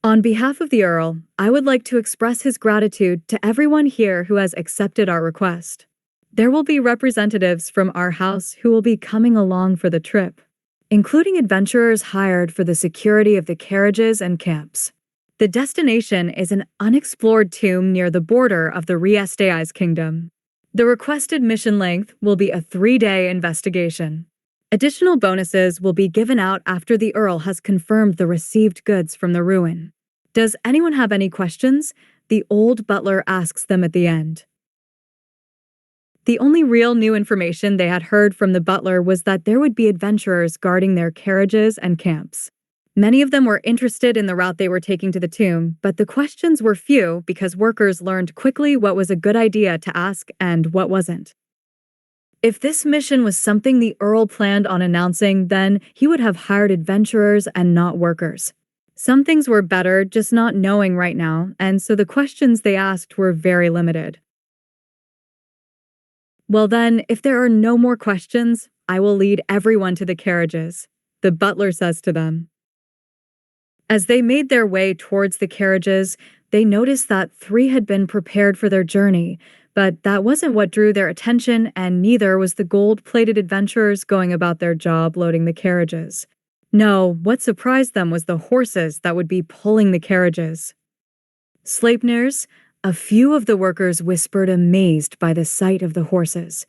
On behalf of the Earl, I would like to express his gratitude to everyone here who has accepted our request. There will be representatives from our house who will be coming along for the trip, including adventurers hired for the security of the carriages and camps. The destination is an unexplored tomb near the border of the Ainz kingdom. The requested mission length will be a 3-day investigation. Additional bonuses will be given out after the Earl has confirmed the received goods from the ruin. Does anyone have any questions? The old butler asks them at the end. The only real new information they had heard from the butler was that there would be adventurers guarding their carriages and camps. Many of them were interested in the route they were taking to the tomb, but the questions were few because workers learned quickly what was a good idea to ask and what wasn't. If this mission was something the Earl planned on announcing, then he would have hired adventurers and not workers. Some things were better just not knowing right now, and so the questions they asked were very limited. Well then, if there are no more questions, I will lead everyone to the carriages, the butler says to them. As they made their way towards the carriages, they noticed that 3 had been prepared for their journey, but that wasn't what drew their attention, and neither was the gold-plated adventurers going about their job loading the carriages. No, what surprised them was the horses that would be pulling the carriages. Sleipnirs, a few of the workers whispered amazed by the sight of the horses.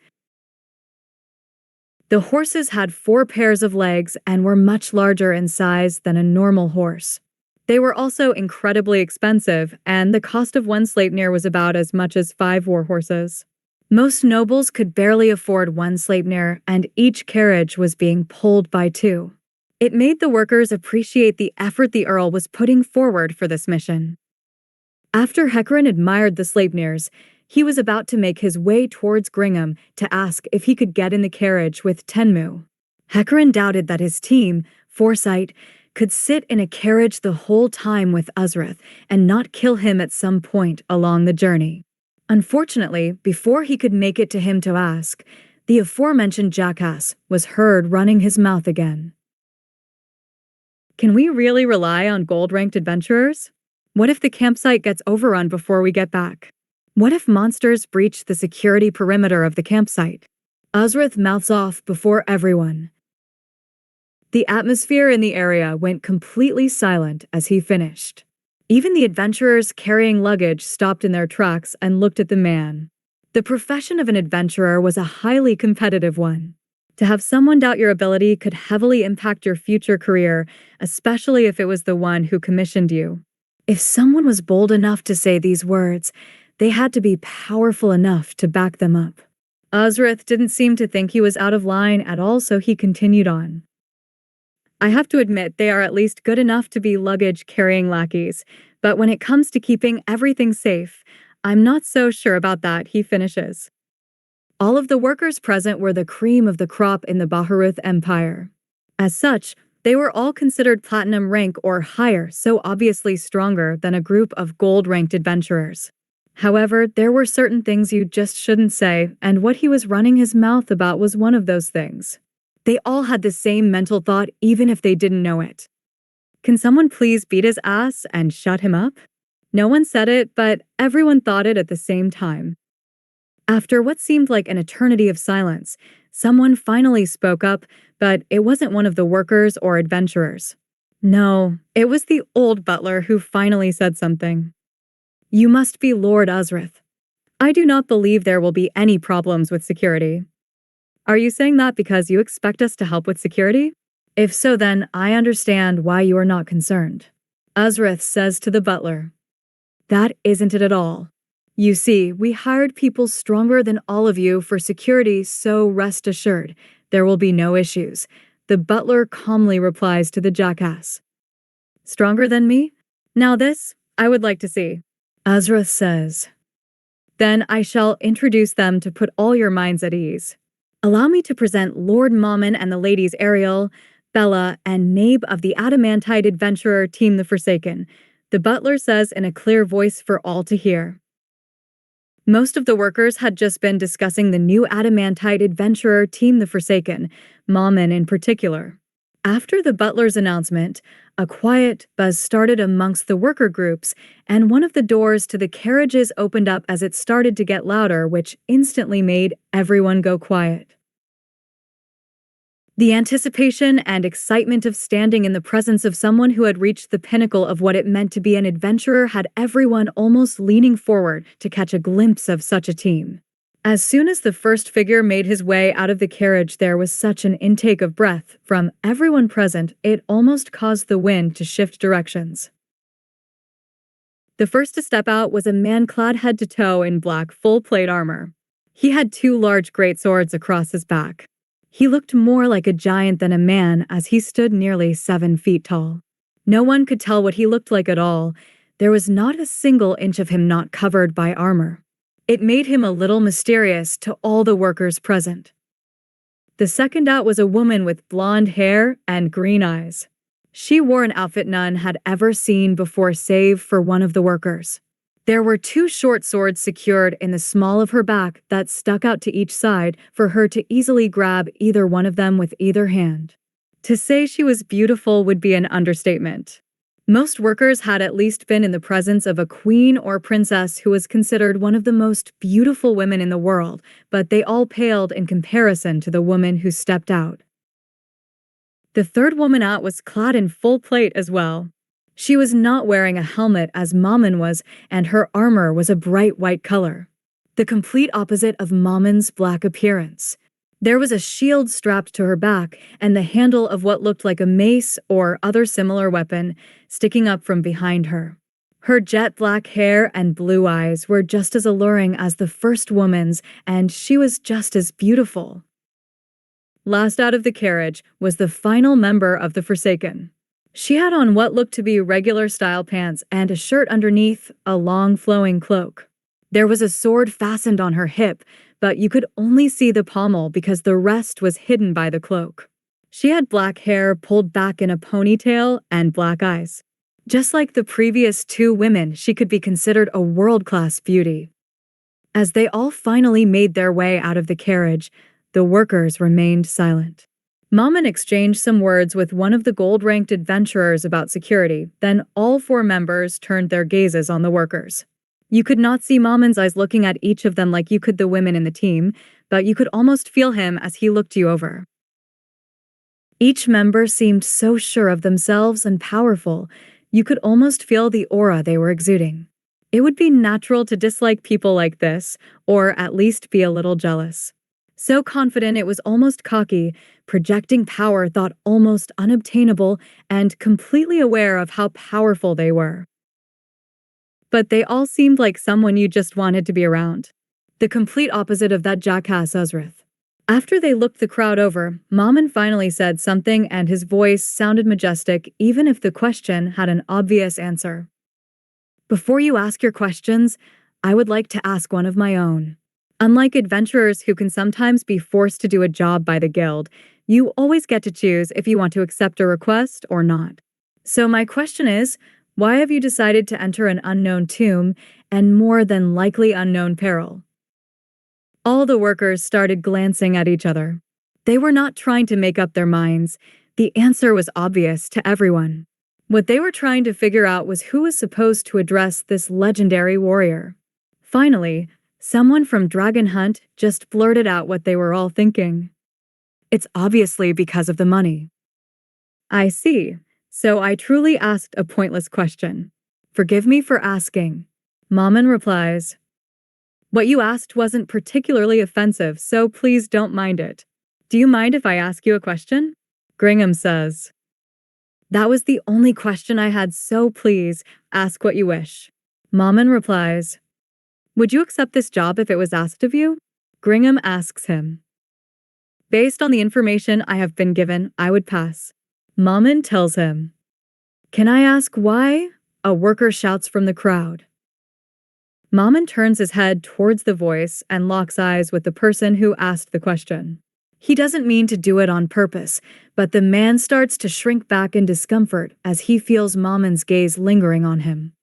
The horses had 4 pairs of legs and were much larger in size than a normal horse. They were also incredibly expensive, and the cost of one Sleipnir was about as much as 5 war horses. Most nobles could barely afford one Sleipnir, and each carriage was being pulled by 2. It made the workers appreciate the effort the Earl was putting forward for this mission. After Hecarim admired the Sleipnirs, he was about to make his way towards Gringham to ask if he could get in the carriage with Tenmu. Hecarim doubted that his team, Foresight, could sit in a carriage the whole time with Azrath and not kill him at some point along the journey. Unfortunately, before he could make it to him to ask, the aforementioned jackass was heard running his mouth again. Can we really rely on gold-ranked adventurers? What if the campsite gets overrun before we get back? What if monsters breach the security perimeter of the campsite? Azrath mouths off before everyone. The atmosphere in the area went completely silent as he finished. Even the adventurers carrying luggage stopped in their tracks and looked at the man. The profession of an adventurer was a highly competitive one. To have someone doubt your ability could heavily impact your future career, especially if it was the one who commissioned you. If someone was bold enough to say these words, they had to be powerful enough to back them up. Azrath didn't seem to think he was out of line at all, so he continued on. I have to admit they are at least good enough to be luggage-carrying lackeys, but when it comes to keeping everything safe, I'm not so sure about that, he finishes. All of the workers present were the cream of the crop in the Baharuth Empire. As such, they were all considered platinum rank or higher, so obviously stronger than a group of gold-ranked adventurers. However, there were certain things you just shouldn't say, and what he was running his mouth about was one of those things. They all had the same mental thought even if they didn't know it. Can someone please beat his ass and shut him up? No one said it, but everyone thought it at the same time. After what seemed like an eternity of silence, someone finally spoke up, but it wasn't one of the workers or adventurers. No, it was the old butler who finally said something. You must be Lord Azrath. I do not believe there will be any problems with security. Are you saying that because you expect us to help with security? If so, then I understand why you are not concerned. Azrath says to the butler. That isn't it at all. You see, we hired people stronger than all of you for security, so rest assured, there will be no issues. The butler calmly replies to the jackass. Stronger than me? Now this, I would like to see. Azra says. Then I shall introduce them to put all your minds at ease. Allow me to present Lord Mammon and the ladies Ariel, Bella, and Nabe of the Adamantite Adventurer Team the Forsaken, the butler says in a clear voice for all to hear. Most of the workers had just been discussing the new Adamantite Adventurer Team the Forsaken, Mammon in particular. After the butler's announcement, a quiet buzz started amongst the worker groups, and one of the doors to the carriages opened up as it started to get louder, which instantly made everyone go quiet. The anticipation and excitement of standing in the presence of someone who had reached the pinnacle of what it meant to be an adventurer had everyone almost leaning forward to catch a glimpse of such a team. As soon as the first figure made his way out of the carriage, there was such an intake of breath from everyone present, it almost caused the wind to shift directions. The first to step out was a man clad head to toe in black full-plate armor. He had 2 large great swords across his back. He looked more like a giant than a man as he stood nearly 7 feet tall. No one could tell what he looked like at all. There was not a single inch of him not covered by armor. It made him a little mysterious to all the workers present. The second out was a woman with blonde hair and green eyes. She wore an outfit none had ever seen before save for one of the workers. There were 2 short swords secured in the small of her back that stuck out to each side for her to easily grab either one of them with either hand. To say she was beautiful would be an understatement. Most workers had at least been in the presence of a queen or princess who was considered one of the most beautiful women in the world, but they all paled in comparison to the woman who stepped out. The third woman out was clad in full plate as well. She was not wearing a helmet as Mammon was, and her armor was a bright white color, the complete opposite of Mammon's black appearance. There was a shield strapped to her back and the handle of what looked like a mace or other similar weapon sticking up from behind her. Her jet black hair and blue eyes were just as alluring as the first woman's, and she was just as beautiful. Last out of the carriage was the final member of the Forsaken. She had on what looked to be regular style pants and a shirt underneath, a long flowing cloak. There was a sword fastened on her hip, but you could only see the pommel because the rest was hidden by the cloak. She had black hair pulled back in a ponytail and black eyes. Just like the previous 2 women, she could be considered a world-class beauty. As they all finally made their way out of the carriage, the workers remained silent. Mammon exchanged some words with one of the gold-ranked adventurers about security, then all 4 members turned their gazes on the workers. You could not see Mammon's eyes looking at each of them like you could the women in the team, but you could almost feel him as he looked you over. Each member seemed so sure of themselves and powerful, you could almost feel the aura they were exuding. It would be natural to dislike people like this, or at least be a little jealous. So confident it was almost cocky, projecting power thought almost unobtainable, and completely aware of how powerful they were. But they all seemed like someone you just wanted to be around. The complete opposite of that jackass Uzrith. After they looked the crowd over, Mammon finally said something and his voice sounded majestic even if the question had an obvious answer. Before you ask your questions, I would like to ask one of my own. Unlike adventurers who can sometimes be forced to do a job by the guild, you always get to choose if you want to accept a request or not. So my question is, why have you decided to enter an unknown tomb and more than likely unknown peril? All the workers started glancing at each other. They were not trying to make up their minds. The answer was obvious to everyone. What they were trying to figure out was who was supposed to address this legendary warrior. Finally, someone from Dragon Hunt just blurted out what they were all thinking. It's obviously because of the money. I see. So I truly asked a pointless question. Forgive me for asking. Mammon replies. What you asked wasn't particularly offensive, so please don't mind it. Do you mind if I ask you a question? Gringham says. That was the only question I had, so please, ask what you wish. Mammon replies. Would you accept this job if it was asked of you? Gringham asks him. Based on the information I have been given, I would pass. Mammon tells him. Can I ask why? A worker shouts from the crowd. Mammon turns his head towards the voice and locks eyes with the person who asked the question. He doesn't mean to do it on purpose, but the man starts to shrink back in discomfort as he feels Mammon's gaze lingering on him.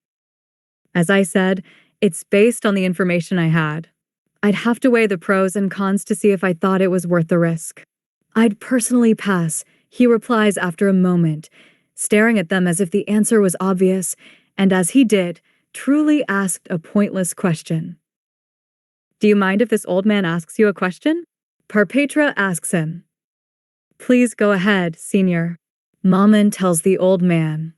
As I said, it's based on the information I had. I'd have to weigh the pros and cons to see if I thought it was worth the risk. I'd personally pass, he replies after a moment, staring at them as if the answer was obvious, and as he did, truly asked a pointless question. Do you mind if this old man asks you a question? Parpetra asks him. Please go ahead, Senior. Mammon tells the old man.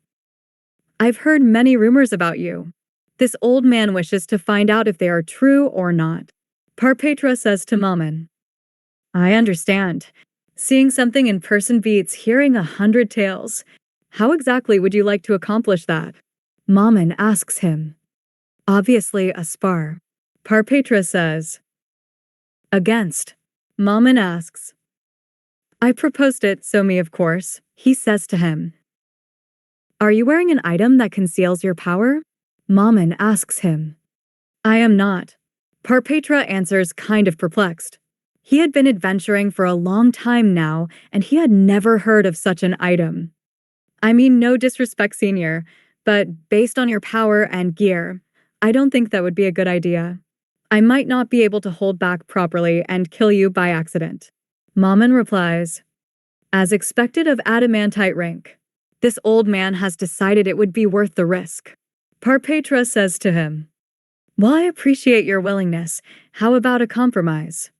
I've heard many rumors about you. This old man wishes to find out if they are true or not. Parpetra says to Mammon. I understand. Seeing something in person beats hearing 100 tales. How exactly would you like to accomplish that? Mammon asks him. Obviously a spar. Parpetra says. Against. Mammon asks. I proposed it, so me of course, he says to him. Are you wearing an item that conceals your power? Mammon asks him. I am not. Parpetra answers, kind of perplexed. He had been adventuring for a long time now, and he had never heard of such an item. I mean, no disrespect, Senior, but based on your power and gear, I don't think that would be a good idea. I might not be able to hold back properly and kill you by accident. Mammon replies, as expected of adamantite rank. This old man has decided it would be worth the risk. Parpetra says to him, well, I appreciate your willingness. How about a compromise?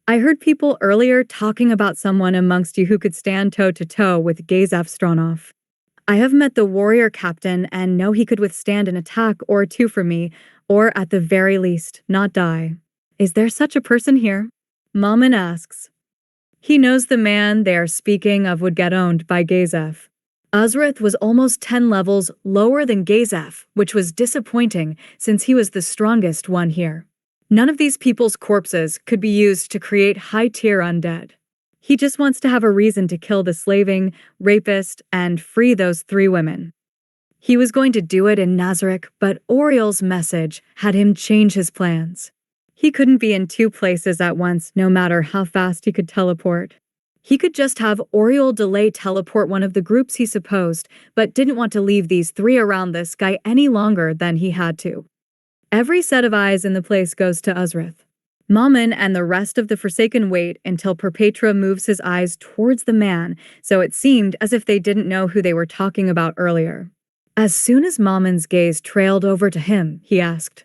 I heard people earlier talking about someone amongst you who could stand toe-to-toe with Gazef Stronov. I have met the warrior captain and know he could withstand an attack or two from me, or at the very least, not die. Is there such a person here? Mammon asks. He knows the man they are speaking of would get owned by Gazef. Uzrith was almost 10 levels lower than Gazef, which was disappointing since he was the strongest one here. None of these people's corpses could be used to create high-tier undead. He just wants to have a reason to kill the slaving, rapist, and free those 3 women. He was going to do it in Nazarek, but Oriel's message had him change his plans. He couldn't be in 2 places at once, no matter how fast he could teleport. He could just have Oriel delay teleport one of the groups he supposed, but didn't want to leave these 3 around this guy any longer than he had to. Every set of eyes in the place goes to Uzrith. Mammon and the rest of the Forsaken wait until Parpetra moves his eyes towards the man, so it seemed as if they didn't know who they were talking about earlier. As soon as Mammon's gaze trailed over to him, he asked,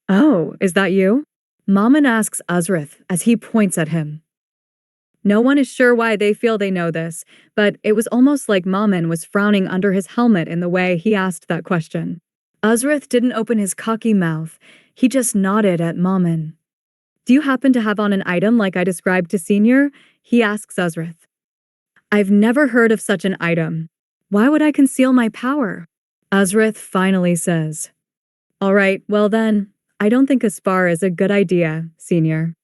Oh, is that you? Mammon asks Uzrith as he points at him. No one is sure why they feel they know this, but it was almost like Mammon was frowning under his helmet in the way he asked that question. Uzrith didn't open his cocky mouth. He just nodded at Mammon. Do you happen to have on an item like I described to Senior? He asks Uzrith. I've never heard of such an item. Why would I conceal my power? Uzrith finally says. All right, well then, I don't think a spar is a good idea, Senior.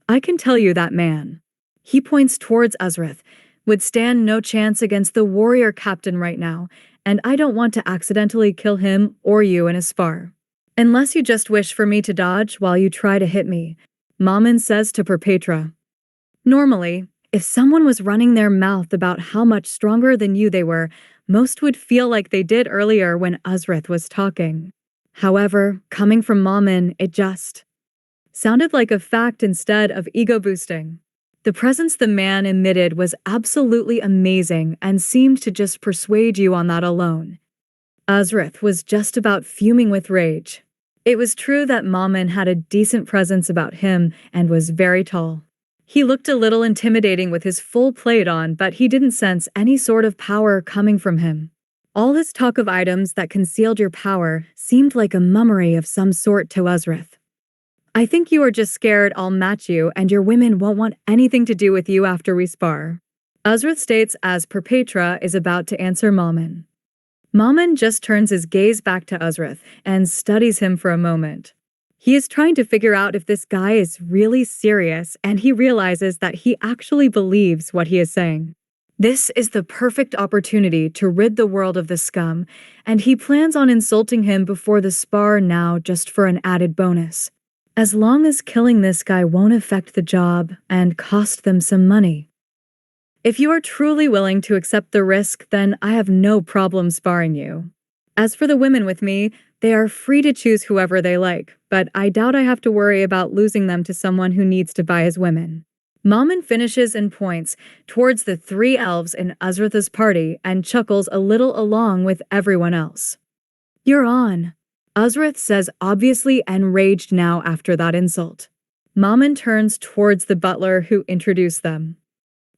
I can tell you that man. He points towards Uzrith, would stand no chance against the warrior captain right now, and I don't want to accidentally kill him or you in a spar. Unless you just wish for me to dodge while you try to hit me, Mammon says to Parpetra. Normally, if someone was running their mouth about how much stronger than you they were, most would feel like they did earlier when Uzrith was talking. However, coming from Mammon, it just sounded like a fact instead of ego boosting. The presence the man emitted was absolutely amazing and seemed to just persuade you on that alone. Uzrith was just about fuming with rage. It was true that Mammon had a decent presence about him and was very tall. He looked a little intimidating with his full plate on, but he didn't sense any sort of power coming from him. All his talk of items that concealed your power seemed like a mummery of some sort to Uzrith. I think you are just scared I'll match you and your women won't want anything to do with you after we spar. Uzrith states as Parpetra is about to answer Mammon. Mammon just turns his gaze back to Uzrith and studies him for a moment. He is trying to figure out if this guy is really serious, and he realizes that he actually believes what he is saying. This is the perfect opportunity to rid the world of the scum, and he plans on insulting him before the spar now just for an added bonus. As long as killing this guy won't affect the job and cost them some money. If you are truly willing to accept the risk, then I have no problem sparring you. As for the women with me, they are free to choose whoever they like, but I doubt I have to worry about losing them to someone who needs to buy his women. Mammon finishes and points towards the 3 elves in Azratha's party and chuckles a little along with everyone else. You're on. Azrath says, obviously enraged now after that insult. Mammon turns towards the butler who introduced them.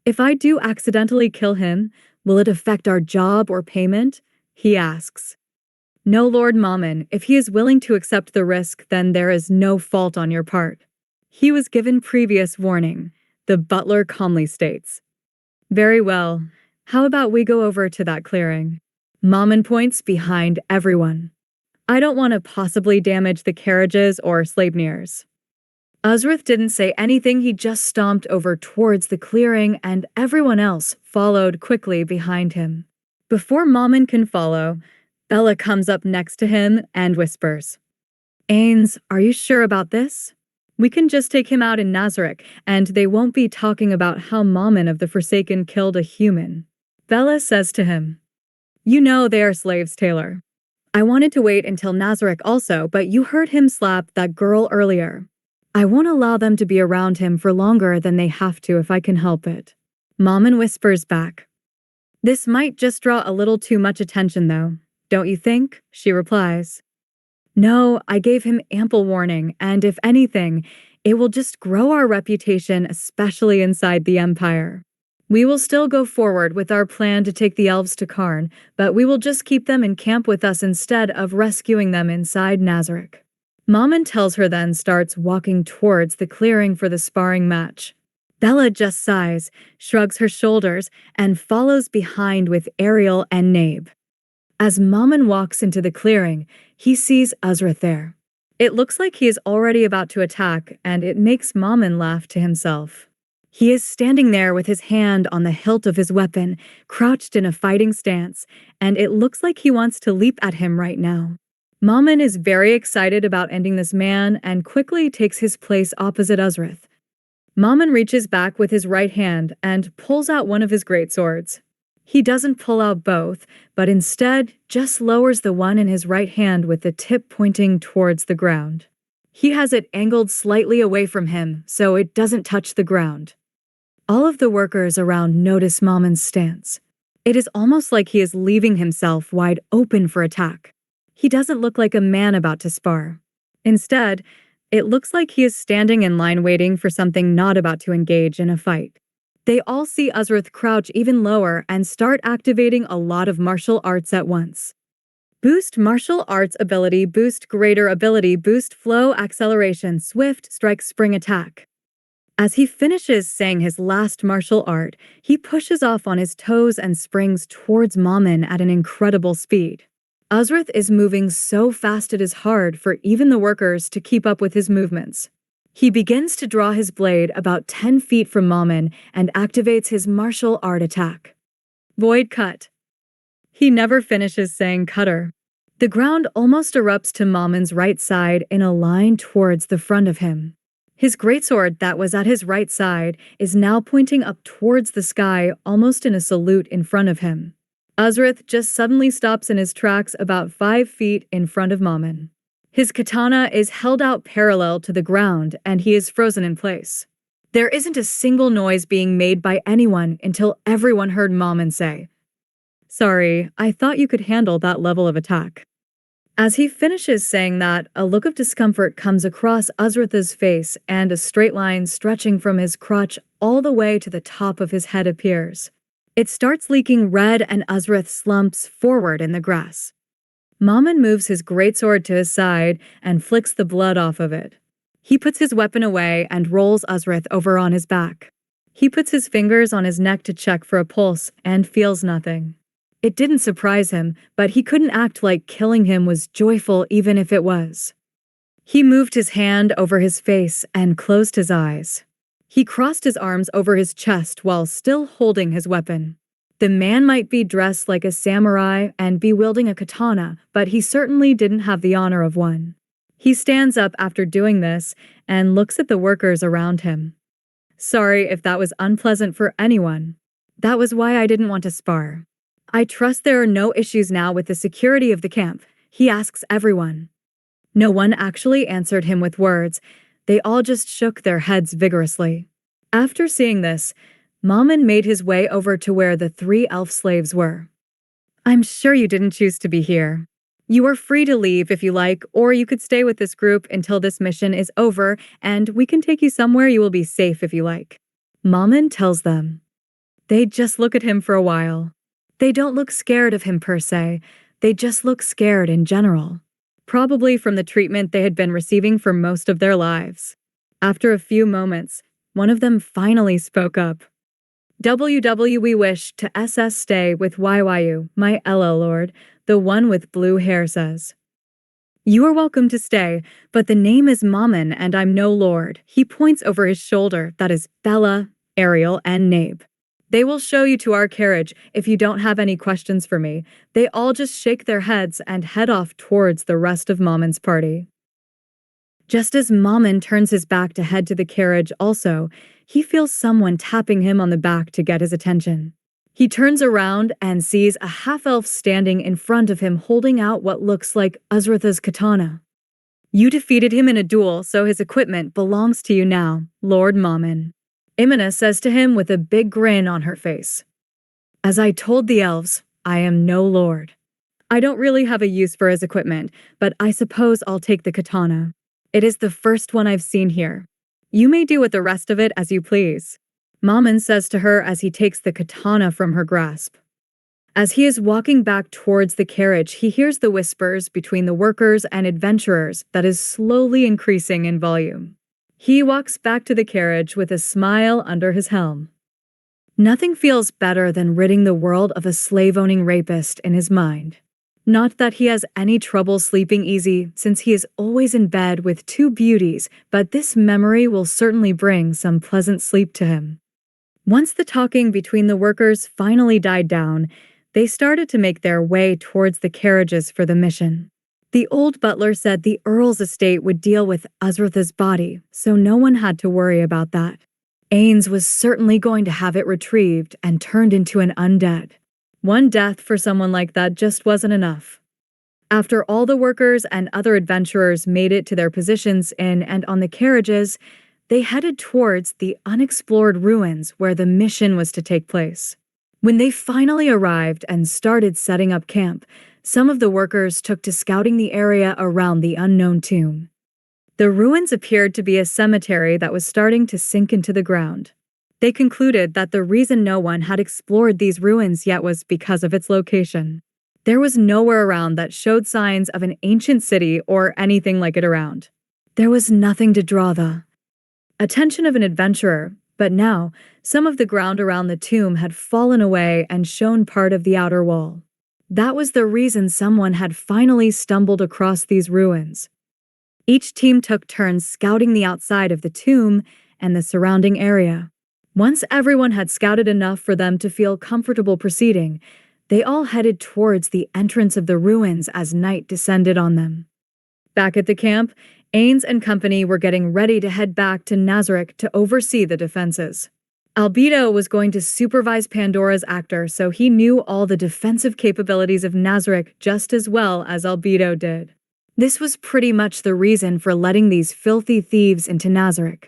If I do accidentally kill him, will it affect our job or payment? He asks. No, Lord Mammon, if he is willing to accept the risk, then there is no fault on your part. He was given previous warning, the butler calmly states. Very well. How about we go over to that clearing? Mammon points behind everyone. I don't want to possibly damage the carriages or Sleipnirs. Azrath didn't say anything, he just stomped over towards the clearing and everyone else followed quickly behind him. Before Mammon can follow, Bella comes up next to him and whispers, Ainz, are you sure about this? We can just take him out in Nazareth, and they won't be talking about how Mammon of the Forsaken killed a human. Bella says to him, You know they are slaves, Taylar. I wanted to wait until Nazareth also, but you heard him slap that girl earlier. I won't allow them to be around him for longer than they have to if I can help it. Mammon whispers back. This might just draw a little too much attention though, don't you think? She replies. No, I gave him ample warning, and if anything, it will just grow our reputation, especially inside the Empire. We will still go forward with our plan to take the elves to Karn, but we will just keep them in camp with us instead of rescuing them inside Nazareth. Mammon tells her then starts walking towards the clearing for the sparring match. Bella just sighs, shrugs her shoulders, and follows behind with Ariel and Nabe. As Mammon walks into the clearing, he sees Azrath there. It looks like he is already about to attack, and it makes Mammon laugh to himself. He is standing there with his hand on the hilt of his weapon, crouched in a fighting stance, and it looks like he wants to leap at him right now. Mammon is very excited about ending this man and quickly takes his place opposite Azrath. Mammon reaches back with his right hand and pulls out one of his greatswords. He doesn't pull out both, but instead just lowers the one in his right hand with the tip pointing towards the ground. He has it angled slightly away from him so it doesn't touch the ground. All of the workers around notice Mammon's stance. It is almost like he is leaving himself wide open for attack. He doesn't look like a man about to spar. Instead, it looks like he is standing in line waiting for something not about to engage in a fight. They all see Azrath crouch even lower and start activating a lot of martial arts at once. Boost martial arts ability, boost greater ability, boost flow, acceleration, swift, strike, spring attack. As he finishes saying his last martial art, he pushes off on his toes and springs towards Mammon at an incredible speed. Azrath is moving so fast it is hard for even the workers to keep up with his movements. He begins to draw his blade about 10 feet from Mammon and activates his martial art attack. Void cut. He never finishes saying cutter. The ground almost erupts to Mammon's right side in a line towards the front of him. His greatsword that was at his right side is now pointing up towards the sky almost in a salute in front of him. Azrath just suddenly stops in his tracks about 5 feet in front of Mammon. His katana is held out parallel to the ground and he is frozen in place. There isn't a single noise being made by anyone until everyone heard Mammon say, "Sorry, I thought you could handle that level of attack." As he finishes saying that, a look of discomfort comes across Azratha's face and a straight line stretching from his crotch all the way to the top of his head appears. It starts leaking red and Azrath slumps forward in the grass. Mammon moves his greatsword to his side and flicks the blood off of it. He puts his weapon away and rolls Azrath over on his back. He puts his fingers on his neck to check for a pulse and feels nothing. It didn't surprise him, but he couldn't act like killing him was joyful even if it was. He moved his hand over his face and closed his eyes. He crossed his arms over his chest while still holding his weapon. The man might be dressed like a samurai and be wielding a katana, but he certainly didn't have the honor of one. He stands up after doing this and looks at the workers around him. Sorry if that was unpleasant for anyone. That was why I didn't want to spar. I trust there are no issues now with the security of the camp, he asks everyone. No one actually answered him with words. They all just shook their heads vigorously. After seeing this, Mammon made his way over to where the 3 elf slaves were. I'm sure you didn't choose to be here. You are free to leave if you like, or you could stay with this group until this mission is over, and we can take you somewhere you will be safe if you like. Mammon tells them. They just look at him for a while. They don't look scared of him per se, they just look scared in general. Probably from the treatment they had been receiving for most of their lives. After a few moments, one of them finally spoke up. We wish to stay with YYU, my LL Lord, the one with blue hair says. You are welcome to stay, but the name is Mammon and I'm no lord. He points over his shoulder, that is Bella, Ariel, and Nabe. They will show you to our carriage if you don't have any questions for me. They all just shake their heads and head off towards the rest of Mammon's party. Just as Mammon turns his back to head to the carriage also, he feels someone tapping him on the back to get his attention. He turns around and sees a half-elf standing in front of him holding out what looks like Azratha's katana. You defeated him in a duel, so his equipment belongs to you now, Lord Mammon. Imina says to him with a big grin on her face. As I told the elves, I am no lord. I don't really have a use for his equipment, but I suppose I'll take the katana. It is the first one I've seen here. You may do with the rest of it as you please. Mammon says to her as he takes the katana from her grasp. As he is walking back towards the carriage, he hears the whispers between the workers and adventurers that is slowly increasing in volume. He walks back to the carriage with a smile under his helm. Nothing feels better than ridding the world of a slave-owning rapist in his mind. Not that he has any trouble sleeping easy, since he is always in bed with 2 beauties, but this memory will certainly bring some pleasant sleep to him. Once the talking between the workers finally died down, they started to make their way towards the carriages for the mission. The old butler said the Earl's estate would deal with Azratha's body, so no one had to worry about that. Ainz was certainly going to have it retrieved and turned into an undead. One death for someone like that just wasn't enough. After all the workers and other adventurers made it to their positions in and on the carriages, they headed towards the unexplored ruins where the mission was to take place. When they finally arrived and started setting up camp, some of the workers took to scouting the area around the unknown tomb. The ruins appeared to be a cemetery that was starting to sink into the ground. They concluded that the reason no one had explored these ruins yet was because of its location. There was nowhere around that showed signs of an ancient city or anything like it around. There was nothing to draw the attention of an adventurer, but now some of the ground around the tomb had fallen away and shown part of the outer wall. That was the reason someone had finally stumbled across these ruins. Each team took turns scouting the outside of the tomb and the surrounding area. Once everyone had scouted enough for them to feel comfortable proceeding, they all headed towards the entrance of the ruins as night descended on them. Back at the camp, Ainz and company were getting ready to head back to Nazarick to oversee the defenses. Albedo was going to supervise Pandora's actor, so he knew all the defensive capabilities of Nazarick just as well as Albedo did. This was pretty much the reason for letting these filthy thieves into Nazarick.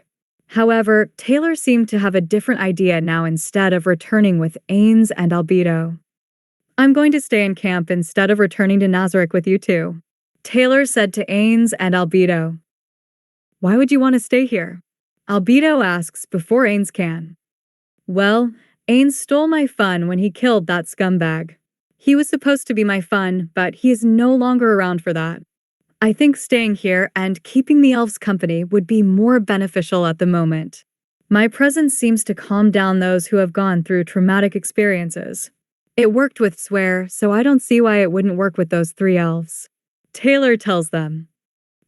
However, Taylar seemed to have a different idea now instead of returning with Ainz and Albedo. I'm going to stay in camp instead of returning to Nazarick with you two, Taylar said to Ainz and Albedo. Why would you want to stay here? Albedo asks before Ainz can. Well, Ainz stole my fun when he killed that scumbag. He was supposed to be my fun, but he is no longer around for that. I think staying here and keeping the elves company would be more beneficial at the moment. My presence seems to calm down those who have gone through traumatic experiences. It worked with Swear, so I don't see why it wouldn't work with those 3 elves. Taylar tells them.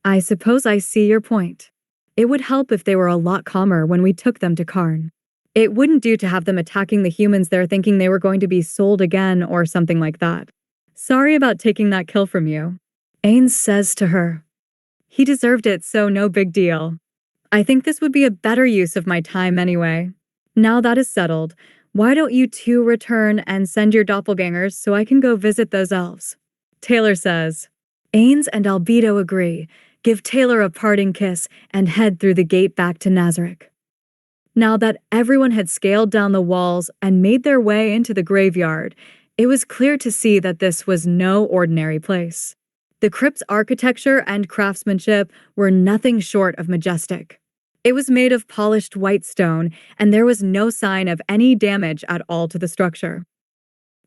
I suppose I see your point. It would help if they were a lot calmer when we took them to Karn. It wouldn't do to have them attacking the humans there thinking they were going to be sold again or something like that. Sorry about taking that kill from you. Ainz says to her. He deserved it, so no big deal. I think this would be a better use of my time anyway. Now that is settled, why don't you two return and send your doppelgangers so I can go visit those elves? Taylar says. Ainz and Albedo agree, give Taylar a parting kiss, and head through the gate back to Nazareth. Now that everyone had scaled down the walls and made their way into the graveyard, it was clear to see that this was no ordinary place. The crypt's architecture and craftsmanship were nothing short of majestic. It was made of polished white stone, and there was no sign of any damage at all to the structure.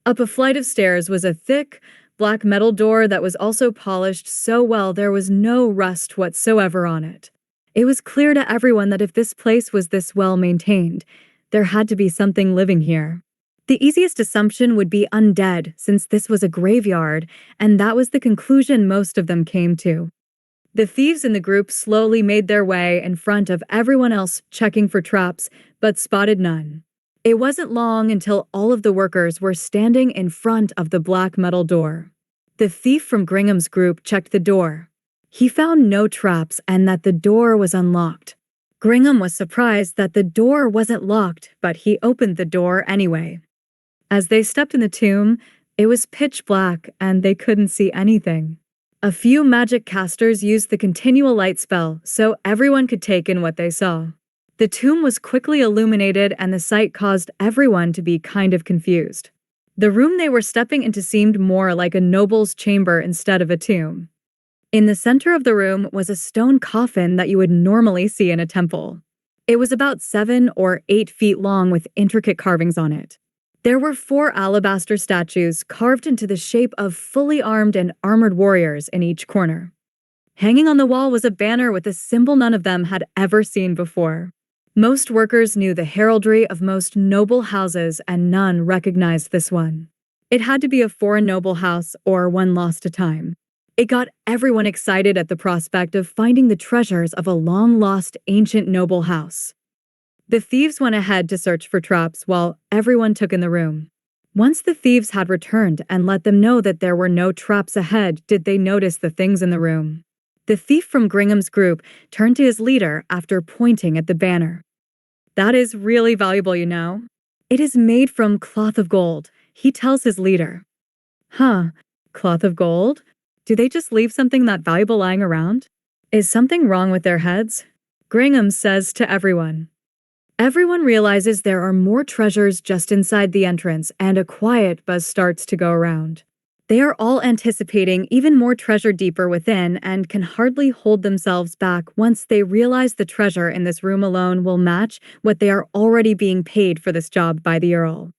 Up a flight of stairs was a thick, black metal door that was also polished so well there was no rust whatsoever on it. It was clear to everyone that if this place was this well maintained, there had to be something living here. The easiest assumption would be undead, since this was a graveyard, and that was the conclusion most of them came to. The thieves in the group slowly made their way in front of everyone else checking for traps, but spotted none. It wasn't long until all of the workers were standing in front of the black metal door. The thief from Gringham's group checked the door. He found no traps and that the door was unlocked. Gringham was surprised that the door wasn't locked, but he opened the door anyway. As they stepped in the tomb, it was pitch black and they couldn't see anything. A few magic casters used the continual light spell so everyone could take in what they saw. The tomb was quickly illuminated and the sight caused everyone to be kind of confused. The room they were stepping into seemed more like a noble's chamber instead of a tomb. In the center of the room was a stone coffin that you would normally see in a temple. It was about 7 or 8 feet long with intricate carvings on it. There were 4 alabaster statues carved into the shape of fully armed and armored warriors in each corner. Hanging on the wall was a banner with a symbol none of them had ever seen before. Most workers knew the heraldry of most noble houses and none recognized this one. It had to be a foreign noble house or one lost to time. It got everyone excited at the prospect of finding the treasures of a long-lost ancient noble house. The thieves went ahead to search for traps while everyone took in the room. Once the thieves had returned and let them know that there were no traps ahead, did they notice the things in the room. The thief from Gringham's group turned to his leader after pointing at the banner. That is really valuable, you know. It is made from cloth of gold, he tells his leader. Huh, cloth of gold? Do they just leave something that valuable lying around? Is something wrong with their heads? Gringham says to everyone. Everyone realizes there are more treasures just inside the entrance, and a quiet buzz starts to go around. They are all anticipating even more treasure deeper within and can hardly hold themselves back once they realize the treasure in this room alone will match what they are already being paid for this job by the Earl.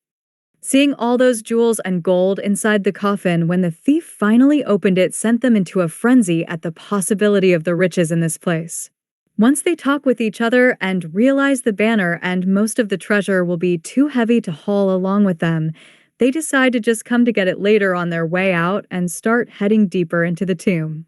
Seeing all those jewels and gold inside the coffin when the thief finally opened it sent them into a frenzy at the possibility of the riches in this place. Once they talk with each other and realize the banner and most of the treasure will be too heavy to haul along with them, they decide to just come to get it later on their way out and start heading deeper into the tomb.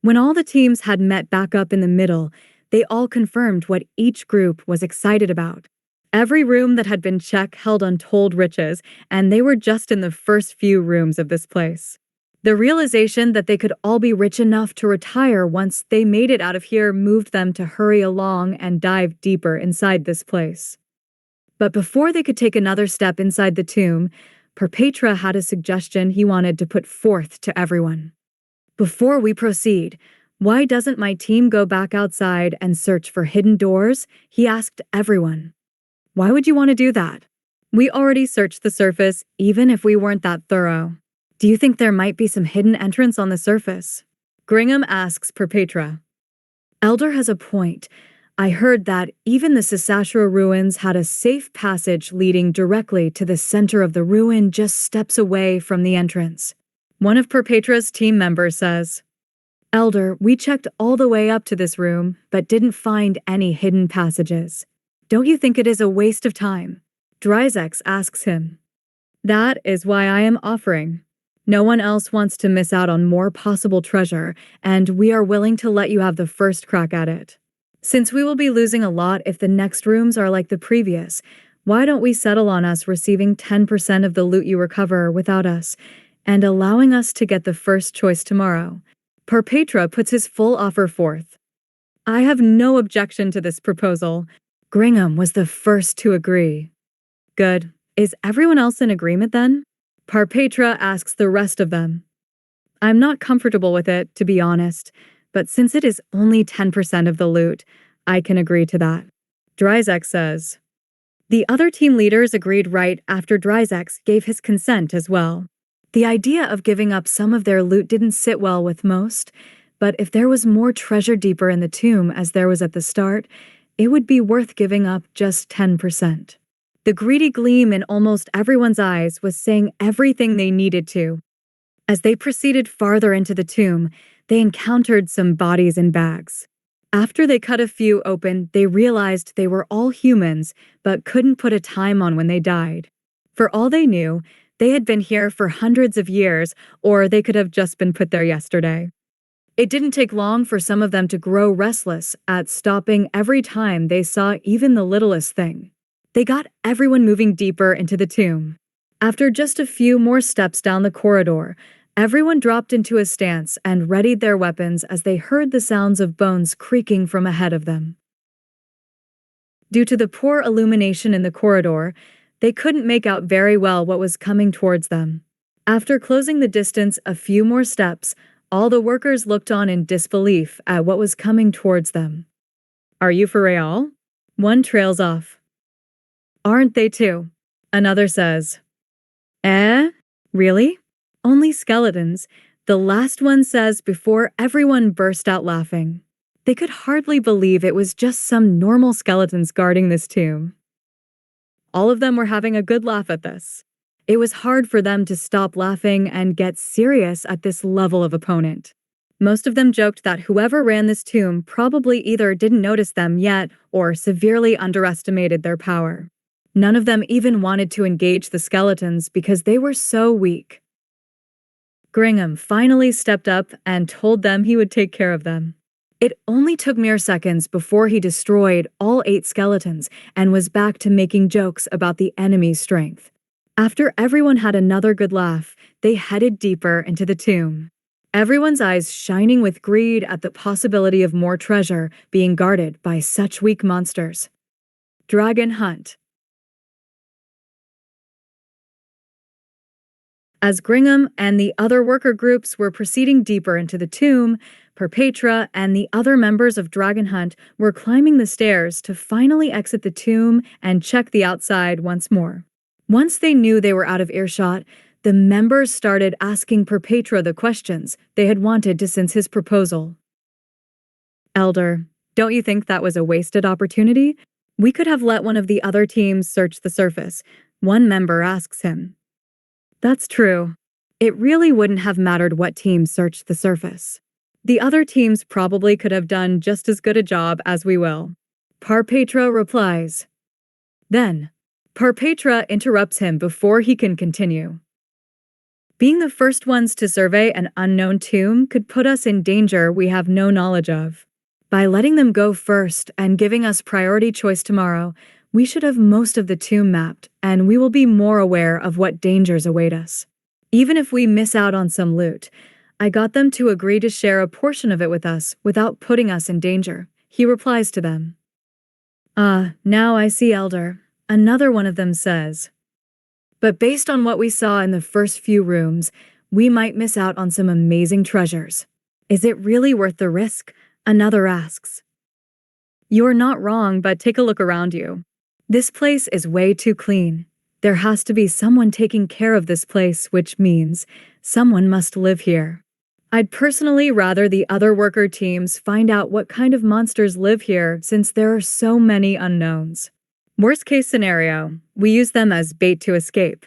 When all the teams had met back up in the middle, they all confirmed what each group was excited about. Every room that had been checked held untold riches, and they were just in the first few rooms of this place. The realization that they could all be rich enough to retire once they made it out of here moved them to hurry along and dive deeper inside this place. But before they could take another step inside the tomb, Perpetra had a suggestion he wanted to put forth to everyone. Before we proceed, why doesn't my team go back outside and search for hidden doors? He asked everyone. Why would you want to do that? We already searched the surface, even if we weren't that thorough. Do you think there might be some hidden entrance on the surface? Gringham asks Perpetra. Elder has a point. I heard that even the Sasashra ruins had a safe passage leading directly to the center of the ruin just steps away from the entrance. One of Perpetra's team members says, Elder, we checked all the way up to this room, but didn't find any hidden passages. Don't you think it is a waste of time? Dryzex asks him. That is why I am offering. No one else wants to miss out on more possible treasure, and we are willing to let you have the first crack at it. Since we will be losing a lot if the next rooms are like the previous, why don't we settle on us receiving 10% of the loot you recover without us, and allowing us to get the first choice tomorrow? Perpetra puts his full offer forth. I have no objection to this proposal. Gringham was the first to agree. Good. Is everyone else in agreement then? Perpetra asks the rest of them. I'm not comfortable with it, to be honest, but since it is only 10% of the loot, I can agree to that. Dryzek says. The other team leaders agreed right after Dryzek gave his consent as well. The idea of giving up some of their loot didn't sit well with most, but if there was more treasure deeper in the tomb as there was at the start, it would be worth giving up just 10%. The greedy gleam in almost everyone's eyes was saying everything they needed to. As they proceeded farther into the tomb, they encountered some bodies in bags. After they cut a few open, they realized they were all humans, but couldn't put a time on when they died. For all they knew, they had been here for hundreds of years, or they could have just been put there yesterday. It didn't take long for some of them to grow restless at stopping every time they saw even the littlest thing. They got everyone moving deeper into the tomb. After just a few more steps down the corridor, everyone dropped into a stance and readied their weapons as they heard the sounds of bones creaking from ahead of them. Due to the poor illumination in the corridor, they couldn't make out very well what was coming towards them. After closing the distance a few more steps, all the workers looked on in disbelief at what was coming towards them. Are you for real? One trails off. Aren't they too? Another says. Really? Only skeletons, the last one says before everyone burst out laughing. They could hardly believe it was just some normal skeletons guarding this tomb. All of them were having a good laugh at this. It was hard for them to stop laughing and get serious at this level of opponent. Most of them joked that whoever ran this tomb probably either didn't notice them yet or severely underestimated their power. None of them even wanted to engage the skeletons because they were so weak. Gringham finally stepped up and told them he would take care of them. It only took mere seconds before he destroyed all 8 skeletons and was back to making jokes about the enemy's strength. After everyone had another good laugh, they headed deeper into the tomb. Everyone's eyes shining with greed at the possibility of more treasure being guarded by such weak monsters. Dragon Hunt. As Gringham and the other worker groups were proceeding deeper into the tomb, Perpetra and the other members of Dragon Hunt were climbing the stairs to finally exit the tomb and check the outside once more. Once they knew they were out of earshot, the members started asking Perpetra the questions they had wanted to since his proposal. Elder, don't you think that was a wasted opportunity? We could have let one of the other teams search the surface, one member asks him. That's true. It really wouldn't have mattered what team searched the surface. The other teams probably could have done just as good a job as we will. Perpetra replies. Then, Perpetra interrupts him before he can continue. Being the first ones to survey an unknown tomb could put us in danger we have no knowledge of. By letting them go first and giving us priority choice tomorrow, we should have most of the tomb mapped, and we will be more aware of what dangers await us. Even if we miss out on some loot, I got them to agree to share a portion of it with us without putting us in danger. He replies to them. Now I see, Elder. Another one of them says. But based on what we saw in the first few rooms, we might miss out on some amazing treasures. Is it really worth the risk? Another asks. You're not wrong, but take a look around you. This place is way too clean. There has to be someone taking care of this place, which means someone must live here. I'd personally rather the other worker teams find out what kind of monsters live here since there are so many unknowns. Worst case scenario, we use them as bait to escape.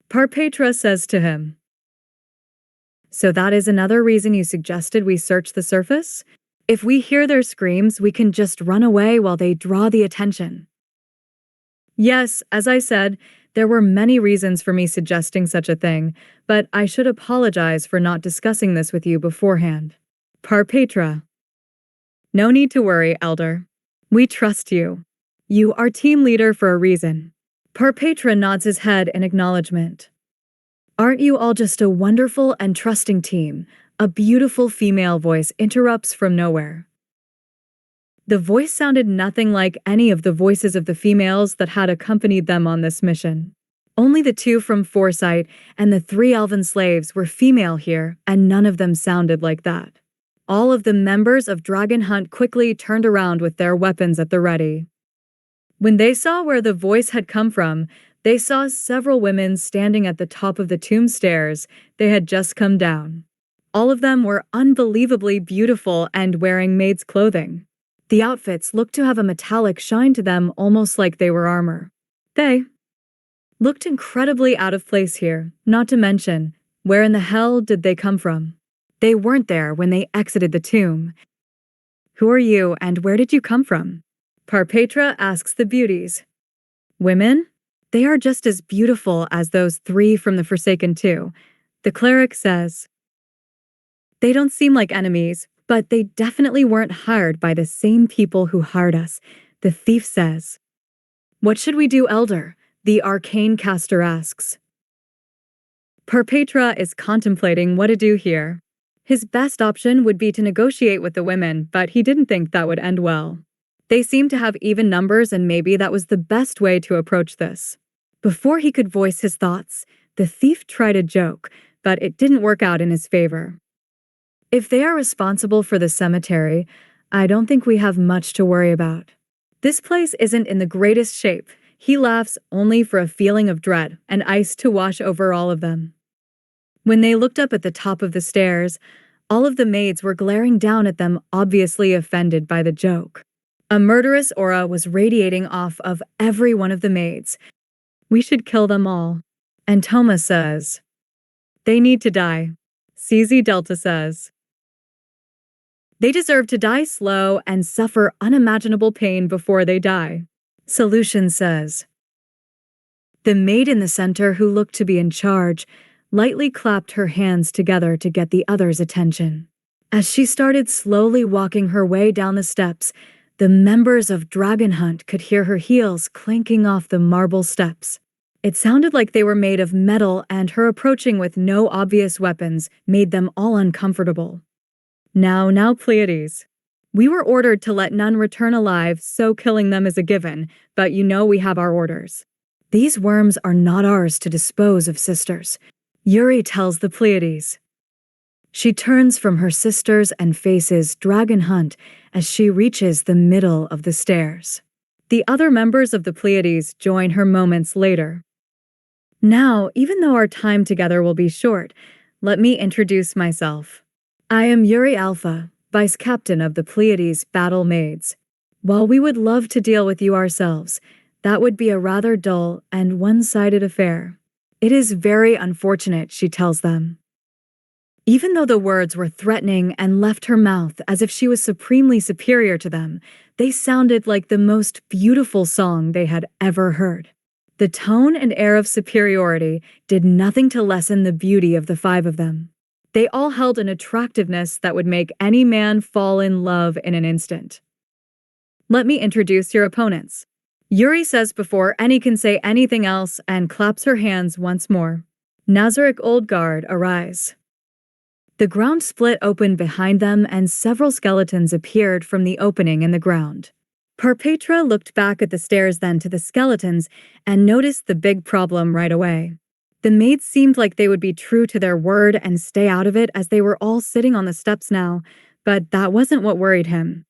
Perpetra says to him. So that is another reason you suggested we search the surface? If we hear their screams, we can just run away while they draw the attention. Yes, as I said, There were many reasons for me suggesting such a thing, but I should apologize for not discussing this with you beforehand. Parpetra. No need to worry, Elder. We trust you. You are team leader for a reason. Parpetra nods his head in acknowledgement. Aren't you all just a wonderful and trusting team? A beautiful female voice interrupts from nowhere. The voice sounded nothing like any of the voices of the females that had accompanied them on this mission. Only the 2 from Foresight and the 3 elven slaves were female here, and none of them sounded like that. All of the members of Dragon Hunt quickly turned around with their weapons at the ready. When they saw where the voice had come from, they saw several women standing at the top of the tomb stairs they had just come down. All of them were unbelievably beautiful and wearing maid's clothing. The outfits looked to have a metallic shine to them, almost like they were armor. They looked incredibly out of place here, not to mention, where in the hell did they come from? They weren't there when they exited the tomb. Who are you and where did you come from? Parpetra asks the beauties. Women? They are just as beautiful as those 3 from the Forsaken 2. The cleric says. They don't seem like enemies, but they definitely weren't hired by the same people who hired us, the thief says. What should we do, Elder? The arcane caster asks. Parpetra is contemplating what to do here. His best option would be to negotiate with the women, but he didn't think that would end well. They seemed to have even numbers, and maybe that was the best way to approach this. Before he could voice his thoughts, the thief tried a joke, but it didn't work out in his favor. If they are responsible for the cemetery, I don't think we have much to worry about. This place isn't in the greatest shape. He laughs only for a feeling of dread and ice to wash over all of them. When they looked up at the top of the stairs, all of the maids were glaring down at them, obviously offended by the joke. A murderous aura was radiating off of every one of the maids. We should kill them all. And Thomas says. They need to die. CZ Delta says. They deserve to die slow and suffer unimaginable pain before they die. Solution says. The maid in the center, who looked to be in charge, lightly clapped her hands together to get the others' attention. As she started slowly walking her way down the steps, the members of Dragon Hunt could hear her heels clinking off the marble steps. It sounded like they were made of metal, and her approaching with no obvious weapons made them all uncomfortable. Now, Pleiades. We were ordered to let none return alive, so killing them is a given, but you know we have our orders. These worms are not ours to dispose of, sisters. Yuri tells the Pleiades. She turns from her sisters and faces Dragon Hunt as she reaches the middle of the stairs. The other members of the Pleiades join her moments later. Now, even though our time together will be short, let me introduce myself. I am Yuri Alpha, Vice Captain of the Pleiades Battle Maids. While we would love to deal with you ourselves, that would be a rather dull and one-sided affair. It is very unfortunate, she tells them. Even though the words were threatening and left her mouth as if she was supremely superior to them, they sounded like the most beautiful song they had ever heard. The tone and air of superiority did nothing to lessen the beauty of the 5 of them. They all held an attractiveness that would make any man fall in love in an instant. Let me introduce your opponents. Yuri says before any can say anything else and claps her hands once more. Nazarick Old Guard arise. The ground split open behind them and several skeletons appeared from the opening in the ground. Parpetra looked back at the stairs, then to the skeletons, and noticed the big problem right away. The maids seemed like they would be true to their word and stay out of it, as they were all sitting on the steps now, but that wasn't what worried him.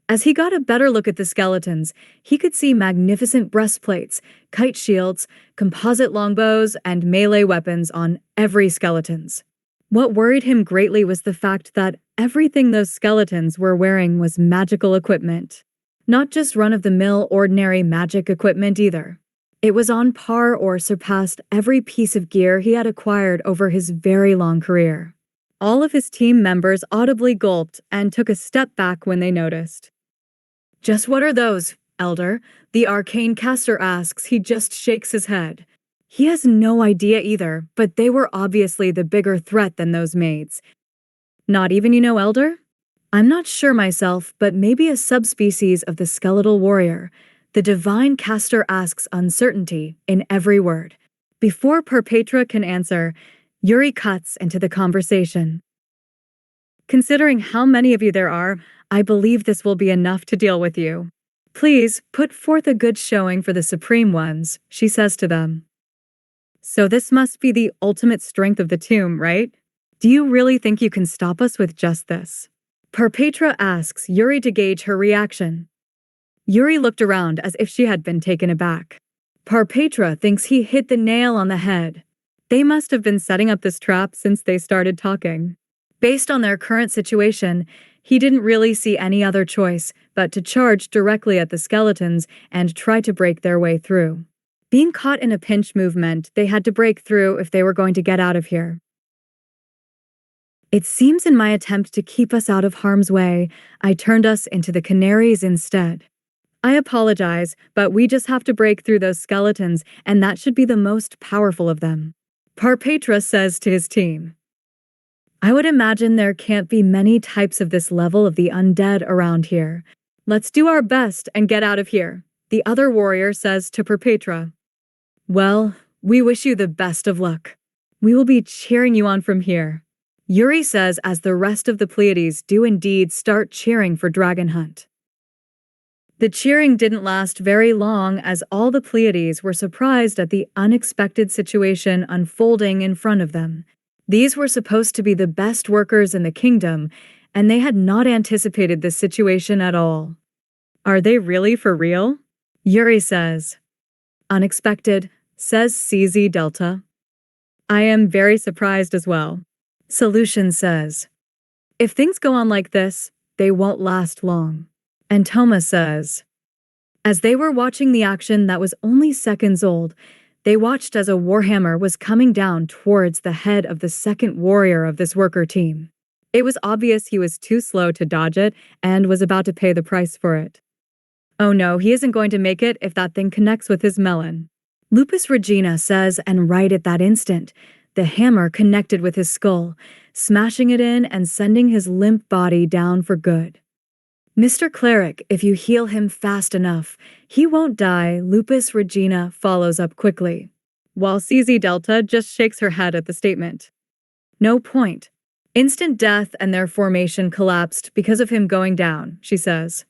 As he got a better look at the skeletons, he could see magnificent breastplates, kite shields, composite longbows, and melee weapons on every skeletons. What worried him greatly was the fact that everything those skeletons were wearing was magical equipment. Not just run-of-the-mill ordinary magic equipment either. It was on par or surpassed every piece of gear he had acquired over his very long career. All of his team members audibly gulped and took a step back when they noticed. Just what are those? Elder, the arcane caster asks. He just shakes his head. He has no idea either, but they were obviously the bigger threat than those maids. Not even, Elder? I'm not sure myself, but maybe a subspecies of the skeletal warrior. The divine caster asks uncertainty in every word. Before Perpetra can answer, Yuri cuts into the conversation. Considering how many of you there are, I believe this will be enough to deal with you. Please, put forth a good showing for the Supreme Ones, she says to them. So this must be the ultimate strength of the tomb, right? Do you really think you can stop us with just this? Perpetra asks Yuri to gauge her reaction. Yuri looked around as if she had been taken aback. Perpetra thinks he hit the nail on the head. They must have been setting up this trap since they started talking. Based on their current situation, he didn't really see any other choice but to charge directly at the skeletons and try to break their way through. Being caught in a pinch move meant they had to break through if they were going to get out of here. It seems in my attempt to keep us out of harm's way, I turned us into the canaries instead. I apologize, but we just have to break through those skeletons, and that should be the most powerful of them. Perpetra says to his team. I would imagine there can't be many types of this level of the undead around here. Let's do our best and get out of here, the other warrior says to Perpetra. Well, we wish you the best of luck. We will be cheering you on from here, Yuri says as the rest of the Pleiades do indeed start cheering for Dragon Hunt. The cheering didn't last very long as all the Pleiades were surprised at the unexpected situation unfolding in front of them. These were supposed to be the best workers in the kingdom, and they had not anticipated this situation at all. Are they really for real? Yuri says. Unexpected, says CZ Delta. I am very surprised as well. Solution says. If things go on like this, they won't last long. And Thomas says. As they were watching the action that was only seconds old, they watched as a warhammer was coming down towards the head of the second warrior of this worker team. It was obvious he was too slow to dodge it and was about to pay the price for it. Oh no, he isn't going to make it if that thing connects with his melon. Lupus Regina says, and right at that instant, the hammer connected with his skull, smashing it in and sending his limp body down for good. Mr. Cleric, if you heal him fast enough, he won't die, Lupus Regina follows up quickly, while CZ Delta just shakes her head at the statement. No point. Instant death and their formation collapsed because of him going down, she says.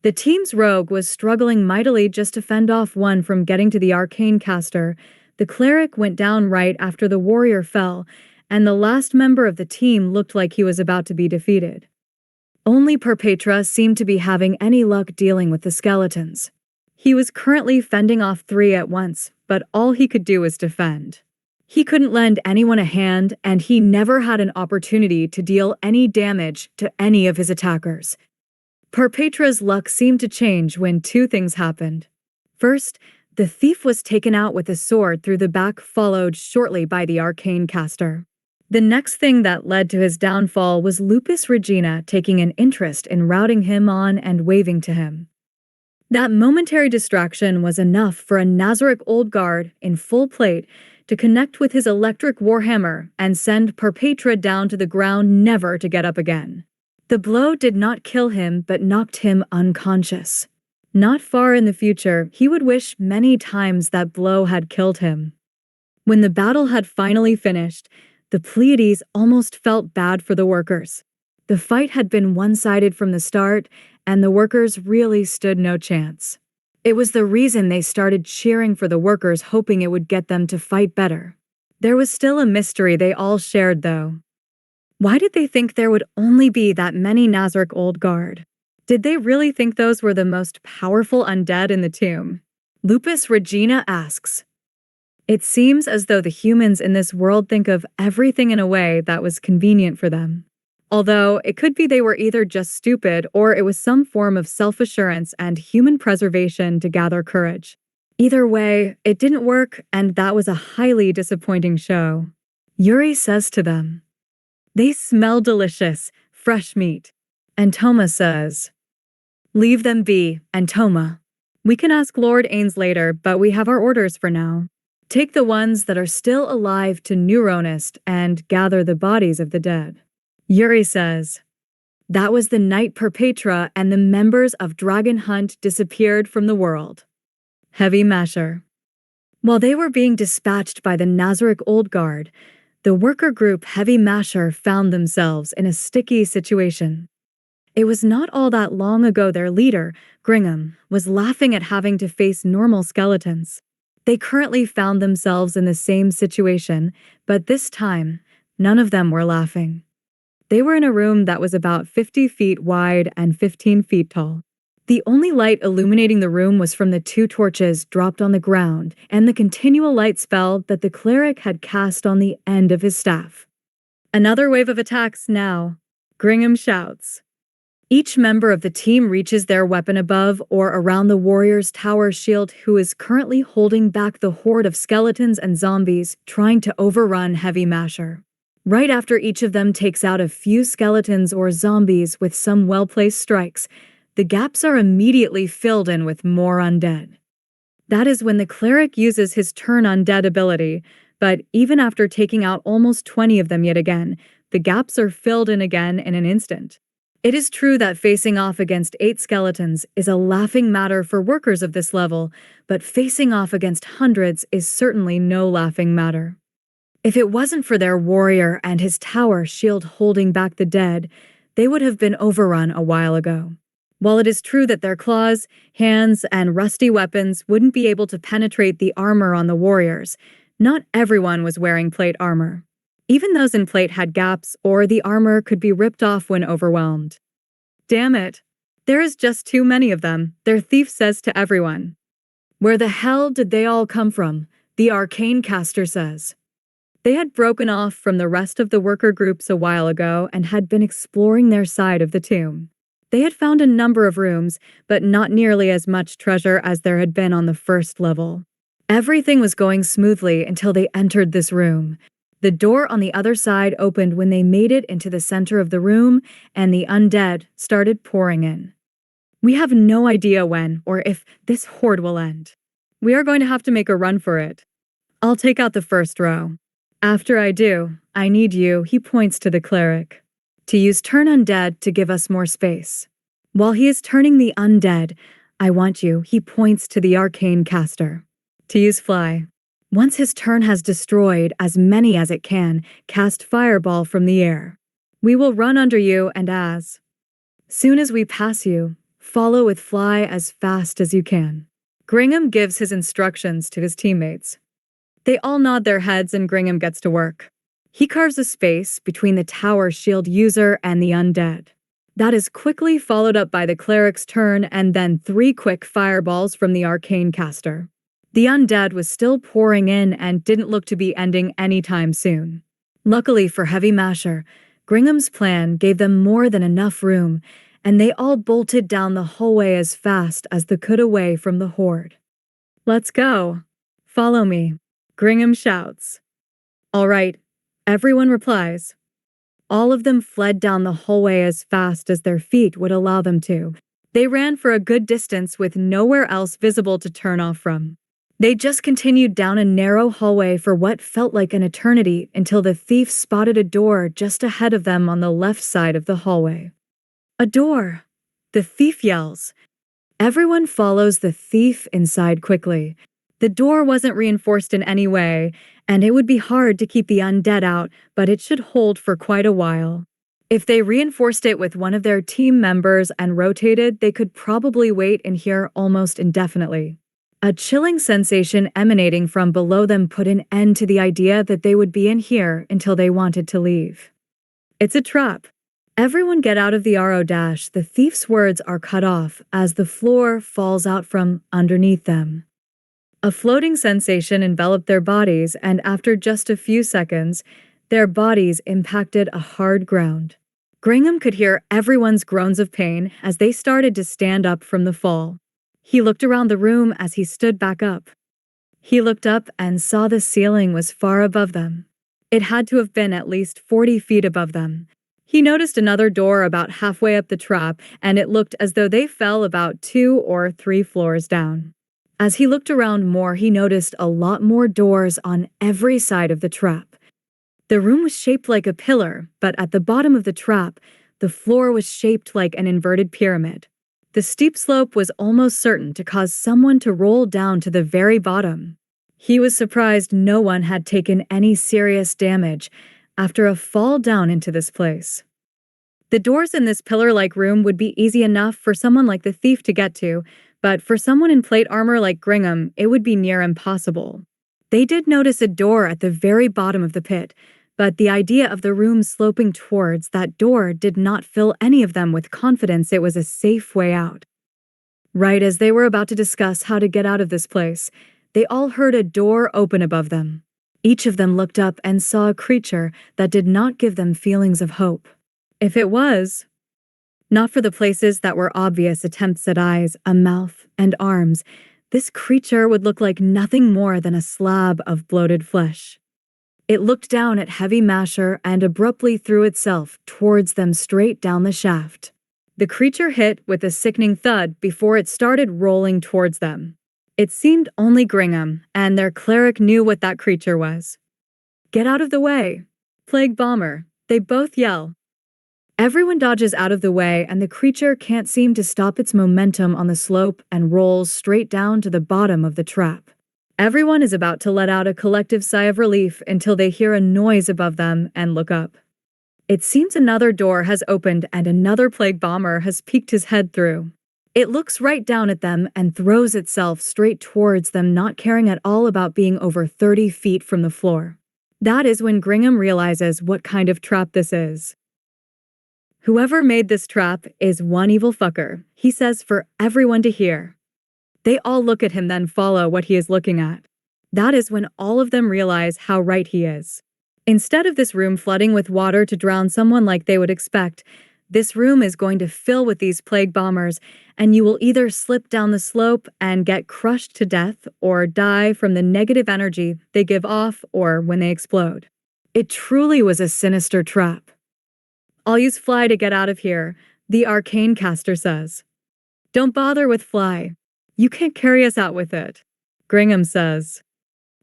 The team's rogue was struggling mightily just to fend off one from getting to the arcane caster. The cleric went down right after the warrior fell, and the last member of the team looked like he was about to be defeated. Only Perpetra seemed to be having any luck dealing with the skeletons. He was currently fending off 3 at once, but all he could do was defend. He couldn't lend anyone a hand, and he never had an opportunity to deal any damage to any of his attackers. Perpetra's luck seemed to change when 2 things happened. First, the thief was taken out with a sword through the back, followed shortly by the arcane caster. The next thing that led to his downfall was Lupus Regina taking an interest in routing him on and waving to him. That momentary distraction was enough for a Nazaric old guard in full plate to connect with his electric warhammer and send Perpetra down to the ground, never to get up again. The blow did not kill him but knocked him unconscious. Not far in the future, he would wish many times that blow had killed him. When the battle had finally finished, the Pleiades almost felt bad for the workers. The fight had been one-sided from the start, and the workers really stood no chance. It was the reason they started cheering for the workers, hoping it would get them to fight better. There was still a mystery they all shared, though. Why did they think there would only be that many Nazaric Old Guard? Did they really think those were the most powerful undead in the tomb? Lupus Regina asks. It seems as though the humans in this world think of everything in a way that was convenient for them. Although it could be they were either just stupid or it was some form of self-assurance and human preservation to gather courage. Either way, it didn't work, and that was a highly disappointing show. Yuri says to them, "They smell delicious, fresh meat." And Toma says, "Leave them be, Antoma." We can ask Lord Ainz later, but we have our orders for now. Take the ones that are still alive to Neuronist and gather the bodies of the dead. Yuri says. That was the night Perpetra and the members of Dragon Hunt disappeared from the world. Heavy Masher. While they were being dispatched by the Nazarick Old Guard, the worker group Heavy Masher found themselves in a sticky situation. It was not all that long ago their leader, Gringham, was laughing at having to face normal skeletons. They currently found themselves in the same situation, but this time, none of them were laughing. They were in a room that was about 50 feet wide and 15 feet tall. The only light illuminating the room was from the 2 torches dropped on the ground and the continual light spell that the cleric had cast on the end of his staff. Another wave of attacks now. Gringham shouts. Each member of the team reaches their weapon above or around the warrior's tower shield who is currently holding back the horde of skeletons and zombies trying to overrun Heavy Masher. Right after each of them takes out a few skeletons or zombies with some well-placed strikes, the gaps are immediately filled in with more undead. That is when the cleric uses his turn undead ability, but even after taking out almost 20 of them yet again, the gaps are filled in again in an instant. It is true that facing off against 8 skeletons is a laughing matter for workers of this level, but facing off against hundreds is certainly no laughing matter. If it wasn't for their warrior and his tower shield holding back the dead, they would have been overrun a while ago. While it is true that their claws, hands, and rusty weapons wouldn't be able to penetrate the armor on the warriors, not everyone was wearing plate armor. Even those in plate had gaps, or the armor could be ripped off when overwhelmed. Damn it! There is just too many of them, their thief says to everyone. Where the hell did they all come from? The arcane caster says. They had broken off from the rest of the worker groups a while ago and had been exploring their side of the tomb. They had found a number of rooms, but not nearly as much treasure as there had been on the first level. Everything was going smoothly until they entered this room. The door on the other side opened when they made it into the center of the room, and the undead started pouring in. We have no idea when or if this horde will end. We are going to have to make a run for it. I'll take out the first row. After I do, I need you, he points to the cleric, to use turn undead to give us more space. While he is turning the undead, I want you, he points to the arcane caster, to use fly. Once his turn has destroyed as many as it can, cast fireball from the air. We will run under you and as soon as we pass you, follow with fly as fast as you can. Gringham gives his instructions to his teammates. They all nod their heads and Gringham gets to work. He carves a space between the tower shield user and the undead. That is quickly followed up by the cleric's turn and then 3 quick fireballs from the arcane caster. The undead was still pouring in and didn't look to be ending anytime soon. Luckily for Heavy Masher, Gringham's plan gave them more than enough room, and they all bolted down the hallway as fast as they could away from the horde. Let's go. Follow me. Gringham shouts. All right, everyone replies. All of them fled down the hallway as fast as their feet would allow them to. They ran for a good distance with nowhere else visible to turn off from. They just continued down a narrow hallway for what felt like an eternity until the thief spotted a door just ahead of them on the left side of the hallway. A door! The thief yells. Everyone follows the thief inside quickly. The door wasn't reinforced in any way, and it would be hard to keep the undead out, but it should hold for quite a while. If they reinforced it with one of their team members and rotated, they could probably wait in here almost indefinitely. A chilling sensation emanating from below them put an end to the idea that they would be in here until they wanted to leave. It's a trap. Everyone get out of the RO dash. The thief's words are cut off as the floor falls out from underneath them. A floating sensation enveloped their bodies, and after just a few seconds, their bodies impacted a hard ground. Gringham could hear everyone's groans of pain as they started to stand up from the fall. He looked around the room as he stood back up. He looked up and saw the ceiling was far above them. It had to have been at least 40 feet above them. He noticed another door about halfway up the trap, and it looked as though they fell about 2 or 3 floors down. As he looked around more, he noticed a lot more doors on every side of the trap. The room was shaped like a pillar, but at the bottom of the trap, the floor was shaped like an inverted pyramid. The steep slope was almost certain to cause someone to roll down to the very bottom. He was surprised no one had taken any serious damage after a fall down into this place. The doors in this pillar-like room would be easy enough for someone like the thief to get to, but for someone in plate armor like Gringham, it would be near impossible. They did notice a door at the very bottom of the pit, but the idea of the room sloping towards that door did not fill any of them with confidence it was a safe way out. Right as they were about to discuss how to get out of this place, they all heard a door open above them. Each of them looked up and saw a creature that did not give them feelings of hope. If it was, not for the places that were obvious attempts at eyes, a mouth, and arms, this creature would look like nothing more than a slab of bloated flesh. It looked down at Heavy Masher and abruptly threw itself towards them straight down the shaft. The creature hit with a sickening thud before it started rolling towards them. It seemed only Gringham and their cleric knew what that creature was. "Get out of the way! Plague Bomber!" they both yell. Everyone dodges out of the way and the creature can't seem to stop its momentum on the slope and rolls straight down to the bottom of the trap. Everyone is about to let out a collective sigh of relief until they hear a noise above them and look up. It seems another door has opened and another plague bomber has peeked his head through. It looks right down at them and throws itself straight towards them, not caring at all about being over 30 feet from the floor. That is when Gringham realizes what kind of trap this is. "Whoever made this trap is one evil fucker," he says for everyone to hear. They all look at him, then follow what he is looking at. That is when all of them realize how right he is. Instead of this room flooding with water to drown someone like they would expect, this room is going to fill with these plague bombers, and you will either slip down the slope and get crushed to death or die from the negative energy they give off or when they explode. It truly was a sinister trap. "I'll use Fly to get out of here," the arcane caster says. "Don't bother with Fly. You can't carry us out with it," Gringham says.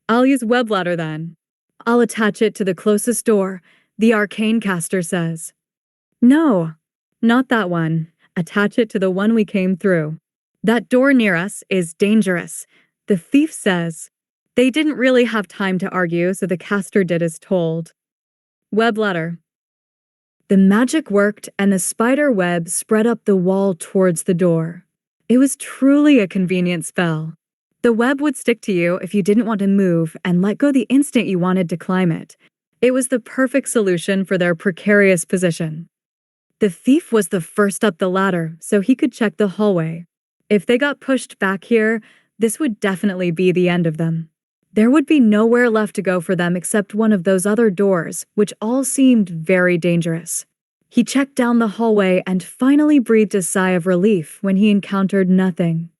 "I'll use Web Ladder then. I'll attach it to the closest door," the arcane caster says. "No, not that one. Attach it to the one we came through. That door near us is dangerous," the thief says. They didn't really have time to argue, so the caster did as told. "Web Ladder." The magic worked and the spider web spread up the wall towards the door. It was truly a convenient spell. The web would stick to you if you didn't want to move and let go the instant you wanted to climb it. It was the perfect solution for their precarious position. The thief was the first up the ladder, so he could check the hallway. If they got pushed back here, this would definitely be the end of them. There would be nowhere left to go for them except one of those other doors, which all seemed very dangerous. He checked down the hallway and finally breathed a sigh of relief when he encountered nothing.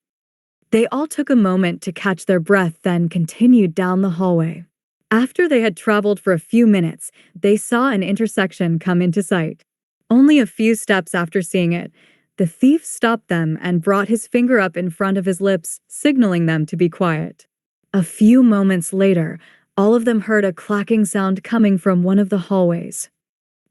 They all took a moment to catch their breath, then continued down the hallway. After they had traveled for a few minutes, they saw an intersection come into sight. Only a few steps after seeing it, the thief stopped them and brought his finger up in front of his lips, signaling them to be quiet. A few moments later, all of them heard a clacking sound coming from one of the hallways.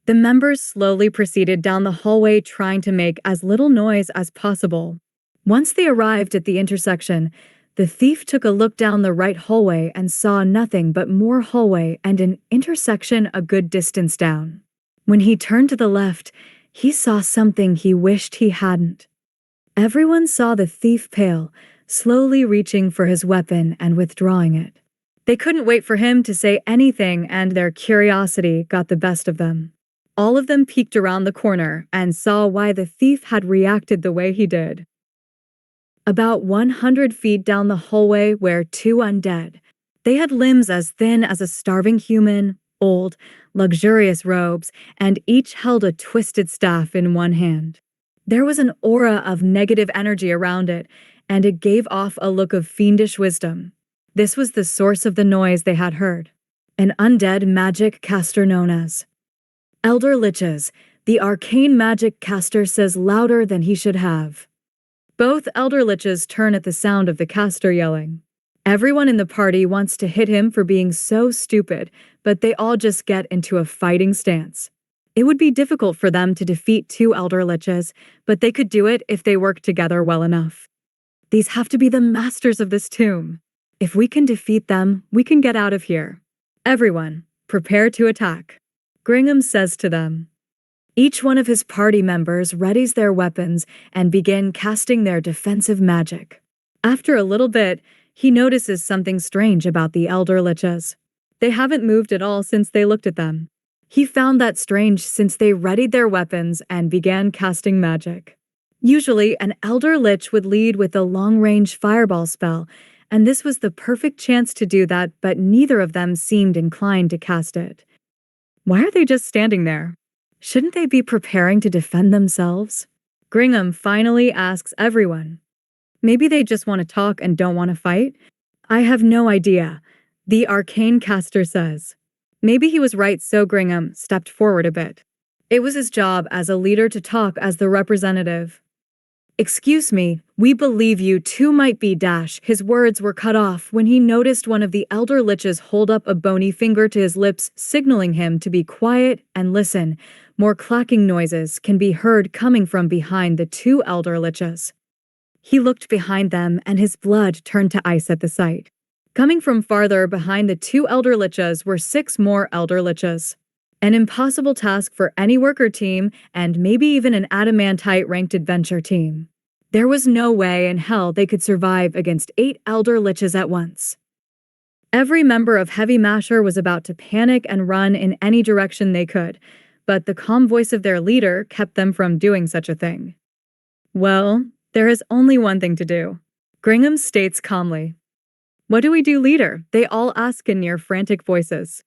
The members slowly proceeded down the hallway, trying to make as little noise as possible. Once they arrived at the intersection, the thief took a look down the right hallway and saw nothing but more hallway and an intersection a good distance down. When he turned to the left, he saw something he wished he hadn't. Everyone saw the thief pale, slowly reaching for his weapon and withdrawing it. They couldn't wait for him to say anything, and their curiosity got the best of them. All of them peeked around the corner and saw why the thief had reacted the way he did. About 100 feet down the hallway were two undead. They had limbs as thin as a starving human, old, luxurious robes, and each held a twisted staff in one hand. There was an aura of negative energy around it, and it gave off a look of fiendish wisdom. This was the source of the noise they had heard. An undead magic caster known as Elder Liches, The arcane magic caster says louder than he should have. Both elder liches turn at the sound of the caster yelling. Everyone in the party wants to hit him for being so stupid, but they all just get into a fighting stance. It would be difficult for them to defeat two elder liches, but they could do it if they work together well enough. These have to be the masters of this tomb. If we can defeat them, we can get out of here. Everyone, prepare to attack. Gringham says to them. Each one of his party members readies their weapons and begin casting their defensive magic. After a little bit, he notices something strange about the elder liches. They haven't moved at all since they looked at them. He found that strange since they readied their weapons and began casting magic. Usually, an elder lich would lead with a long-range fireball spell, and this was the perfect chance to do that, but neither of them seemed inclined to cast it. Why are they just standing there? Shouldn't they be preparing to defend themselves? Gringham finally asks everyone. Maybe they just want to talk and don't want to fight? I have no idea, the arcane caster says. Maybe he was right, so Gringham stepped forward a bit. It was his job as a leader to talk as the representative. Excuse me, we believe you two might be dash. His words were cut off when he noticed one of the elder liches hold up a bony finger to his lips, signaling him to be quiet and listen. More clacking noises can be heard coming from behind the two elder liches. He looked behind them and his blood turned to ice at the sight. Coming from farther behind the two elder liches were 6 more elder liches. An impossible task for any worker team and maybe even an adamantite-ranked adventure team. There was no way in hell they could survive against 8 elder liches at once. Every member of Heavy Masher was about to panic and run in any direction they could, but the calm voice of their leader kept them from doing such a thing. Well, there is only one thing to do. Gringham states calmly. What do we do, leader? They all ask in near frantic voices.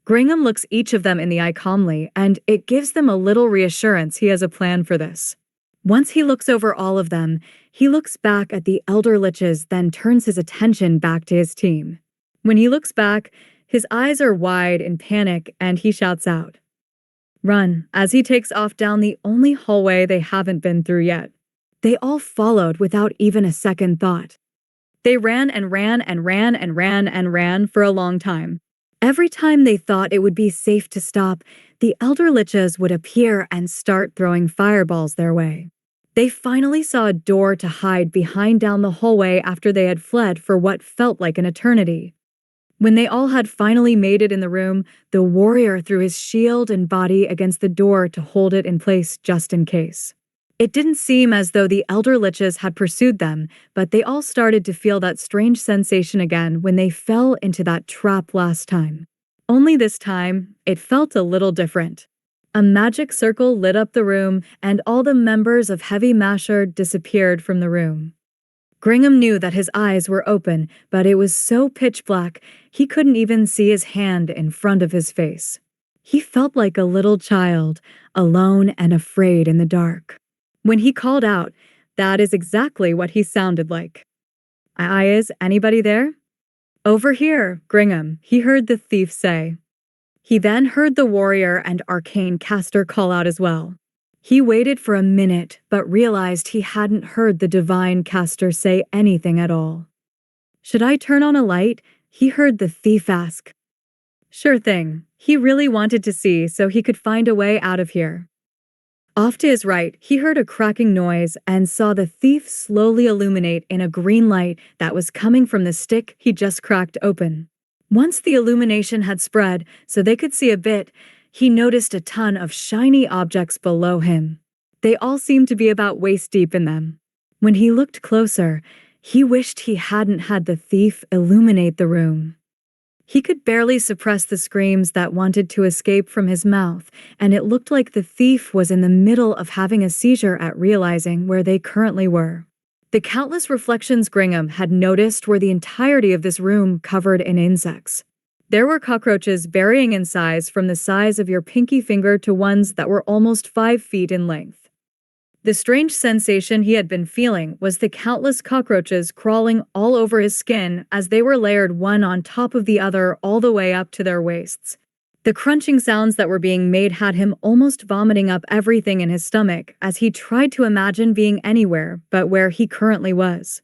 Gringham looks each of them in the eye calmly, and it gives them a little reassurance he has a plan for this. Once he looks over all of them, he looks back at the elder liches, then turns his attention back to his team. When he looks back, his eyes are wide in panic, and he shouts out, "Run," as he takes off down the only hallway they haven't been through yet. They all followed without even a second thought. They ran and ran and ran and ran and ran for a long time. Every time they thought it would be safe to stop, the elder liches would appear and start throwing fireballs their way. They finally saw a door to hide behind down the hallway after they had fled for what felt like an eternity. When they all had finally made it in the room, the warrior threw his shield and body against the door to hold it in place just in case. It didn't seem as though the elder liches had pursued them, but they all started to feel that strange sensation again when they fell into that trap last time. Only this time, it felt a little different. A magic circle lit up the room, and all the members of Heavy Masher disappeared from the room. Gringham knew that his eyes were open, but it was so pitch black, he couldn't even see his hand in front of his face. He felt like a little child, alone and afraid in the dark. When he called out, that is exactly what he sounded like. Is anybody there? Over here, Gringham, he heard the thief say. He then heard the warrior and arcane caster call out as well. He waited for a minute, but realized he hadn't heard the divine caster say anything at all. Should I turn on a light? He heard the thief ask. Sure thing. He really wanted to see so he could find a way out of here. Off to his right, he heard a cracking noise and saw the thief slowly illuminate in a green light that was coming from the stick he just cracked open. Once the illumination had spread so they could see a bit, he noticed a ton of shiny objects below him. They all seemed to be about waist deep in them. When he looked closer, he wished he hadn't had the thief illuminate the room. He could barely suppress the screams that wanted to escape from his mouth, and it looked like the thief was in the middle of having a seizure at realizing where they currently were. The countless reflections Gringham had noticed were the entirety of this room covered in insects. There were cockroaches varying in size from the size of your pinky finger to ones that were almost 5 feet in length. The strange sensation he had been feeling was the countless cockroaches crawling all over his skin as they were layered one on top of the other all the way up to their waists. The crunching sounds that were being made had him almost vomiting up everything in his stomach as he tried to imagine being anywhere but where he currently was.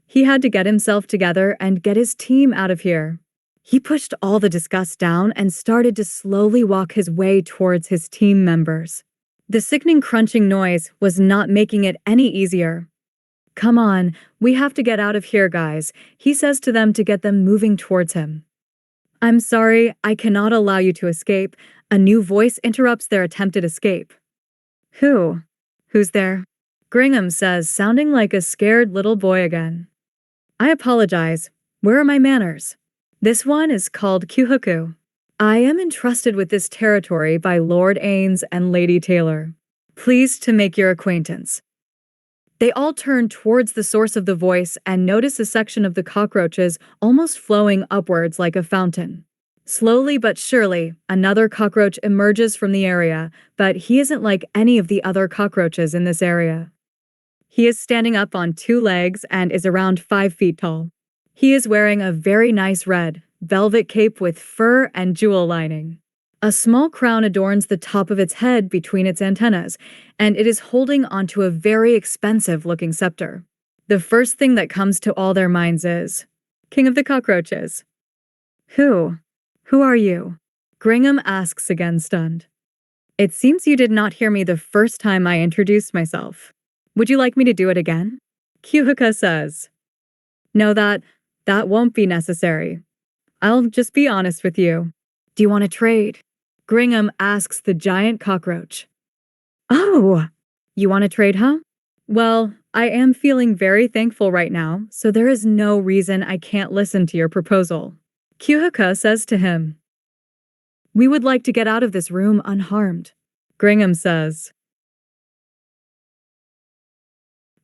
He had to get himself together and get his team out of here. He pushed all the disgust down and started to slowly walk his way towards his team members. The sickening crunching noise was not making it any easier. "Come on, we have to get out of here, guys," he says to them to get them moving towards him. "I'm sorry, I cannot allow you to escape." A new voice interrupts their attempted escape. Who's there?" Gringham says, sounding like a scared little boy again. "I apologize. Where are my manners? This one is called Kyuhoku. I am entrusted with this territory by Lord Ainz and Lady Taylar. Pleased to make your acquaintance." They all turn towards the source of the voice and notice a section of the cockroaches almost flowing upwards like a fountain. Slowly but surely, another cockroach emerges from the area, but he isn't like any of the other cockroaches in this area. He is standing up on 2 legs and is around 5 feet tall. He is wearing a very nice red, velvet cape with fur and jewel lining. A small crown adorns the top of its head between its antennas, and it is holding onto a very expensive-looking scepter. The first thing that comes to all their minds is, "King of the Cockroaches." Who are you?" Gringham asks again, stunned. "It seems you did not hear me the first time I introduced myself. Would you like me to do it again?" Kyuhoku says. "No, that won't be necessary. I'll just be honest with you. Do you want to trade?" Gringham asks the giant cockroach. "Oh, you want to trade, huh? Well, I am feeling very thankful right now, so there is no reason I can't listen to your proposal." Kyuhoku says to him. "We would like to get out of this room unharmed," Gringham says.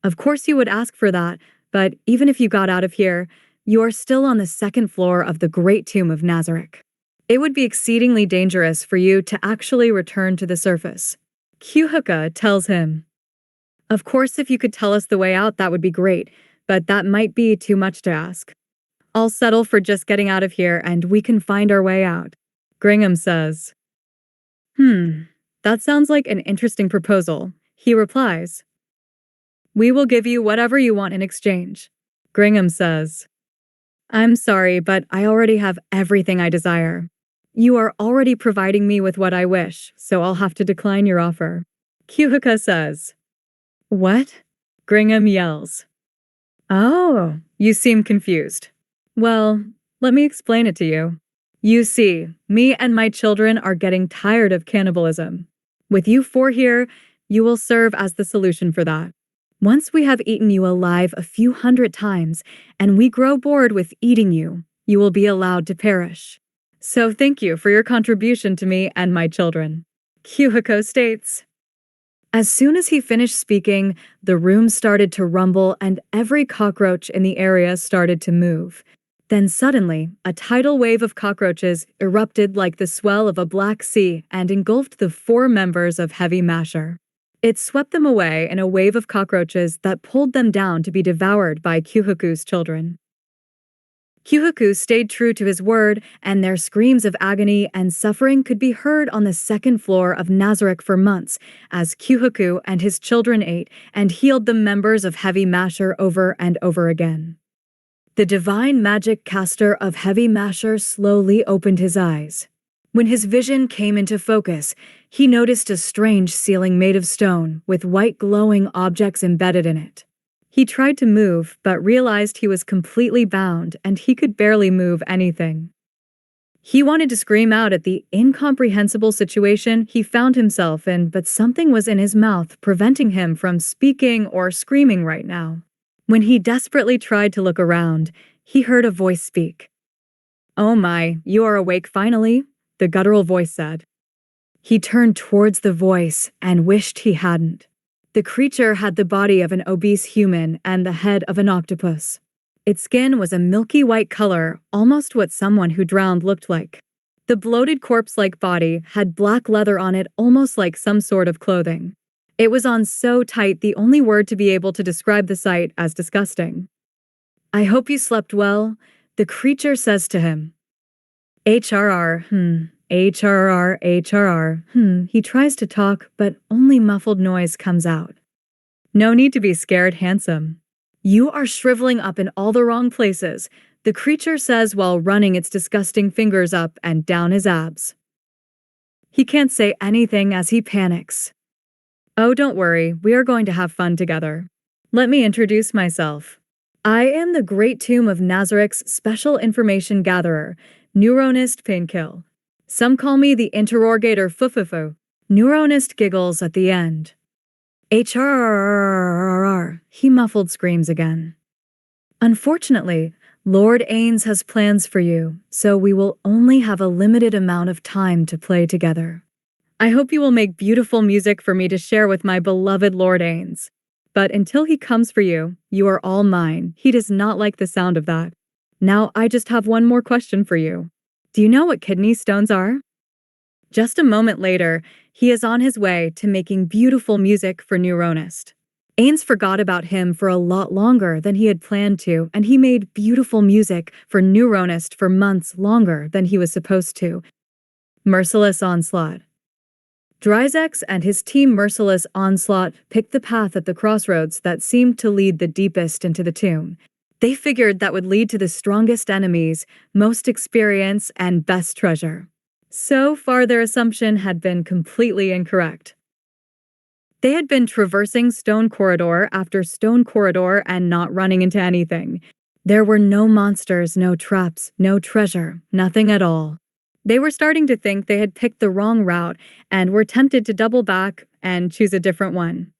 "Of course you would ask for that, but even if you got out of here, you are still on the 2nd floor of the Great Tomb of Nazareth. It would be exceedingly dangerous for you to actually return to the surface." Kyuhoku tells him. "Of course, if you could tell us the way out, that would be great, but that might be too much to ask. I'll settle for just getting out of here and we can find our way out," Gringham says. That sounds like an interesting proposal," he replies. "We will give you whatever you want in exchange," Gringham says. "I'm sorry, but I already have everything I desire. You are already providing me with what I wish, so I'll have to decline your offer," Kyuhoku says. "What?" Gringham yells. "Oh, you seem confused. Well, let me explain it to you. You see, me and my children are getting tired of cannibalism. With you 4 here, you will serve as the solution for that. Once we have eaten you alive a few hundred times, and we grow bored with eating you, you will be allowed to perish. So thank you for your contribution to me and my children," Kyuhoku states. As soon as he finished speaking, the room started to rumble and every cockroach in the area started to move. Then suddenly, a tidal wave of cockroaches erupted like the swell of a black sea and engulfed the 4 members of Heavy Masher. It swept them away in a wave of cockroaches that pulled them down to be devoured by Kyuhoku's children. Kyuhoku stayed true to his word, and their screams of agony and suffering could be heard on the 2nd floor of Nazareth for months, as Kyuhoku and his children ate and healed the members of Heavy Masher over and over again. The divine magic caster of Heavy Masher slowly opened his eyes. When his vision came into focus, he noticed a strange ceiling made of stone with white glowing objects embedded in it. He tried to move, but realized he was completely bound and he could barely move anything. He wanted to scream out at the incomprehensible situation he found himself in, but something was in his mouth preventing him from speaking or screaming right now. When he desperately tried to look around, he heard a voice speak. "Oh my, you are awake finally," the guttural voice said. He turned towards the voice and wished he hadn't. The creature had the body of an obese human and the head of an octopus. Its skin was a milky white color, almost what someone who drowned looked like. The bloated corpse-like body had black leather on it, almost like some sort of clothing. It was on so tight the only word to be able to describe the sight as disgusting. "I hope you slept well," the creature says to him. HRR. He tries to talk, but only muffled noise comes out. No need to be scared, handsome. You are shriveling up in all the wrong places, the creature says while running its disgusting fingers up and down his abs. He can't say anything as he panics. Oh, don't worry, we are going to have fun together. Let me introduce myself. I am the Great Tomb of Nazarik's Special Information Gatherer, Neuronist Painkill. Some call me the Interrogator Fufufu. Neuronist giggles at the end. HRRRRRR, he muffled screams again. Unfortunately, Lord Ainz has plans for you, so we will only have a limited amount of time to play together. I hope you will make beautiful music for me to share with my beloved Lord Ainz. But until he comes for you, you are all mine. He does not like the sound of that. Now I just have one more question for you. Do you know what kidney stones are? Just a moment later, he is on his way to making beautiful music for Neuronist. Ainz forgot about him for a lot longer than he had planned to, and he made beautiful music for Neuronist for months longer than he was supposed to. Merciless Onslaught. Dryzex and his team Merciless Onslaught picked the path at the crossroads that seemed to lead the deepest into the tomb. They figured that would lead to the strongest enemies, most experience, and best treasure. So far, their assumption had been completely incorrect. They had been traversing stone corridor after stone corridor and not running into anything. There were no monsters, no traps, no treasure, nothing at all. They were starting to think they had picked the wrong route and were tempted to double back and choose a different one.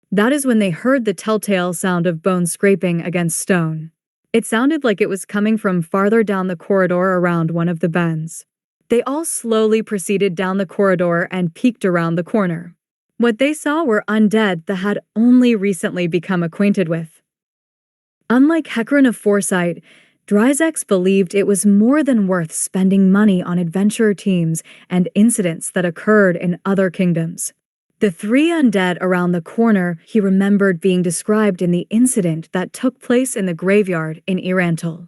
That is when they heard the telltale sound of bone scraping against stone. It sounded like it was coming from farther down the corridor around one of the bends. They all slowly proceeded down the corridor and peeked around the corner. What they saw were undead that had only recently become acquainted with. Unlike Hecarim of Foresight, Dryzex believed it was more than worth spending money on adventurer teams and incidents that occurred in other kingdoms. The three undead around the corner he remembered being described in the incident that took place in the graveyard in Irantal.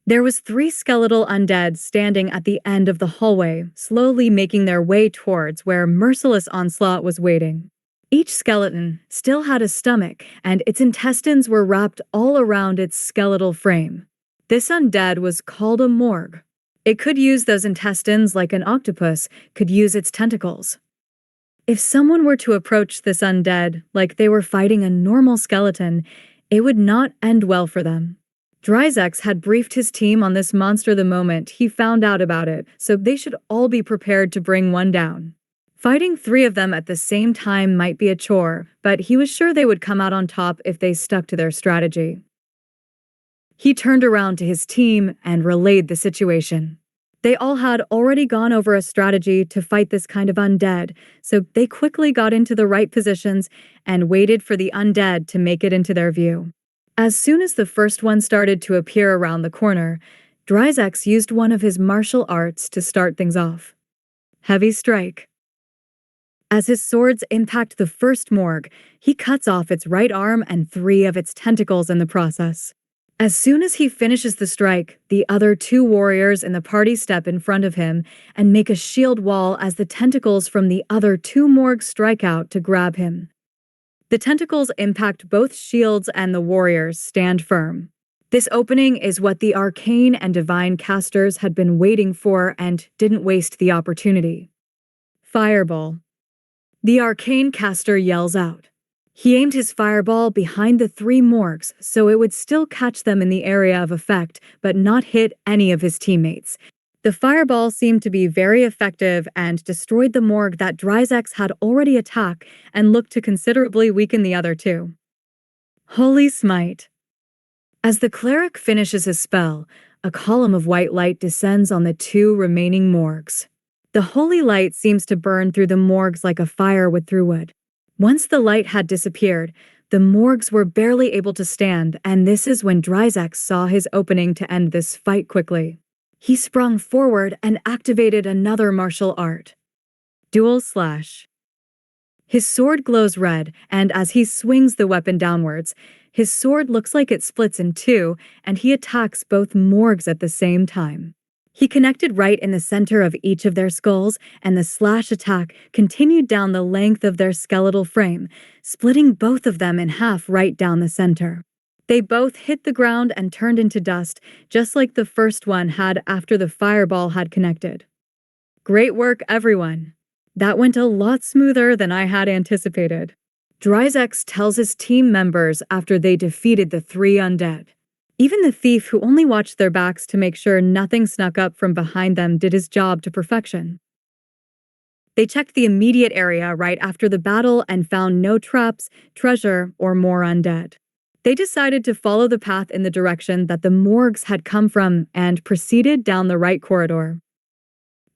There was 3 skeletal undead standing at the end of the hallway, slowly making their way towards where Merciless Onslaught was waiting. Each skeleton still had a stomach, and its intestines were wrapped all around its skeletal frame. This undead was called a morgue. It could use those intestines like an octopus could use its tentacles. If someone were to approach this undead like they were fighting a normal skeleton, it would not end well for them. Dryzex had briefed his team on this monster the moment he found out about it, so they should all be prepared to bring one down. Fighting 3 of them at the same time might be a chore, but he was sure they would come out on top if they stuck to their strategy. He turned around to his team and relayed the situation. They all had already gone over a strategy to fight this kind of undead, so they quickly got into the right positions and waited for the undead to make it into their view. As soon as the first one started to appear around the corner, Dryzex used one of his martial arts to start things off. Heavy Strike. As his swords impact the first morgue, he cuts off its right arm and 3 of its tentacles in the process. As soon as he finishes the strike, the other 2 warriors in the party step in front of him and make a shield wall as the tentacles from the other 2 morgues strike out to grab him. The tentacles impact both shields and the warriors stand firm. This opening is what the arcane and divine casters had been waiting for and didn't waste the opportunity. Fireball. The arcane caster yells out. He aimed his fireball behind the 3 morgues so it would still catch them in the area of effect but not hit any of his teammates. The fireball seemed to be very effective and destroyed the morgue that Dryzex had already attacked and looked to considerably weaken the other 2. Holy Smite. As the cleric finishes his spell, a column of white light descends on the 2 remaining morgues. The holy light seems to burn through the morgues like a fire would through wood. Once the light had disappeared, the morgues were barely able to stand, and this is when Dryzex saw his opening to end this fight quickly. He sprung forward and activated another martial art. Dual Slash. His sword glows red, and as he swings the weapon downwards, his sword looks like it splits in 2, and he attacks both morgues at the same time. He connected right in the center of each of their skulls, and the slash attack continued down the length of their skeletal frame, splitting both of them in half right down the center. They both hit the ground and turned into dust, just like the first one had after the fireball had connected. Great work, everyone. That went a lot smoother than I had anticipated. Dryzex tells his team members after they defeated the 3 undead. Even the thief who only watched their backs to make sure nothing snuck up from behind them did his job to perfection. They checked the immediate area right after the battle and found no traps, treasure, or more undead. They decided to follow the path in the direction that the morgues had come from and proceeded down the right corridor.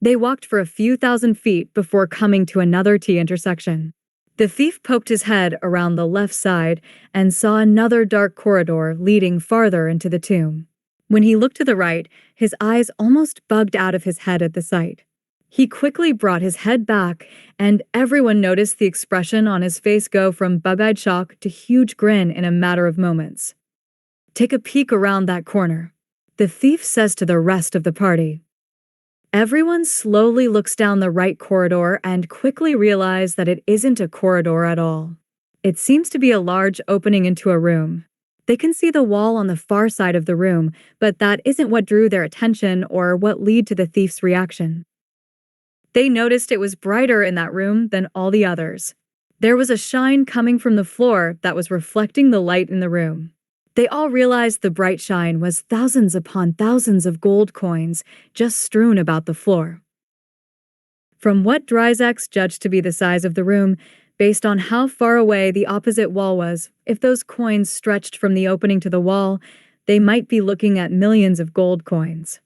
They walked for a few thousand feet before coming to another T-intersection. The thief poked his head around the left side and saw another dark corridor leading farther into the tomb. When he looked to the right, his eyes almost bugged out of his head at the sight. He quickly brought his head back, and everyone noticed the expression on his face go from bug-eyed shock to huge grin in a matter of moments. "Take a peek around that corner," the thief says to the rest of the party. Everyone slowly looks down the right corridor and quickly realize that it isn't a corridor at all. It seems to be a large opening into a room. They can see the wall on the far side of the room, but that isn't what drew their attention or what led to the thief's reaction. They noticed it was brighter in that room than all the others. There was a shine coming from the floor that was reflecting the light in the room. They all realized the bright shine was thousands upon thousands of gold coins just strewn about the floor. From what Dryzex judged to be the size of the room, based on how far away the opposite wall was, if those coins stretched from the opening to the wall, they might be looking at millions of gold coins.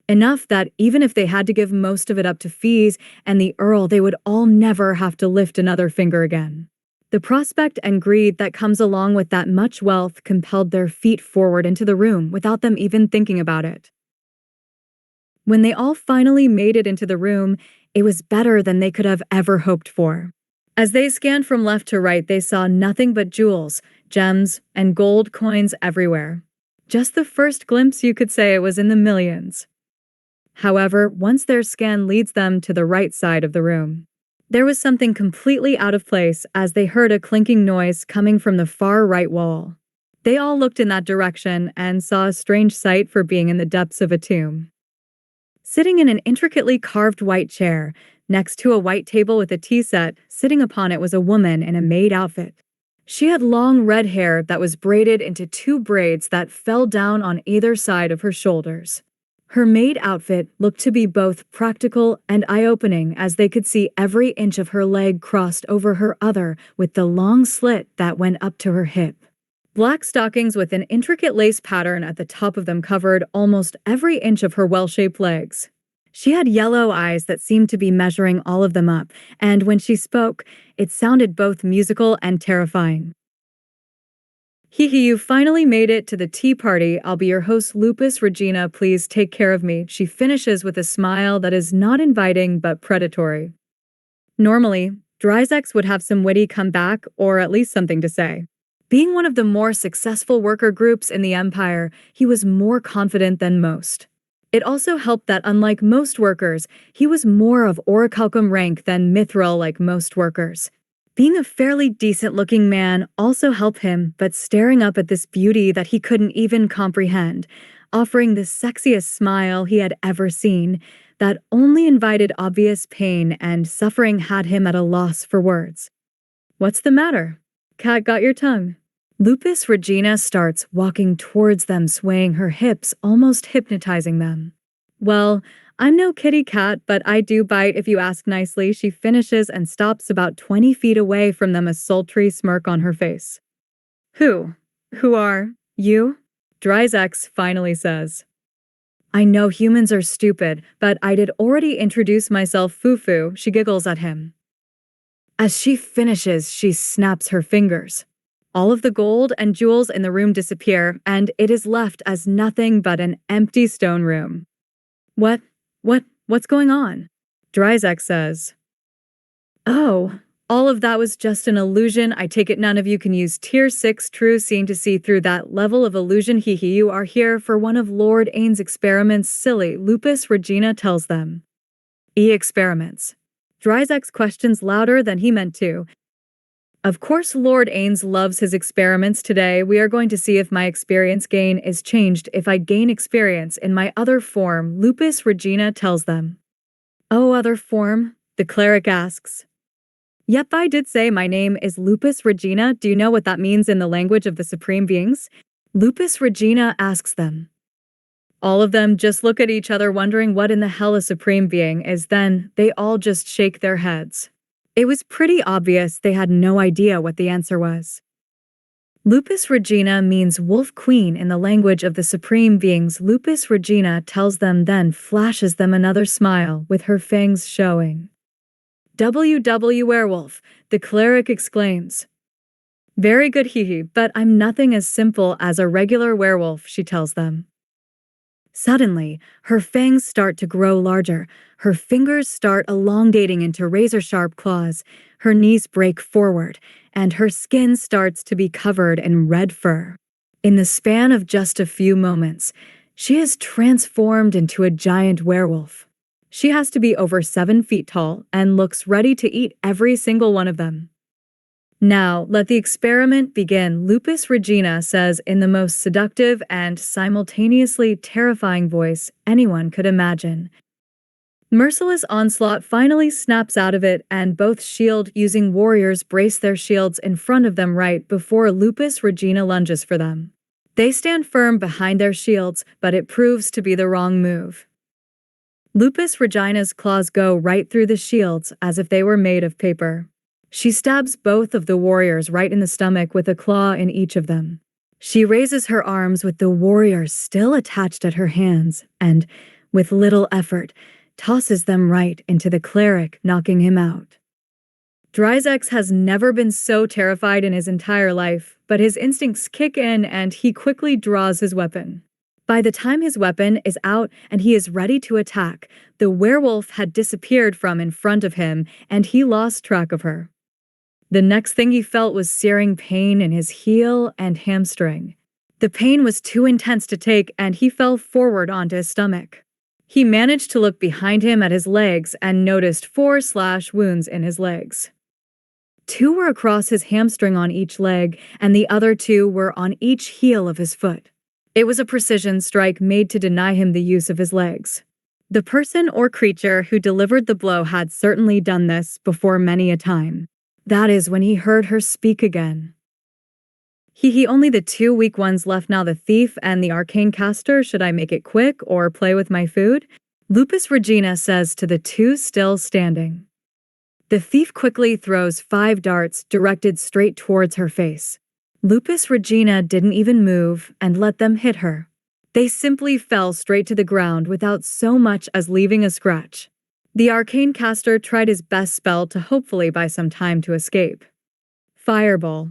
Enough that even if they had to give most of it up to fees and the Earl, they would all never have to lift another finger again. The prospect and greed that comes along with that much wealth compelled their feet forward into the room without them even thinking about it. When they all finally made it into the room, it was better than they could have ever hoped for. As they scanned from left to right, they saw nothing but jewels, gems, and gold coins everywhere. Just the first glimpse, you could say it was in the millions. However, once their scan leads them to the right side of the room, there was something completely out of place as they heard a clinking noise coming from the far right wall. They all looked in that direction and saw a strange sight for being in the depths of a tomb. Sitting in an intricately carved white chair, next to a white table with a tea set, sitting upon it was a woman in a maid outfit. She had long red hair that was braided into 2 braids that fell down on either side of her shoulders. Her maid outfit looked to be both practical and eye-opening as they could see every inch of her leg crossed over her other with the long slit that went up to her hip. Black stockings with an intricate lace pattern at the top of them covered almost every inch of her well-shaped legs. She had yellow eyes that seemed to be measuring all of them up, and when she spoke, it sounded both musical and terrifying. "Hee, you finally made it to the tea party. I'll be your host, Lupus Regina. Please take care of me," she finishes with a smile that is not inviting but predatory. Normally, Dryzex would have some witty comeback or at least something to say. Being one of the more successful worker groups in the Empire, he was more confident than most. It also helped that unlike most workers, he was more of orichalcum rank than mithril like most workers. Being a fairly decent-looking man also helped him, but staring up at this beauty that he couldn't even comprehend, offering the sexiest smile he had ever seen, that only invited obvious pain and suffering had him at a loss for words. "What's the matter? Cat got your tongue?" Lupus Regina starts walking towards them, swaying her hips, almost hypnotizing them. "Well, I'm no kitty cat, but I do bite if you ask nicely," she finishes and stops about 20 feet away from them, a sultry smirk on her face. Who are you?" Dryzex finally says. "I know humans are stupid, but I did already introduce myself, Fufu," she giggles at him. As she finishes, she snaps her fingers. All of the gold and jewels in the room disappear, and it is left as nothing but an empty stone room. What's going on?" Dryzex says. "Oh, All of that was just an illusion. I take it none of you can use tier 6 true seeing to see through that level of illusion. Hehe, you are here for one of Lord Ainz' experiments. Silly, Lupus Regina tells them. Experiments. Dryzex questions louder than he meant to. Of course Lord Ainz loves his experiments. Today we are going to see if my experience gain is changed if I gain experience in my other form, Lupus Regina tells them. Oh, other form? The cleric asks. Yep, I did say my name is Lupus Regina. Do you know what that means in the language of the supreme beings? Lupus Regina asks them. All of them just look at each other wondering what in the hell a supreme being is. Then they all just shake their heads. It was pretty obvious they had no idea what the answer was. Lupus Regina means wolf queen in the language of the supreme beings. Lupus Regina tells them, then flashes them another smile with her fangs showing. WW werewolf, the cleric exclaims. Very good, hehe, but I'm nothing as simple as a regular werewolf, she tells them. Suddenly, her fangs start to grow larger, her fingers start elongating into razor-sharp claws, her knees break forward, and her skin starts to be covered in red fur. In the span of just a few moments, she is transformed into a giant werewolf. She has to be over 7 feet tall and looks ready to eat every single one of them. Now, let the experiment begin, Lupus Regina says in the most seductive and simultaneously terrifying voice anyone could imagine. Merciless onslaught finally snaps out of it, and both shield-using warriors brace their shields in front of them right before Lupus Regina lunges for them. They stand firm behind their shields, but it proves to be the wrong move. Lupus Regina's claws go right through the shields as if they were made of paper. She stabs both of the warriors right in the stomach with a claw in each of them. She raises her arms with the warriors still attached at her hands and, with little effort, tosses them right into the cleric, knocking him out. Dryzex has never been so terrified in his entire life, but his instincts kick in and he quickly draws his weapon. By the time his weapon is out and he is ready to attack, the werewolf had disappeared from in front of him and he lost track of her. The next thing he felt was searing pain in his heel and hamstring. The pain was too intense to take and he fell forward onto his stomach. He managed to look behind him at his legs and noticed 4 slash wounds in his legs. 2 were across his hamstring on each leg and the other 2 were on each heel of his foot. It was a precision strike made to deny him the use of his legs. The person or creature who delivered the blow had certainly done this before many a time. That is when he heard her speak again. He only the 2 weak ones left now, the thief and the arcane caster. Should I make it quick or play with my food? Lupus Regina says to the 2 still standing. The thief quickly throws 5 darts directed straight towards her face. Lupus Regina didn't even move and let them hit her. They simply fell straight to the ground without so much as leaving a scratch. The arcane caster tried his best spell to hopefully buy some time to escape. Fireball.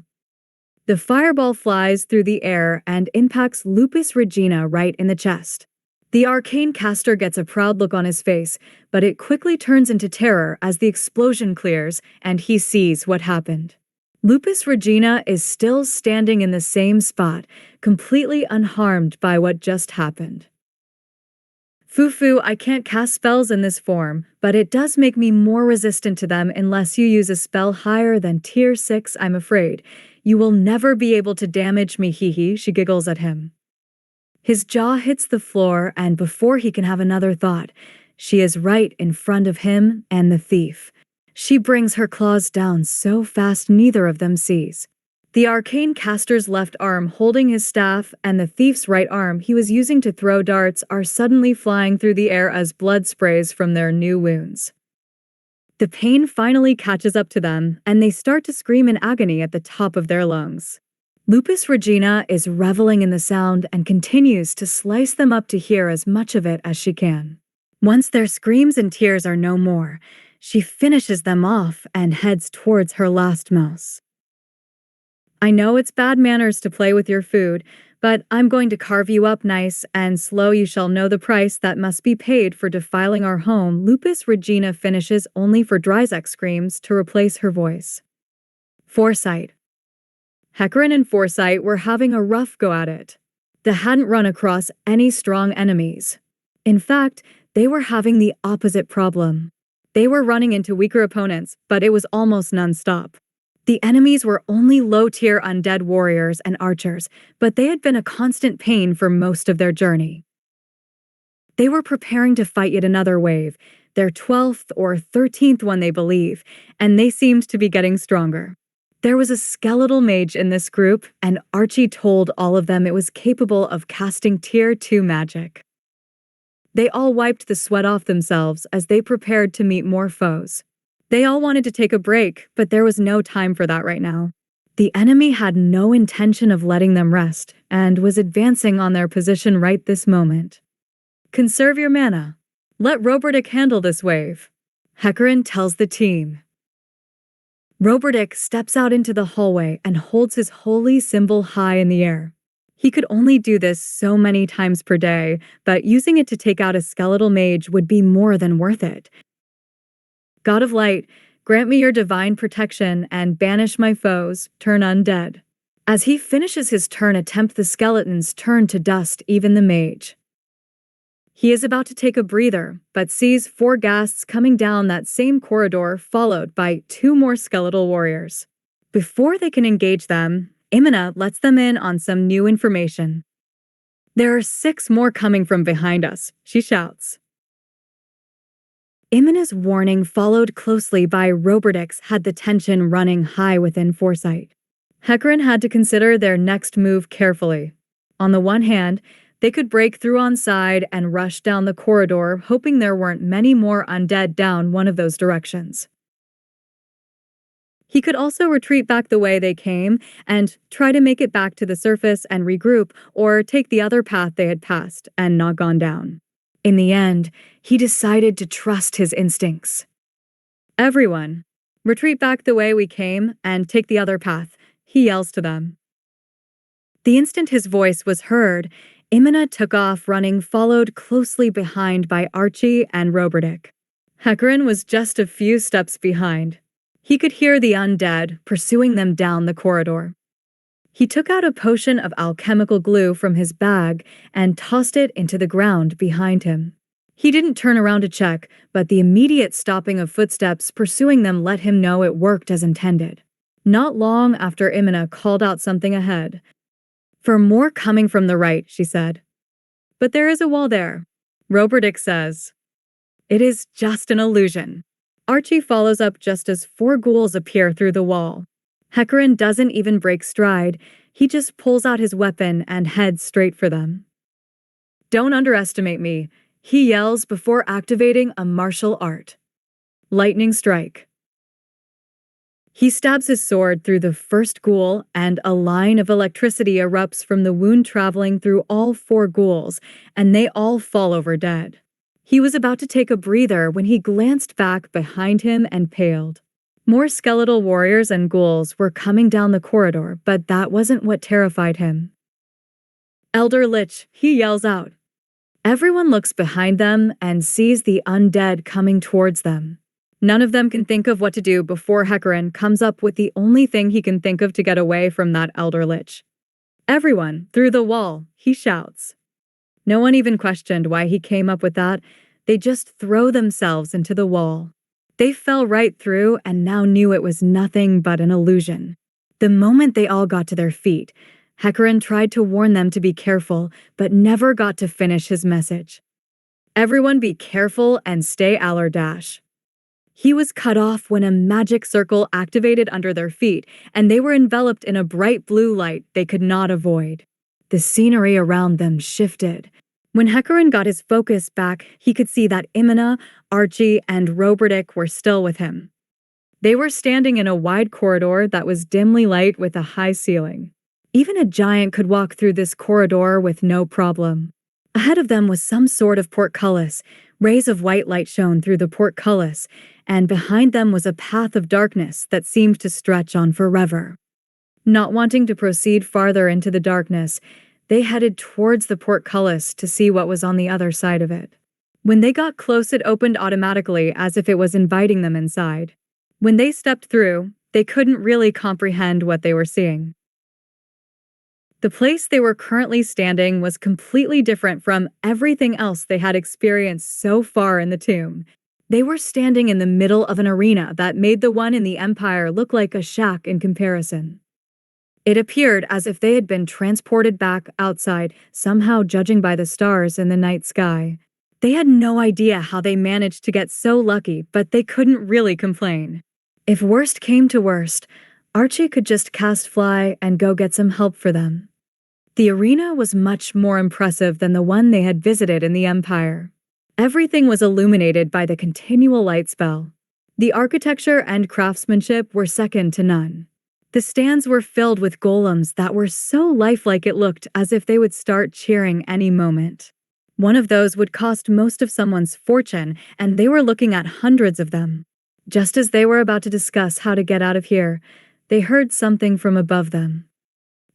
The fireball flies through the air and impacts Lupus Regina right in the chest. The arcane caster gets a proud look on his face, but it quickly turns into terror as the explosion clears and he sees what happened. Lupus Regina is still standing in the same spot, completely unharmed by what just happened. Foo-foo, I can't cast spells in this form, but it does make me more resistant to them unless you use a spell higher than tier 6, I'm afraid. You will never be able to damage me, hehe, she giggles at him. His jaw hits the floor, and before he can have another thought, she is right in front of him and the thief. She brings her claws down so fast neither of them sees. The arcane caster's left arm holding his staff and the thief's right arm he was using to throw darts are suddenly flying through the air as blood sprays from their new wounds. The pain finally catches up to them, and they start to scream in agony at the top of their lungs. Lupus Regina is reveling in the sound and continues to slice them up to hear as much of it as she can. Once their screams and tears are no more, she finishes them off and heads towards her last mouse. I know it's bad manners to play with your food, but I'm going to carve you up nice and slow. You shall know the price that must be paid for defiling our home. Lupus Regina finishes only for Dryzek screams to replace her voice. Foresight. Hecarim and Foresight were having a rough go at it. They hadn't run across any strong enemies. In fact, they were having the opposite problem. They were running into weaker opponents, but it was almost non-stop. The enemies were only low-tier undead warriors and archers, but they had been a constant pain for most of their journey. They were preparing to fight yet another wave, their 12th or 13th one they believe, and they seemed to be getting stronger. There was a skeletal mage in this group, and Archie told all of them it was capable of casting Tier 2 magic. They all wiped the sweat off themselves as they prepared to meet more foes. They all wanted to take a break, but there was no time for that right now. The enemy had no intention of letting them rest, and was advancing on their position right this moment. Conserve your mana. Let Robertic handle this wave, Hecarim tells the team. Robertic steps out into the hallway and holds his holy symbol high in the air. He could only do this so many times per day, but using it to take out a skeletal mage would be more than worth it. God of Light, grant me your divine protection and banish my foes, turn undead. As he finishes his turn, attempt the skeletons turn to dust, even the mage. He is about to take a breather, but sees 4 ghasts coming down that same corridor, followed by 2 more skeletal warriors. Before they can engage them, Imina lets them in on some new information. There are 6 more coming from behind us, she shouts. Imina's warning, followed closely by Robertic's, had the tension running high within Foresight. Hecarim had to consider their next move carefully. On the one hand, they could break through on side and rush down the corridor, hoping there weren't many more undead down one of those directions. He could also retreat back the way they came and try to make it back to the surface and regroup, or take the other path they had passed and not gone down. In the end, he decided to trust his instincts. Everyone, retreat back the way we came and take the other path, he yells to them. The instant his voice was heard, Imina took off running, followed closely behind by Archie and Robertic. Hecarim was just a few steps behind. He could hear the undead pursuing them down the corridor. He took out a potion of alchemical glue from his bag and tossed it into the ground behind him. He didn't turn around to check, but the immediate stopping of footsteps pursuing them let him know it worked as intended. Not long after Imina called out something ahead. For more coming from the right, she said. But there is a wall there, Robertic says. It is just an illusion. Archie follows up just as 4 ghouls appear through the wall. Hecarim doesn't even break stride, he just pulls out his weapon and heads straight for them. Don't underestimate me, he yells before activating a martial art. Lightning strike. He stabs his sword through the first ghoul, and a line of electricity erupts from the wound, traveling through all 4 ghouls, and they all fall over dead. He was about to take a breather when he glanced back behind him and paled. More skeletal warriors and ghouls were coming down the corridor, but that wasn't what terrified him. Elder Lich, he yells out. Everyone looks behind them and sees the undead coming towards them. None of them can think of what to do before Hecarim comes up with the only thing he can think of to get away from that Elder Lich. Everyone, through the wall, he shouts. No one even questioned why he came up with that. They just throw themselves into the wall. They fell right through and now knew it was nothing but an illusion. The moment they all got to their feet, Hecarim tried to warn them to be careful, but never got to finish his message. Everyone be careful and stay Allerdash. He was cut off when a magic circle activated under their feet, and they were enveloped in a bright blue light they could not avoid. The scenery around them shifted. When Hecarim got his focus back, he could see that Imina, Archie, and Robertic were still with him. They were standing in a wide corridor that was dimly lit with a high ceiling. Even a giant could walk through this corridor with no problem. Ahead of them was some sort of portcullis. Rays of white light shone through the portcullis, and behind them was a path of darkness that seemed to stretch on forever. Not wanting to proceed farther into the darkness, They headed towards the portcullis to see what was on the other side of it. When they got close, it opened automatically as if it was inviting them inside. When they stepped through, they couldn't really comprehend what they were seeing. The place they were currently standing was completely different from everything else they had experienced so far in the tomb. They were standing in the middle of an arena that made the one in the Empire look like a shack in comparison. It appeared as if they had been transported back outside, somehow judging by the stars in the night sky. They had no idea how they managed to get so lucky, but they couldn't really complain. If worst came to worst, Archie could just cast fly and go get some help for them. The arena was much more impressive than the one they had visited in the Empire. Everything was illuminated by the continual light spell. The architecture and craftsmanship were second to none. The stands were filled with golems that were so lifelike it looked as if they would start cheering any moment. One of those would cost most of someone's fortune, and they were looking at hundreds of them. Just as they were about to discuss how to get out of here, they heard something from above them.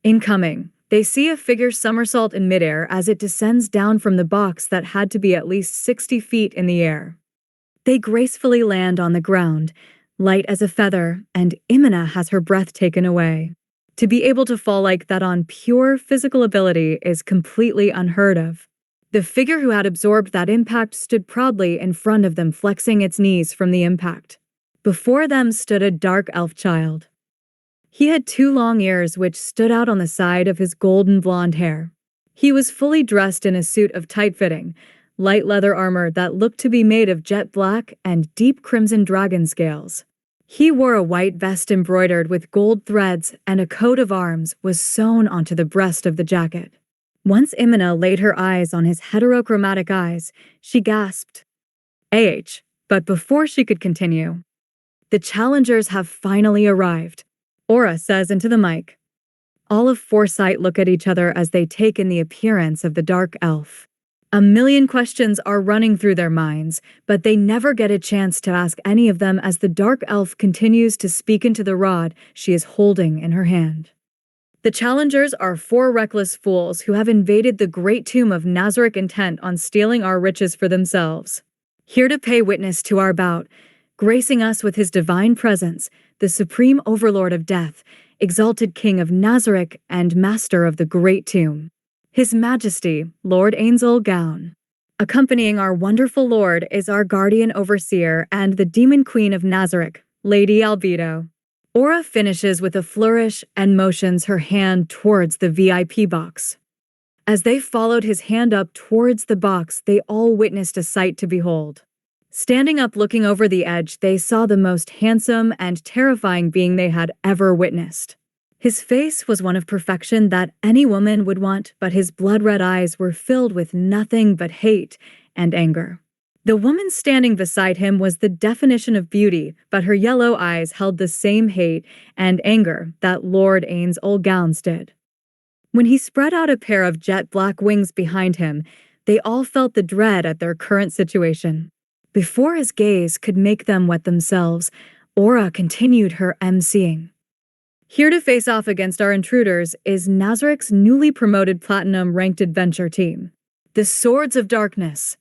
Incoming, they see a figure somersault in midair as it descends down from the box that had to be at least 60 feet in the air. They gracefully land on the ground, light as a feather, and Imina has her breath taken away. To be able to fall like that on pure physical ability is completely unheard of. The figure who had absorbed that impact stood proudly in front of them, flexing its knees from the impact. Before them stood a dark elf child. He had 2 long ears which stood out on the side of his golden blonde hair. He was fully dressed in a suit of tight-fitting, light leather armor that looked to be made of jet black and deep crimson dragon scales. He wore a white vest embroidered with gold threads, and a coat of arms was sewn onto the breast of the jacket. Once Imina laid her eyes on his heterochromatic eyes, she gasped, "AH," but before she could continue, "The challengers have finally arrived," Aura says into the mic. All of Foresight look at each other as they take in the appearance of the dark elf. A million questions are running through their minds, but they never get a chance to ask any of them as the dark elf continues to speak into the rod she is holding in her hand. "The challengers are 4 reckless fools who have invaded the great tomb of Nazarick intent on stealing our riches for themselves. Here to pay witness to our bout, gracing us with his divine presence, the supreme overlord of death, exalted king of Nazarick and master of the great tomb, His Majesty, Lord Ainz. Accompanying our wonderful lord is our guardian overseer and the demon queen of Nazarick, Lady Albedo." Aura finishes with a flourish and motions her hand towards the VIP box. As they followed his hand up towards the box, they all witnessed a sight to behold. Standing up looking over the edge, they saw the most handsome and terrifying being they had ever witnessed. His face was one of perfection that any woman would want, but his blood-red eyes were filled with nothing but hate and anger. The woman standing beside him was the definition of beauty, but her yellow eyes held the same hate and anger that Lord Ainz did. When he spread out a pair of jet black wings behind him, they all felt the dread at their current situation. Before his gaze could make them wet themselves, Aura continued her emceeing. "Here to face off against our intruders is Nazarick's newly promoted platinum-ranked adventure team, the Swords of Darkness."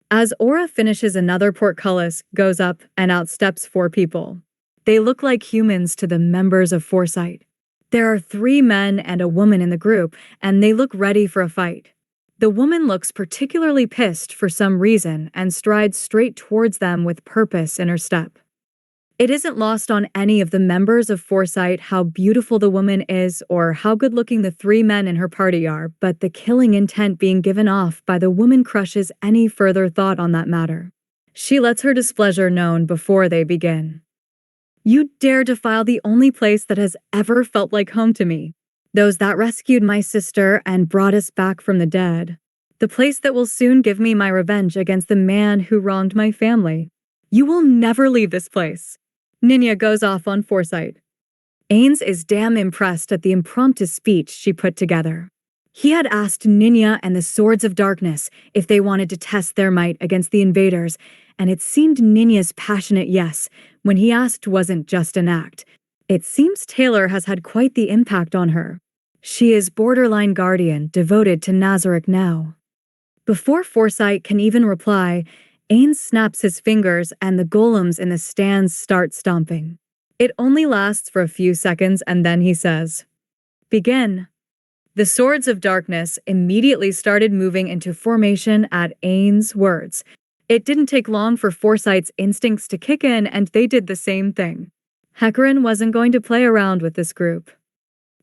As Aura finishes, another portcullis goes up and out steps 4 people. They look like humans to the members of Foresight. There are 3 men and a woman in the group, and they look ready for a fight. The woman looks particularly pissed for some reason and strides straight towards them with purpose in her step. It isn't lost on any of the members of Foresight how beautiful the woman is or how good-looking the 3 men in her party are, but the killing intent being given off by the woman crushes any further thought on that matter. She lets her displeasure known before they begin. "You dare defile the only place that has ever felt like home to me. Those that rescued my sister and brought us back from the dead. The place that will soon give me my revenge against the man who wronged my family. You will never leave this place." Ninya goes off on Foresight. Ainz is damn impressed at the impromptu speech she put together. He had asked Ninya and the Swords of Darkness if they wanted to test their might against the invaders, and it seemed Ninya's passionate yes when he asked wasn't just an act. It seems Taylar has had quite the impact on her. She is borderline guardian devoted to Nazarick now. Before Foresight can even reply, Ainz snaps his fingers and the golems in the stands start stomping. It only lasts for a few seconds and then he says, "Begin." The swords of darkness immediately started moving into formation at Ainz's words. It didn't take long for Foresight's instincts to kick in and they did the same thing. Hecarim wasn't going to play around with this group.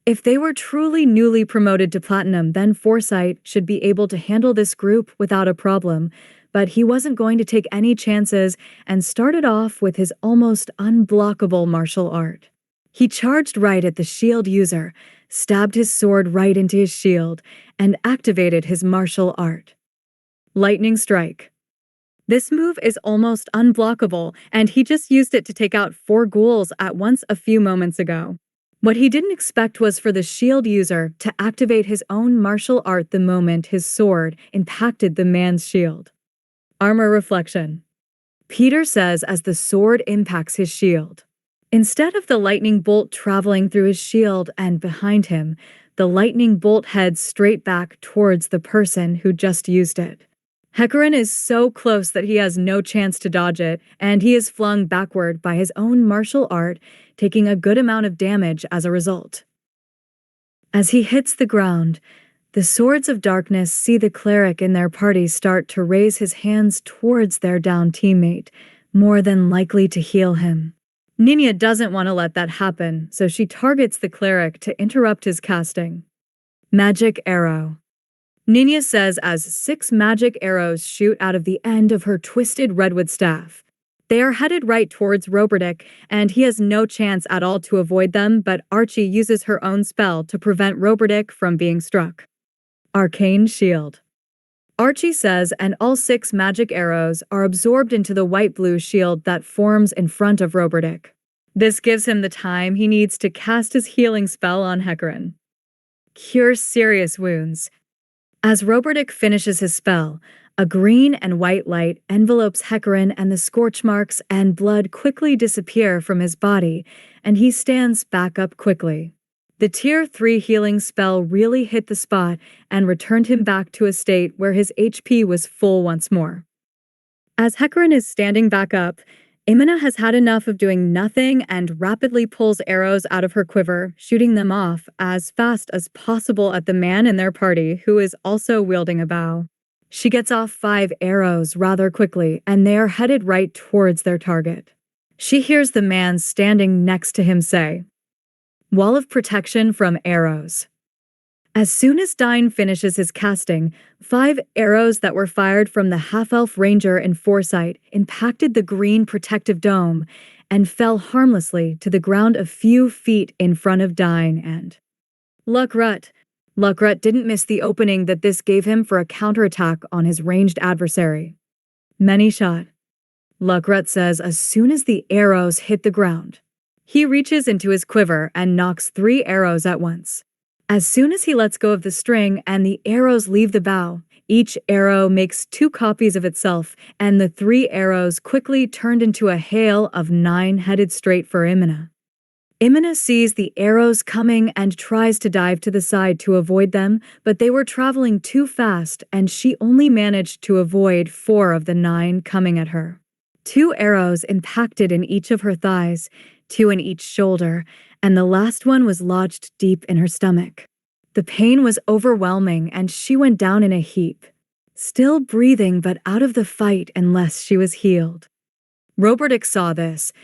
If they were truly newly promoted to Platinum, then Foresight should be able to handle this group without a problem, but he wasn't going to take any chances and started off with his almost unblockable martial art. He charged right at the shield user, stabbed his sword right into his shield, and activated his martial art. Lightning Strike. This move is almost unblockable, and he just used it to take out 4 ghouls at once a few moments ago. What he didn't expect was for the shield user to activate his own martial art the moment his sword impacted the man's shield. Armor Reflection. Peter says as the sword impacts his shield. Instead of the lightning bolt traveling through his shield and behind him, the lightning bolt heads straight back towards the person who just used it. Hecarim is so close that he has no chance to dodge it, and he is flung backward by his own martial art, taking a good amount of damage as a result. As he hits the ground, the swords of darkness see the cleric in their party start to raise his hands towards their downed teammate, more than likely to heal him. Nina doesn't want to let that happen, so she targets the cleric to interrupt his casting. Magic Arrow. Nina says as 6 magic arrows shoot out of the end of her twisted redwood staff. They are headed right towards Roberdick, and he has no chance at all to avoid them, but Archie uses her own spell to prevent Roberdick from being struck. Arcane Shield. Archie says and all 6 magic arrows are absorbed into the white-blue shield that forms in front of Roberdick. This gives him the time he needs to cast his healing spell on Hecarim. Cure serious wounds. As Roberdick finishes his spell, a green and white light envelopes Hecarim and the scorch marks and blood quickly disappear from his body, and he stands back up quickly. The Tier 3 healing spell really hit the spot and returned him back to a state where his HP was full once more. As Hecarim is standing back up, Imina has had enough of doing nothing and rapidly pulls arrows out of her quiver, shooting them off as fast as possible at the man in their party who is also wielding a bow. She gets off 5 arrows rather quickly, and they are headed right towards their target. She hears the man standing next to him say, "Wall of protection from arrows." As soon as Dine finishes his casting, 5 arrows that were fired from the half-elf ranger in Foresight impacted the green protective dome and fell harmlessly to the ground a few feet in front of Dine and Luckrut. Luckrut didn't miss the opening that this gave him for a counterattack on his ranged adversary. Many shot. Luckrut says as soon as the arrows hit the ground. He reaches into his quiver and knocks 3 arrows at once. As soon as he lets go of the string and the arrows leave the bow, each arrow makes 2 copies of itself, and the 3 arrows quickly turned into a hail of 9 headed straight for Imina. Imina sees the arrows coming and tries to dive to the side to avoid them, but they were traveling too fast and she only managed to avoid 4 of the 9 coming at her. 2 arrows impacted in each of her thighs, 2 in each shoulder, and the last one was lodged deep in her stomach. The pain was overwhelming and she went down in a heap, still breathing but out of the fight unless she was healed. Roberdick saw this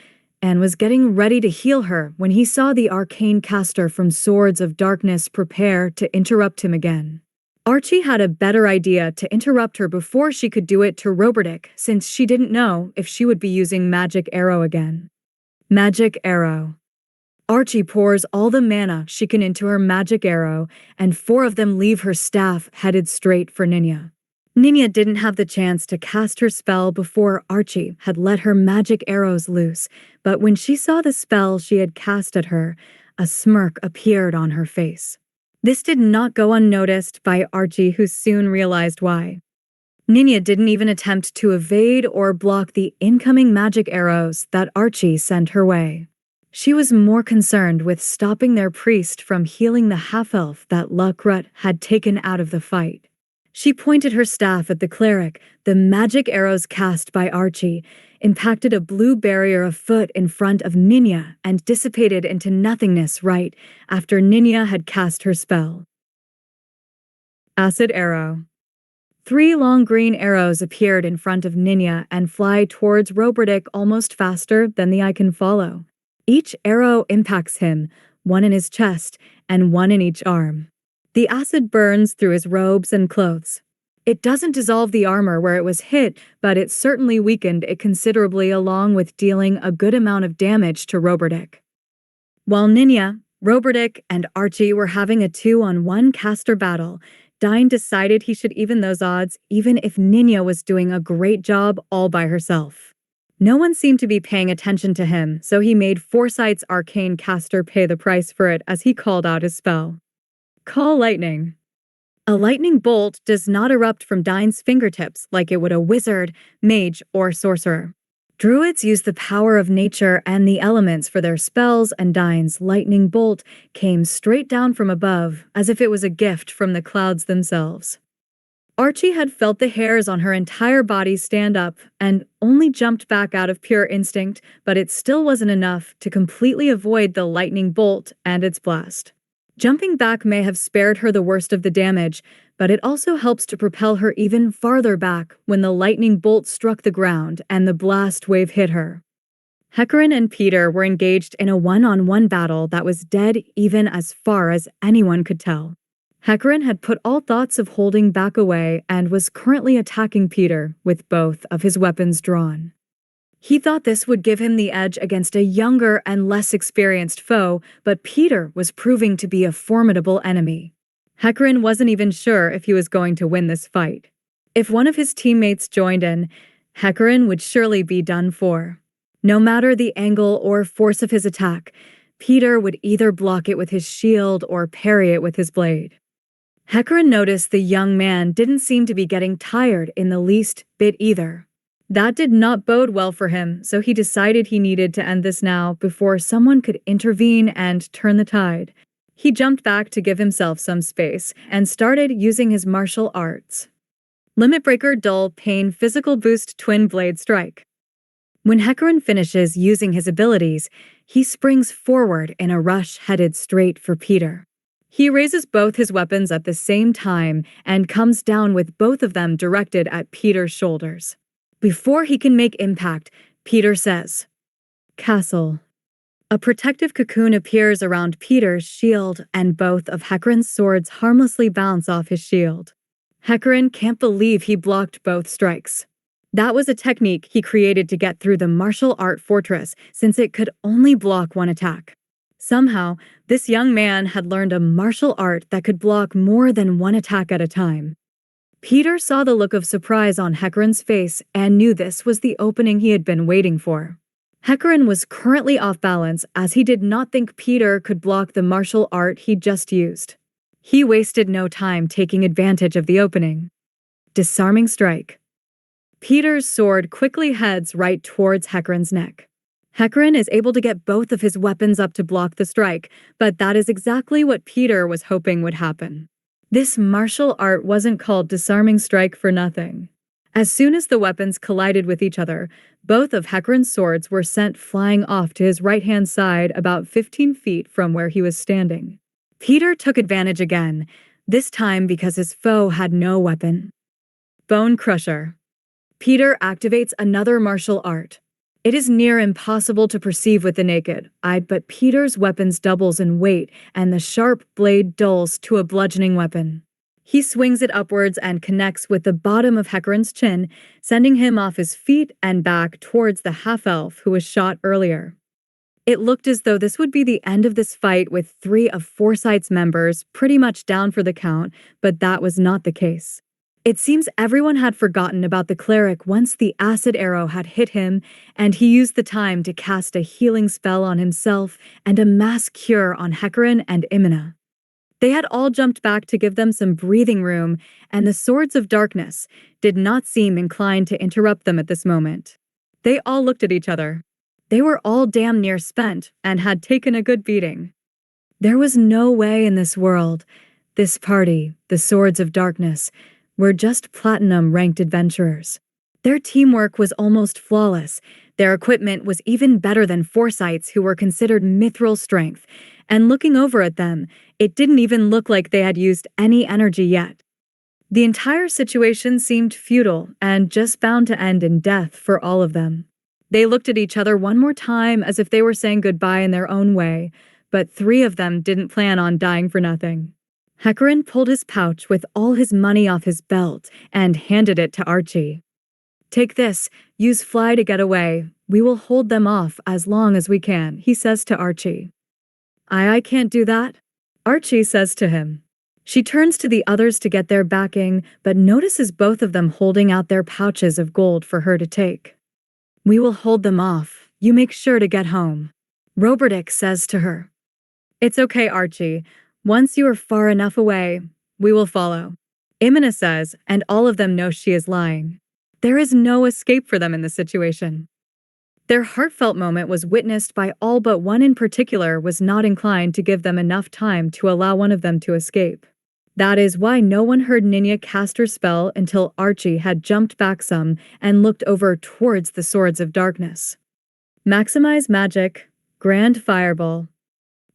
and was getting ready to heal her when he saw the arcane caster from Swords of Darkness prepare to interrupt him again. Archie had a better idea to interrupt her before she could do it to Roberdick, since she didn't know if she would be using Magic Arrow again. Magic Arrow. Archie pours all the mana she can into her magic arrow, and 4 of them leave her staff headed straight for Nina. Nina didn't have the chance to cast her spell before Archie had let her magic arrows loose, but when she saw the spell she had cast at her, a smirk appeared on her face. This did not go unnoticed by Archie, who soon realized why. Nina didn't even attempt to evade or block the incoming magic arrows that Archie sent her way. She was more concerned with stopping their priest from healing the half-elf that Lukrut had taken out of the fight. She pointed her staff at the cleric. The magic arrows cast by Archie impacted a blue barrier a foot in front of Ninya and dissipated into nothingness right after Ninya had cast her spell. Acid arrow. 3 long green arrows appeared in front of Ninya and fly towards Roberdick almost faster than the eye can follow. Each arrow impacts him, one in his chest and one in each arm. The acid burns through his robes and clothes. It doesn't dissolve the armor where it was hit, but it certainly weakened it considerably along with dealing a good amount of damage to Roberdick. While Ninya, Roberdick, and Archie were having a 2-on-1 caster battle, Dine decided he should even those odds even if Ninya was doing a great job all by herself. No one seemed to be paying attention to him, so he made Foresight's arcane caster pay the price for it as he called out his spell. Call lightning. A lightning bolt does not erupt from Dine's fingertips like it would a wizard, mage, or sorcerer. Druids use the power of nature and the elements for their spells, and Dine's lightning bolt came straight down from above, as if it was a gift from the clouds themselves. Archie had felt the hairs on her entire body stand up and only jumped back out of pure instinct, but it still wasn't enough to completely avoid the lightning bolt and its blast. Jumping back may have spared her the worst of the damage, but it also helps to propel her even farther back when the lightning bolt struck the ground and the blast wave hit her. Hecarim and Peter were engaged in a 1-on-1 battle that was dead even as far as anyone could tell. Hecarim had put all thoughts of holding back away and was currently attacking Peter with both of his weapons drawn. He thought this would give him the edge against a younger and less experienced foe, but Peter was proving to be a formidable enemy. Hecarim wasn't even sure if he was going to win this fight. If one of his teammates joined in, Hecarim would surely be done for. No matter the angle or force of his attack, Peter would either block it with his shield or parry it with his blade. Hecarim noticed the young man didn't seem to be getting tired in the least bit either. That did not bode well for him, so he decided he needed to end this now before someone could intervene and turn the tide. He jumped back to give himself some space and started using his martial arts. Limit Breaker Dull Pain Physical Boost Twin Blade Strike. When Hecarim finishes using his abilities, he springs forward in a rush headed straight for Peter. He raises both his weapons at the same time and comes down with both of them directed at Peter's shoulders. Before he can make impact, Peter says, "Castle." A protective cocoon appears around Peter's shield, and both of Hecarim's swords harmlessly bounce off his shield. Hecarim can't believe he blocked both strikes. That was a technique he created to get through the martial art fortress, since it could only block one attack. Somehow, this young man had learned a martial art that could block more than one attack at a time. Peter saw the look of surprise on Hecarim's face and knew this was the opening he had been waiting for. Hecarim was currently off balance as he did not think Peter could block the martial art he just used. He wasted no time taking advantage of the opening. Disarming strike. Peter's sword quickly heads right towards Hecarim's neck. Hecarim is able to get both of his weapons up to block the strike, but that is exactly what Peter was hoping would happen. This martial art wasn't called disarming strike for nothing. As soon as the weapons collided with each other, both of Hecarim's swords were sent flying off to his right-hand side about 15 feet from where he was standing. Peter took advantage again, this time because his foe had no weapon. Bone Crusher. Peter activates another martial art. It is near impossible to perceive with the naked eye, but Peter's weapons doubles in weight and the sharp blade dulls to a bludgeoning weapon. He swings it upwards and connects with the bottom of Hecarim's chin, sending him off his feet and back towards the half-elf who was shot earlier. It looked as though this would be the end of this fight with 3 of Foresight's members pretty much down for the count, but that was not the case. It seems everyone had forgotten about the cleric once the acid arrow had hit him, and he used the time to cast a healing spell on himself and a mass cure on Hecarim and Imina. They had all jumped back to give them some breathing room, and the Swords of Darkness did not seem inclined to interrupt them at this moment. They all looked at each other. They were all damn near spent and had taken a good beating. There was no way in this world. This party, the Swords of Darkness, were just platinum-ranked adventurers. Their teamwork was almost flawless. Their equipment was even better than Foresight's, who were considered mithril strength. And looking over at them, it didn't even look like they had used any energy yet. The entire situation seemed futile and just bound to end in death for all of them. They looked at each other one more time as if they were saying goodbye in their own way, but 3 of them didn't plan on dying for nothing. Hecarin pulled his pouch with all his money off his belt and handed it to Archie. "Take this, use Fly to get away. We will hold them off as long as we can," he says to Archie. I can't do that," Archie says to him. She turns to the others to get their backing, but notices both of them holding out their pouches of gold for her to take. "We will hold them off. You make sure to get home," Robertic says to her. "It's okay, Archie. Once you are far enough away, we will follow," Imina says, and all of them know she is lying. There is no escape for them in this situation. Their heartfelt moment was witnessed by all but one in particular was not inclined to give them enough time to allow one of them to escape. That is why no one heard Ninya cast her spell until Archie had jumped back some and looked over towards the Swords of Darkness. Maximize Magic, Grand Fireball.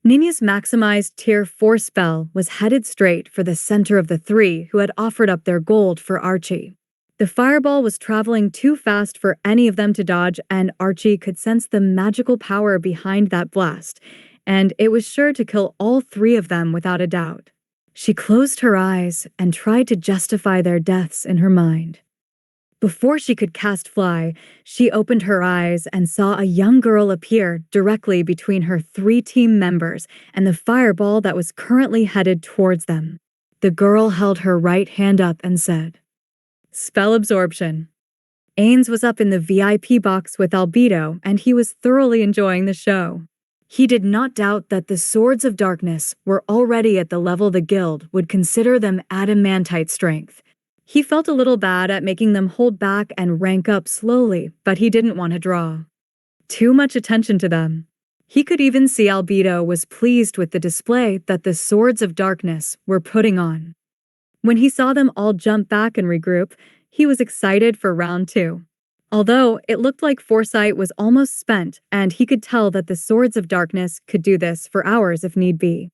Ninya's maximized Tier 4 spell was headed straight for the center of the 3 who had offered up their gold for Archie. The fireball was traveling too fast for any of them to dodge, and Archie could sense the magical power behind that blast, and it was sure to kill all 3 of them without a doubt. She closed her eyes and tried to justify their deaths in her mind. Before she could cast Fly, she opened her eyes and saw a young girl appear directly between her 3 team members and the fireball that was currently headed towards them. The girl held her right hand up and said, "Spell Absorption." Ainz was up in the VIP box with Albedo, and he was thoroughly enjoying the show. He did not doubt that the Swords of Darkness were already at the level the guild would consider them adamantite strength. He felt a little bad at making them hold back and rank up slowly, but he didn't want to draw too much attention to them. He could even see Albedo was pleased with the display that the Swords of Darkness were putting on. When he saw them all jump back and regroup, he was excited for round 2. Although it looked like Foresight was almost spent, and he could tell that the Swords of Darkness could do this for hours if need be.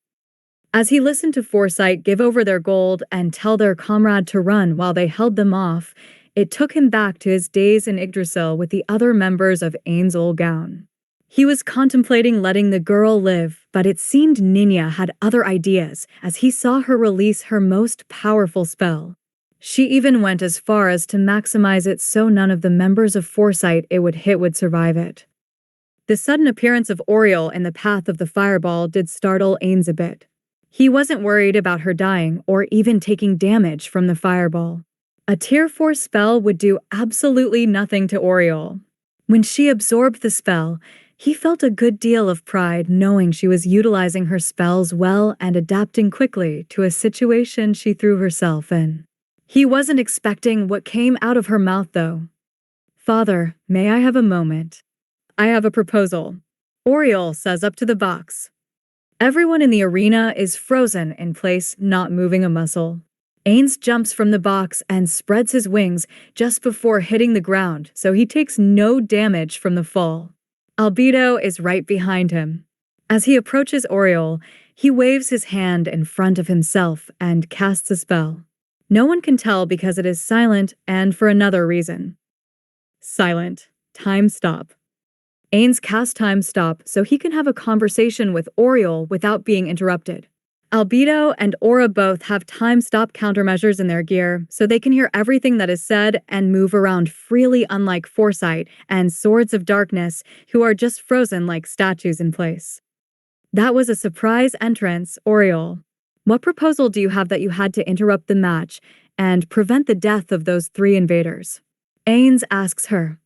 As he listened to Foresight give over their gold and tell their comrade to run while they held them off, it took him back to his days in Yggdrasil with the other members of Ainz Gown. He was contemplating letting the girl live, but it seemed Ninya had other ideas as he saw her release her most powerful spell. She even went as far as to maximize it so none of the members of Foresight it would hit would survive it. The sudden appearance of Oriole in the path of the fireball did startle Ainz a bit. He wasn't worried about her dying or even taking damage from the fireball. A Tier 4 spell would do absolutely nothing to Oriole. When she absorbed the spell, he felt a good deal of pride knowing she was utilizing her spells well and adapting quickly to a situation she threw herself in. He wasn't expecting what came out of her mouth, though. "Father, may I have a moment? I have a proposal," Oriole says up to the box. Everyone in the arena is frozen in place, not moving a muscle. Ainz jumps from the box and spreads his wings just before hitting the ground, so he takes no damage from the fall. Albedo is right behind him. As he approaches Oriole, he waves his hand in front of himself and casts a spell. No one can tell because it is silent and for another reason. Silent. Time stop. Ainz casts time stop so he can have a conversation with Oriole without being interrupted. Albedo and Aura both have time stop countermeasures in their gear so they can hear everything that is said and move around freely, unlike Foresight and Swords of Darkness, who are just frozen like statues in place. "That was a surprise entrance, Oriole. What proposal do you have that you had to interrupt the match and prevent the death of those 3 invaders?" Ainz asks her.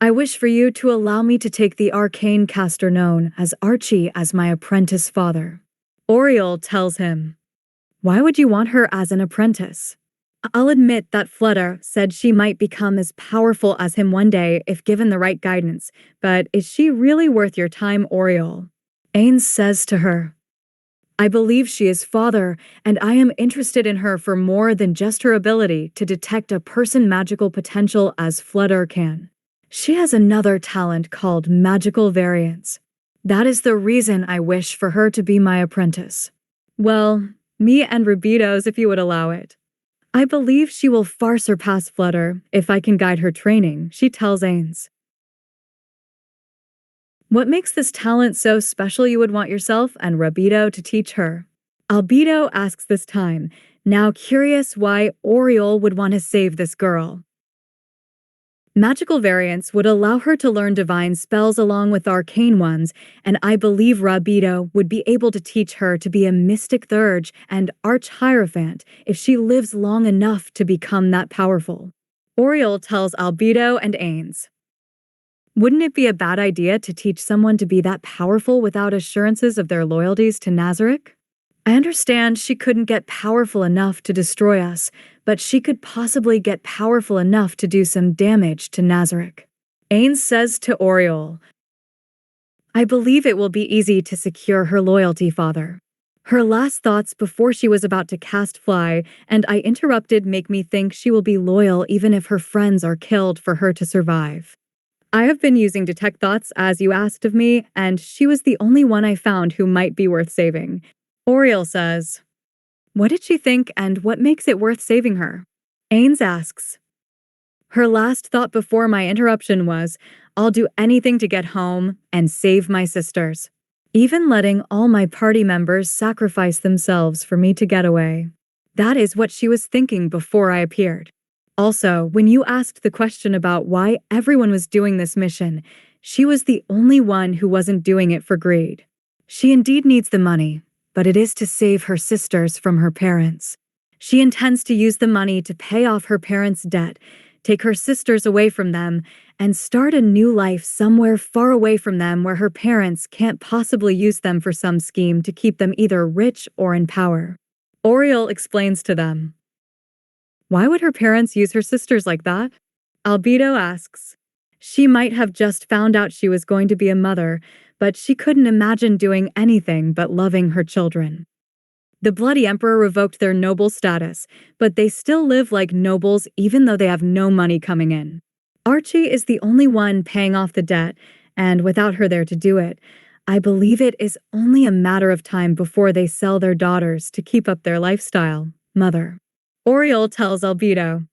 "I wish for you to allow me to take the arcane caster known as Archie as my apprentice father." Oriole tells him, "Why would you want her as an apprentice?" I'll admit that Flutter said she might become as powerful as him one day if given the right guidance, but is she really worth your time, Oriole? Ainz says to her, I believe she is father, and I am interested in her for more than just her ability to detect a person's magical potential as Flutter can. She has another talent called magical variance. That is the reason I wish for her to be my apprentice. Well, me and Rabido's if you would allow it. I believe she will far surpass Flutter if I can guide her training, she tells Ainz. What makes this talent so special you would want yourself and Rabido to teach her? Albedo asks this time, now curious why Oriole would want to save this girl. Magical variance would allow her to learn divine spells along with arcane ones, and I believe Rabido would be able to teach her to be a mystic thurge and arch-hierophant if she lives long enough to become that powerful. Oriole tells Albedo and Ainz. Wouldn't it be a bad idea to teach someone to be that powerful without assurances of their loyalties to Nazarick? I understand she couldn't get powerful enough to destroy us, but she could possibly get powerful enough to do some damage to Nazarick. Ainz says to Oriole, I believe it will be easy to secure her loyalty, father. Her last thoughts before she was about to cast fly, and I interrupted, make me think she will be loyal even if her friends are killed for her to survive. I have been using detect thoughts as you asked of me, and she was the only one I found who might be worth saving. Oriole says, what did she think and what makes it worth saving her? Ainz asks. Her last thought before my interruption was, I'll do anything to get home and save my sisters. Even letting all my party members sacrifice themselves for me to get away. That is what she was thinking before I appeared. Also, when you asked the question about why everyone was doing this mission, she was the only one who wasn't doing it for greed. She indeed needs the money, but it is to save her sisters from her parents. She intends to use the money to pay off her parents' debt, take her sisters away from them, and start a new life somewhere far away from them where her parents can't possibly use them for some scheme to keep them either rich or in power. Oriole explains to them. Why would her parents use her sisters like that? Albedo asks. She might have just found out she was going to be a mother, but she couldn't imagine doing anything but loving her children. The Bloody Emperor revoked their noble status, but they still live like nobles even though they have no money coming in. Archie is the only one paying off the debt, and without her there to do it, I believe it is only a matter of time before they sell their daughters to keep up their lifestyle, mother. Oriole tells Albedo.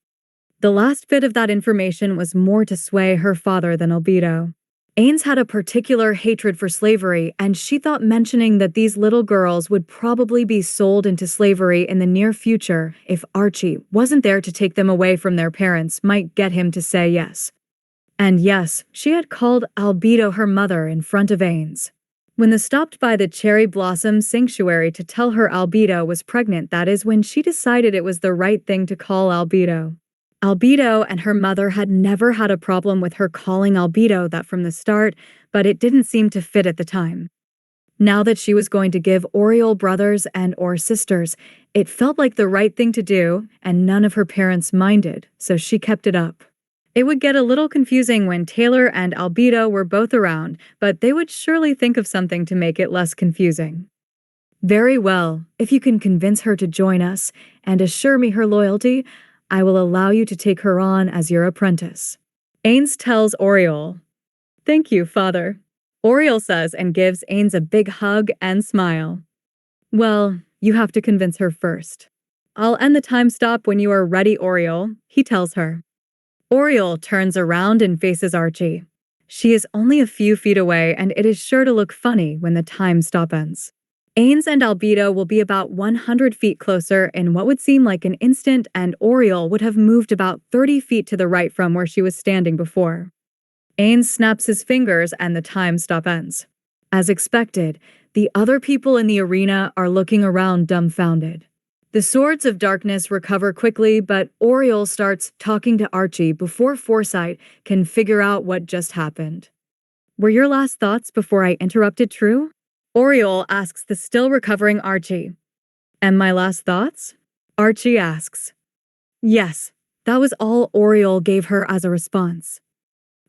The last bit of that information was more to sway her father than Albedo. Ainz had a particular hatred for slavery, and she thought mentioning that these little girls would probably be sold into slavery in the near future if Archie wasn't there to take them away from their parents might get him to say yes. And yes, she had called Albedo her mother in front of Ainz. When they stopped by the Cherry Blossom Sanctuary to tell her Albedo was pregnant, that is when she decided it was the right thing to call Albedo. Albedo and her mother had never had a problem with her calling Albedo that from the start, but it didn't seem to fit at the time. Now that she was going to give Oriole brothers and or sisters, it felt like the right thing to do, and none of her parents minded, so she kept it up. It would get a little confusing when Taylar and Albedo were both around, but they would surely think of something to make it less confusing. Very well, if you can convince her to join us and assure me her loyalty, I will allow you to take her on as your apprentice. Ainz tells Oriole. Thank you, father. Oriole says and gives Ainz a big hug and smile. Well, you have to convince her first. I'll end the time stop when you are ready, Oriole, he tells her. Oriole turns around and faces Archie. She is only a few feet away, and it is sure to look funny when the time stop ends. Ainz and Albedo will be about 100 feet closer in what would seem like an instant, and Oriole would have moved about 30 feet to the right from where she was standing before. Ainz snaps his fingers and the time stop ends. As expected, the other people in the arena are looking around dumbfounded. The Swords of Darkness recover quickly, but Oriole starts talking to Archie before Foresight can figure out what just happened. Were your last thoughts before I interrupted true? Oriole asks the still recovering Archie. And my last thoughts? Archie asks. Yes, that was all Oriole gave her as a response.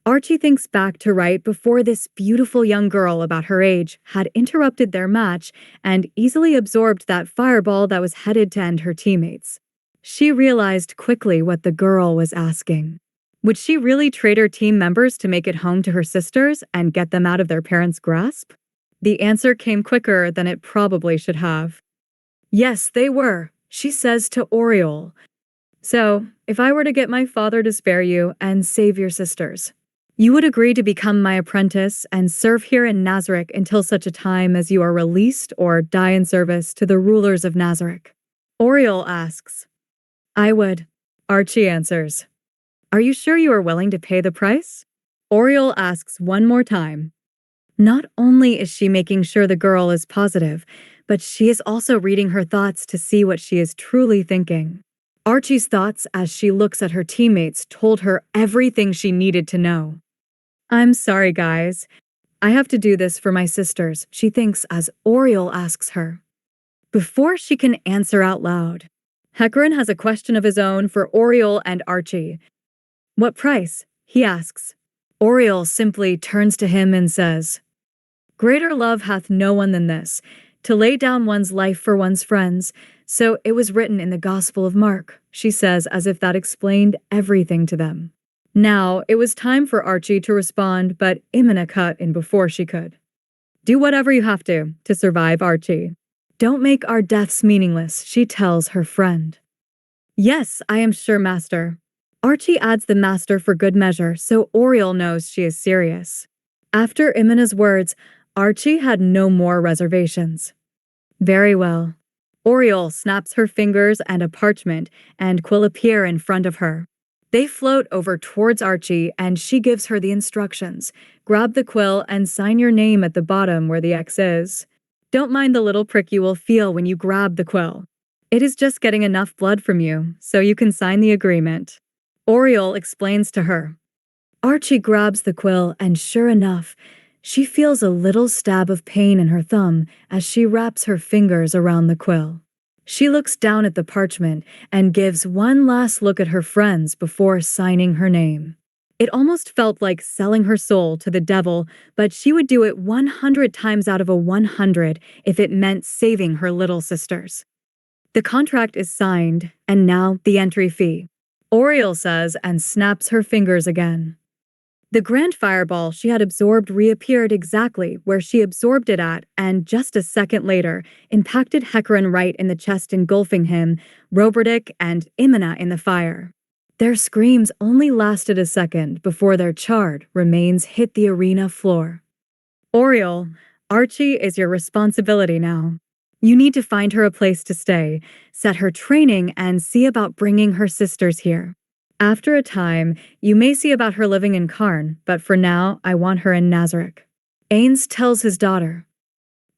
Archie thinks back to right before this beautiful young girl about her age had interrupted their match and easily absorbed that fireball that was headed to end her teammates. She realized quickly what the girl was asking. Would she really trade her team members to make it home to her sisters and get them out of their parents' grasp? The answer came quicker than it probably should have. Yes, they were, she says to Oriole. So, if I were to get my father to spare you and save your sisters, you would agree to become my apprentice and serve here in Nazareth until such a time as you are released or die in service to the rulers of Nazareth. Oriole asks. I would. Archie answers. Are you sure you are willing to pay the price? Oriole asks one more time. Not only is she making sure the girl is positive, but she is also reading her thoughts to see what she is truly thinking. Archie's thoughts as she looks at her teammates told her everything she needed to know. I'm sorry, guys. I have to do this for my sisters, she thinks as Oriole asks her. Before she can answer out loud, Hecarim has a question of his own for Oriole and Archie. What price? He asks. Oriole simply turns to him and says, Greater love hath no one than this, to lay down one's life for one's friends. So it was written in the Gospel of Mark, she says as if that explained everything to them. Now, it was time for Archie to respond, but Imina cut in before she could. Do whatever you have to survive, Archie. Don't make our deaths meaningless, she tells her friend. Yes, I am sure, Master. Archie adds the Master for good measure, so Oriole knows she is serious. After Imina's words, Archie had no more reservations. Very well. Oriole snaps her fingers and a parchment and quill appear in front of her. They float over towards Archie and she gives her the instructions. Grab the quill and sign your name at the bottom where the X is. Don't mind the little prick you will feel when you grab the quill. It is just getting enough blood from you, so you can sign the agreement. Oriole explains to her. Archie grabs the quill and sure enough, she feels a little stab of pain in her thumb as she wraps her fingers around the quill. She looks down at the parchment and gives one last look at her friends before signing her name. It almost felt like selling her soul to the devil, but she would do it 100 times out of 100 if it meant saving her little sisters. The contract is signed, and now the entry fee. Oriole says and snaps her fingers again. The grand fireball she had absorbed reappeared exactly where she absorbed it at, and just a second later, impacted Hecarim right in the chest, engulfing him, Roberdick, and Imina in the fire. Their screams only lasted a second before their charred remains hit the arena floor. Oriole, Archie is your responsibility now. You need to find her a place to stay, set her training, and see about bringing her sisters here. After a time, you may see about her living in Karn, but for now, I want her in Nazareth. Ainz tells his daughter.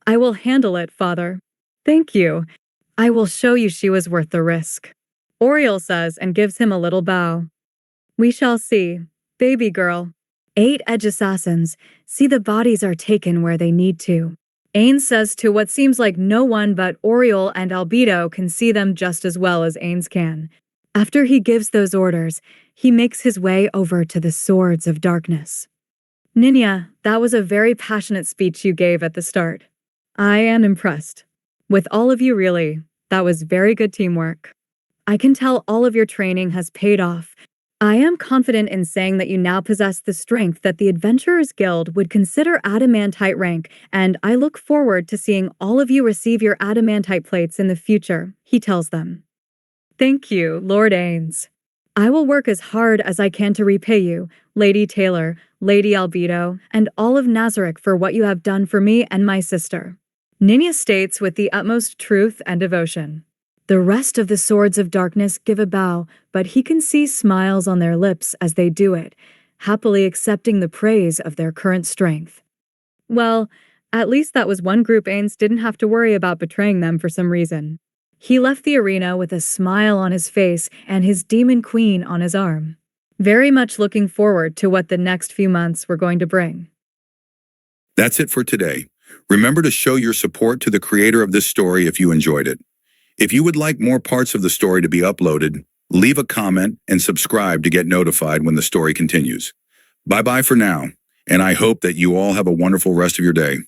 I will handle it, father. Thank you. I will show you she was worth the risk. Oriole says and gives him a little bow. We shall see, baby girl. 8 edge assassins, see the bodies are taken where they need to. Ainz says to what seems like no one but Oriole and Albedo can see them just as well as Ainz can. After he gives those orders, he makes his way over to the Swords of Darkness. Ninya, that was a very passionate speech you gave at the start. I am impressed. With all of you, really, that was very good teamwork. I can tell all of your training has paid off. I am confident in saying that you now possess the strength that the Adventurers Guild would consider adamantite rank, and I look forward to seeing all of you receive your adamantite plates in the future, he tells them. Thank you, Lord Ainz. I will work as hard as I can to repay you, Lady Taylar, Lady Albedo, and all of Nazareth for what you have done for me and my sister. Ninya states with the utmost truth and devotion. The rest of the Swords of Darkness give a bow, but he can see smiles on their lips as they do it, happily accepting the praise of their current strength. Well, at least that was one group Ainz didn't have to worry about betraying them for some reason. He left the arena with a smile on his face and his demon queen on his arm. Very much looking forward to what the next few months were going to bring. That's it for today. Remember to show your support to the creator of this story if you enjoyed it. If you would like more parts of the story to be uploaded, Leave a comment and subscribe to get notified when the story continues. Bye-bye for now, and I hope that you all have a wonderful rest of your day.